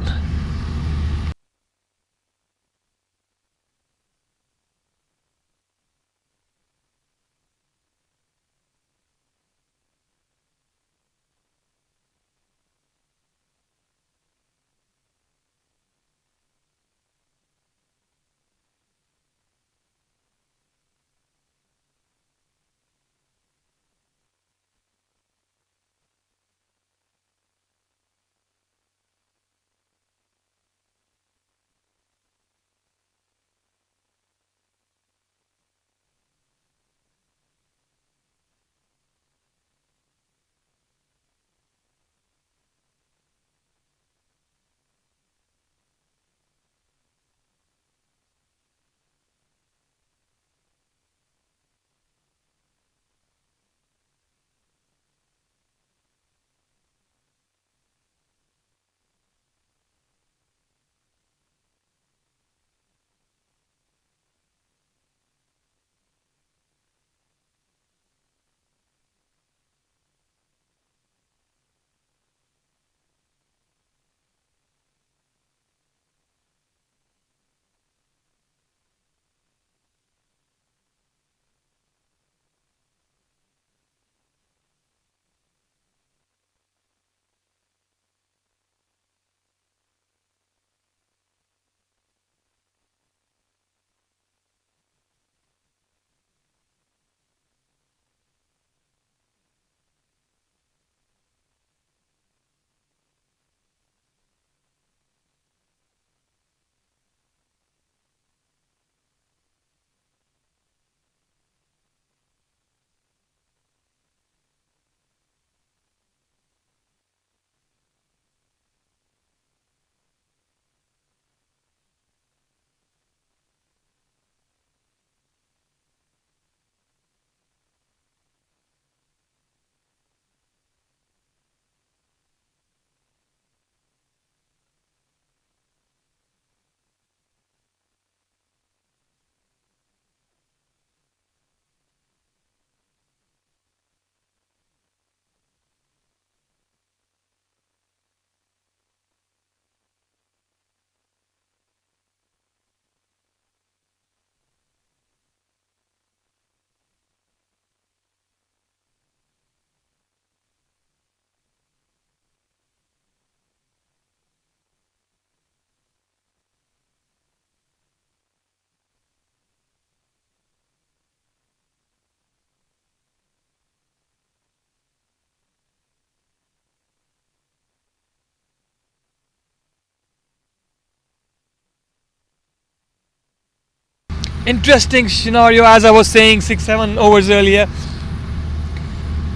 A: Interesting scenario, as I was saying 6-7 overs earlier.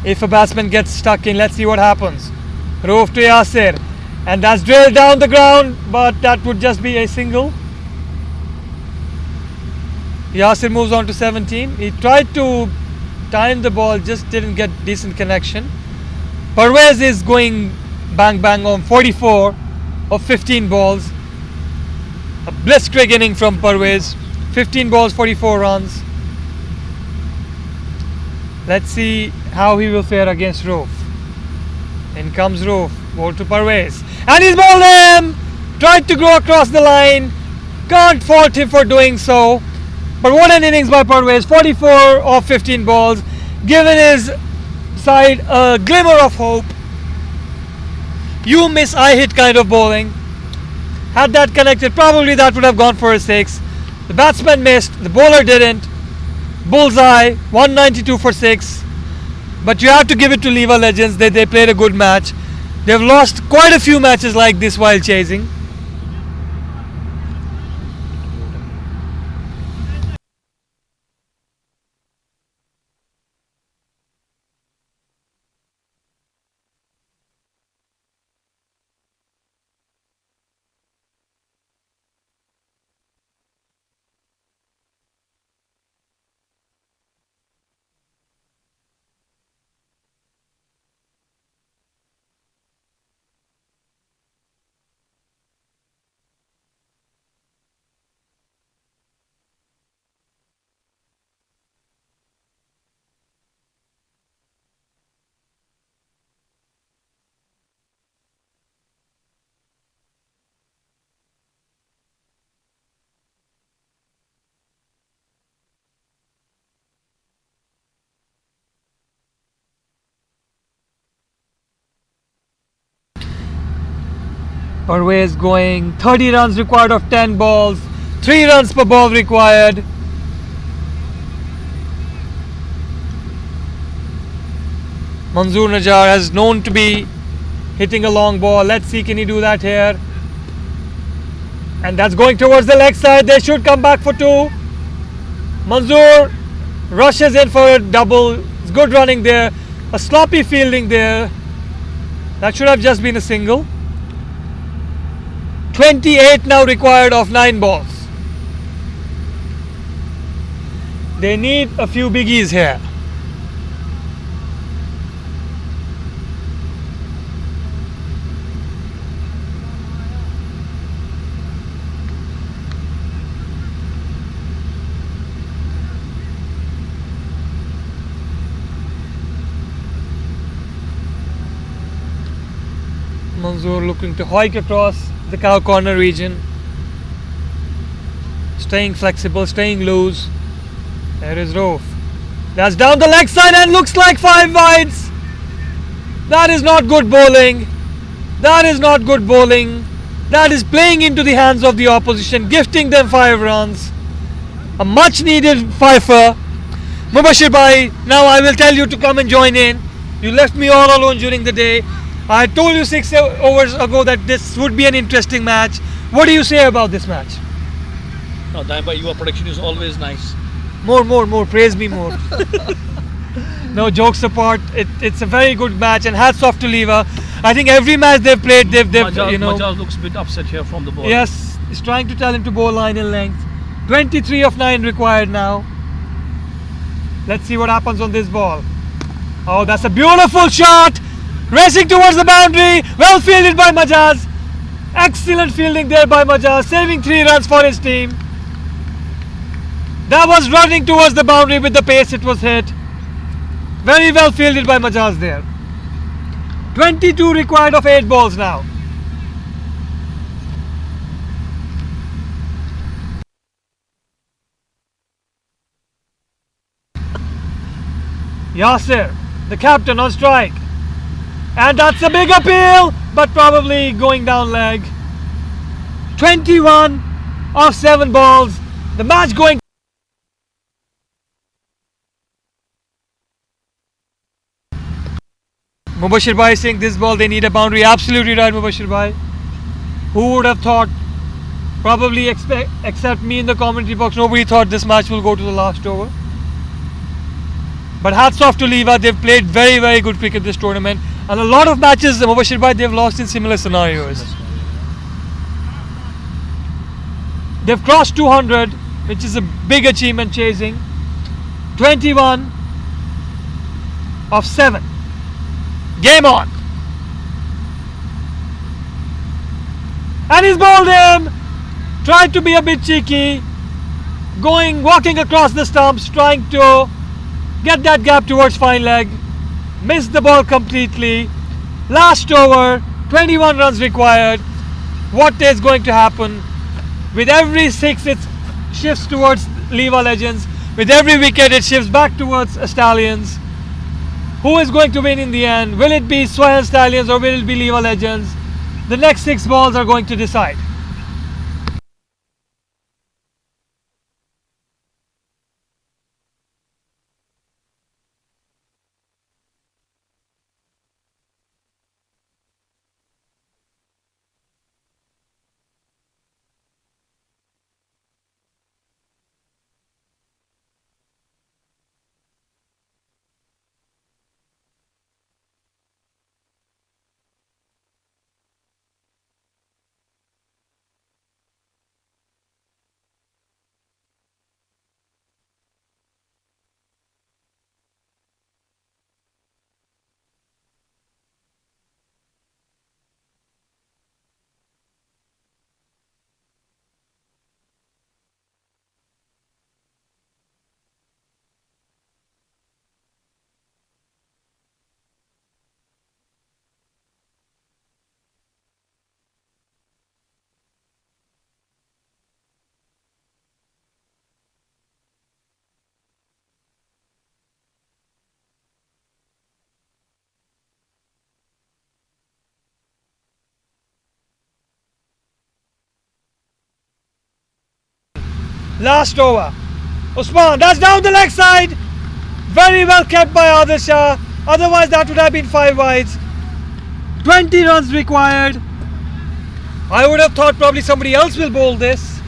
A: If a batsman gets stuck in, let's see what happens. Rauf to Yasir, and that's drilled down the ground, but that would just be a single. Yasir moves on to 17. He tried to time the ball, just didn't get decent connection. Parvez is going bang bang on 44 of 15 balls. A blistering inning from Parvez. 15 balls, 44 runs. Let's see how he will fare against Rauf. In comes Rauf. Ball to Parvez. And he's bowled him! Tried to go across the line. Can't fault him for doing so. But what an innings by Parvez. 44 of 15 balls. Given his side a glimmer of hope. You miss, I hit kind of bowling. Had that connected, probably that would have gone for a 6. The batsman missed, the bowler didn't. Bullseye, 192 for 6. But you have to give it to LIWA legends, they played a good match. They've lost quite a few matches like this while chasing. Parvez going 30 runs required of 10 balls, 3 runs per ball required. Manzoor Najjar has known to be hitting a long ball. Let's see, can he do that here? And that's going towards the leg side. They should come back for 2. Manzoor rushes in for a double. It's good running there. A sloppy fielding there. That should have just been a single. 28 now required of 9 balls. They need a few biggies here. Manzoor looking to hike across the cow corner region, staying flexible, staying loose. There is Rauf. That's down the leg side and looks like 5 wides. That is not good bowling. That is not good bowling. That is playing into the hands of the opposition, gifting them 5 runs. A much needed fifer. Mubashir Bhai, now I will tell you to come and join in. You left me all alone during the day. I told you 6 overs ago that this would be an interesting match. What do you say about this match?
B: No, Daiba, your prediction is always nice.
A: More. Praise me more. No, jokes apart. It's a very good match, and hats off to LIWA. I think every match they've played, they've
B: Majaz looks a bit upset here from the ball.
A: Yes, he's trying to tell him to bowl line and length. 23 of 9 required now. Let's see what happens on this ball. Oh, that's a beautiful shot. Racing towards the boundary. Well fielded by Majaz. Excellent fielding there by Majaz, saving 3 runs for his team. That was running towards the boundary with the pace it was hit. Very well fielded by Majaz there. 22 required of 8 balls now. Yasir, the captain, on strike. And that's a big appeal, but probably going down leg. 21 of 7 balls. The match going. Mubashir Bhai saying this ball they need a boundary. Absolutely right, Mubashir Bhai. Who would have thought? Probably except me in the commentary box, nobody thought this match will go to the last over. But hats off to LIWA. They've played very, very good cricket this tournament. And a lot of matches, Mubashir Bhai, they've lost in similar scenarios. They've crossed 200, which is a big achievement chasing. 21 of 7. Game on. And he's bowled him. Tried to be a bit cheeky. Walking across the stumps, trying to get that gap towards fine leg. Missed the ball completely. Last over, 21 runs required. What is going to happen? With every 6 it shifts towards LIWA legends. With every wicket it shifts back towards Stallions.
B: Who is going to win in the end? Will it be SWEIHAN Stallions or will it be LIWA Legends? The next 6 balls are going to decide. Last over. Usman, that's down the leg side. Very well kept by Adil Shah. Otherwise, that would have been 5 wides. 20 runs required. I would have thought probably somebody else will bowl this.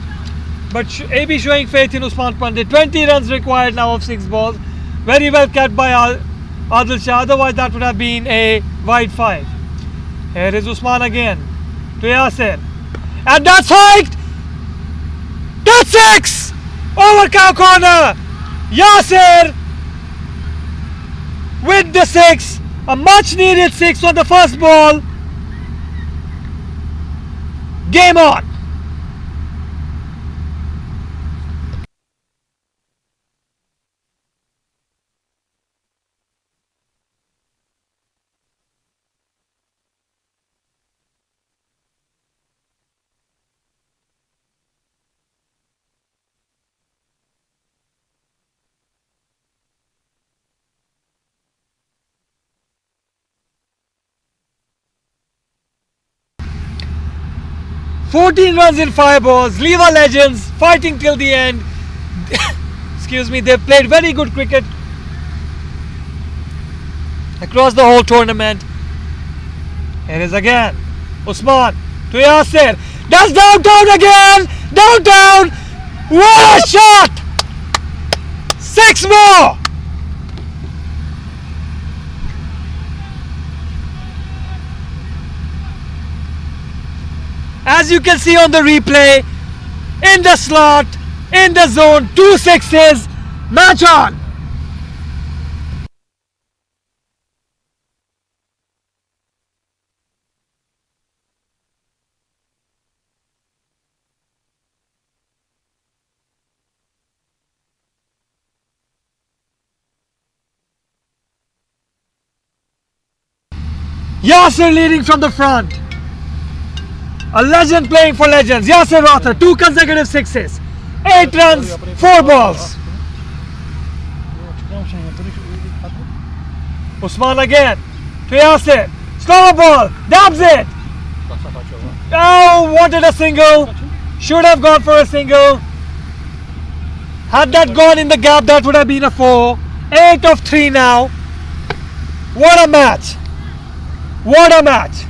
B: But AB showing faith in Usman Pandit. 20 runs required now of 6 balls. Very well kept by Adil Shah. Otherwise, that would have been a wide 5. Here is Usman again. To Yasir. And that's hiked. That's 6! Over cow corner. Yasir with the 6. A much needed 6 on the first ball. Game on. "14 runs in 5 balls. LIWA Legends fighting till the end." Excuse me, they played very good cricket across the whole tournament. Here is again Usman to Yasir. That's downtown again. Downtown. What a shot! 6 more. As you can see on the replay, in the slot, in the zone, 2 sixes, match on. Yasir leading from the front. A legend playing for legends. Yasir Rothar, 2 consecutive sixes. 8 runs, 4 balls. Usman again to Yasir. Slower ball, dabs it. Oh, wanted a single. Should have gone for a single. Had that gone in the gap, that would have been a 4. 8 of 3 now. What a match. What a match.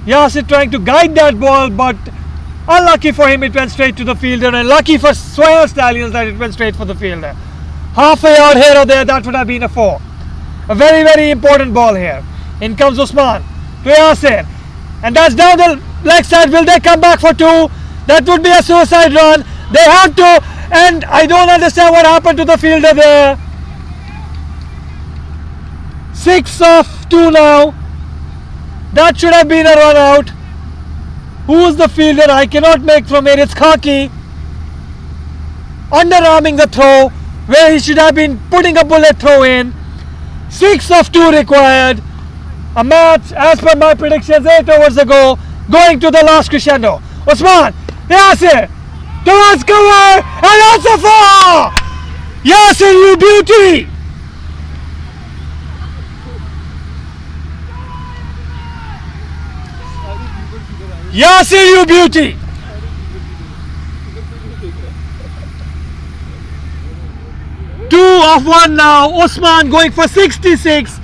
B: Yasir trying to guide that ball, but unlucky for him it went straight to the fielder, and lucky for SWEIHAN Stallions that it went straight for the fielder. Half a yard here or there, that would have been a 4. A very, very important ball here. In comes Usman to Yasir, and that's down the leg side. Will they come back for 2? That would be a suicide run. They have to, and I don't understand what happened to the fielder there. 6 of 2 now. That should have been a run out. Who's the fielder? I cannot make from here. It's Khaki. Underarming the throw where he should have been putting a bullet throw in. 6 of 2 required. A match, as per my predictions 8 overs ago, going to the last crescendo. Usman, Yasir, towards cover, and that's a 4! Yasir, you beauty! Yasir, you beauty. Two of one now. Usman going for 66.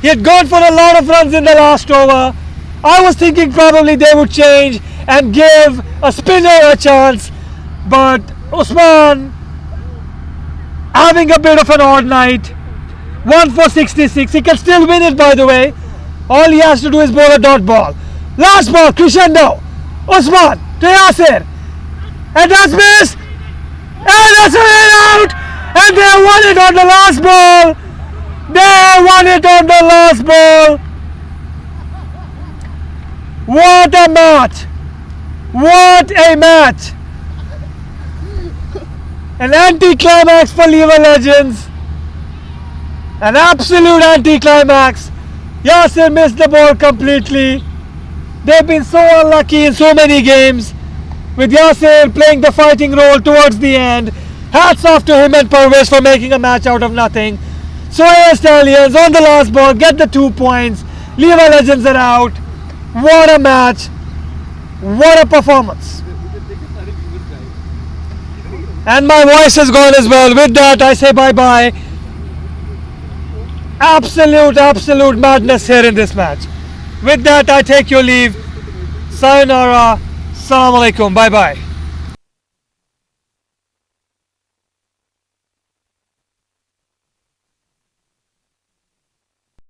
B: He had gone for a lot of runs in the last over. I was thinking probably they would change and give a spinner a chance, but Usman having a bit of an odd night. 1 for 66. He can still win it, by the way. All he has to do is bowl a dot ball. Last ball, crescendo. Usman to Yasir. And that's missed. And that's a rain out. And they won it on the last ball. They won it on the last ball. What a match. What a match. An anticlimax for LIWA legends. An absolute anticlimax. Yasir missed the ball completely. They've been so unlucky in so many games, with Yasir playing the fighting role towards the end. Hats off to him and Parvez for making a match out of nothing. SWEIHAN Stallions on the last ball get the 2 points. LIWA legends are out. What a match. What a performance. And my voice has gone as well. With that, I say bye-bye. Absolute madness here in this match. With that, I take your leave. Sayonara. Assalamu alaikum. Bye-bye.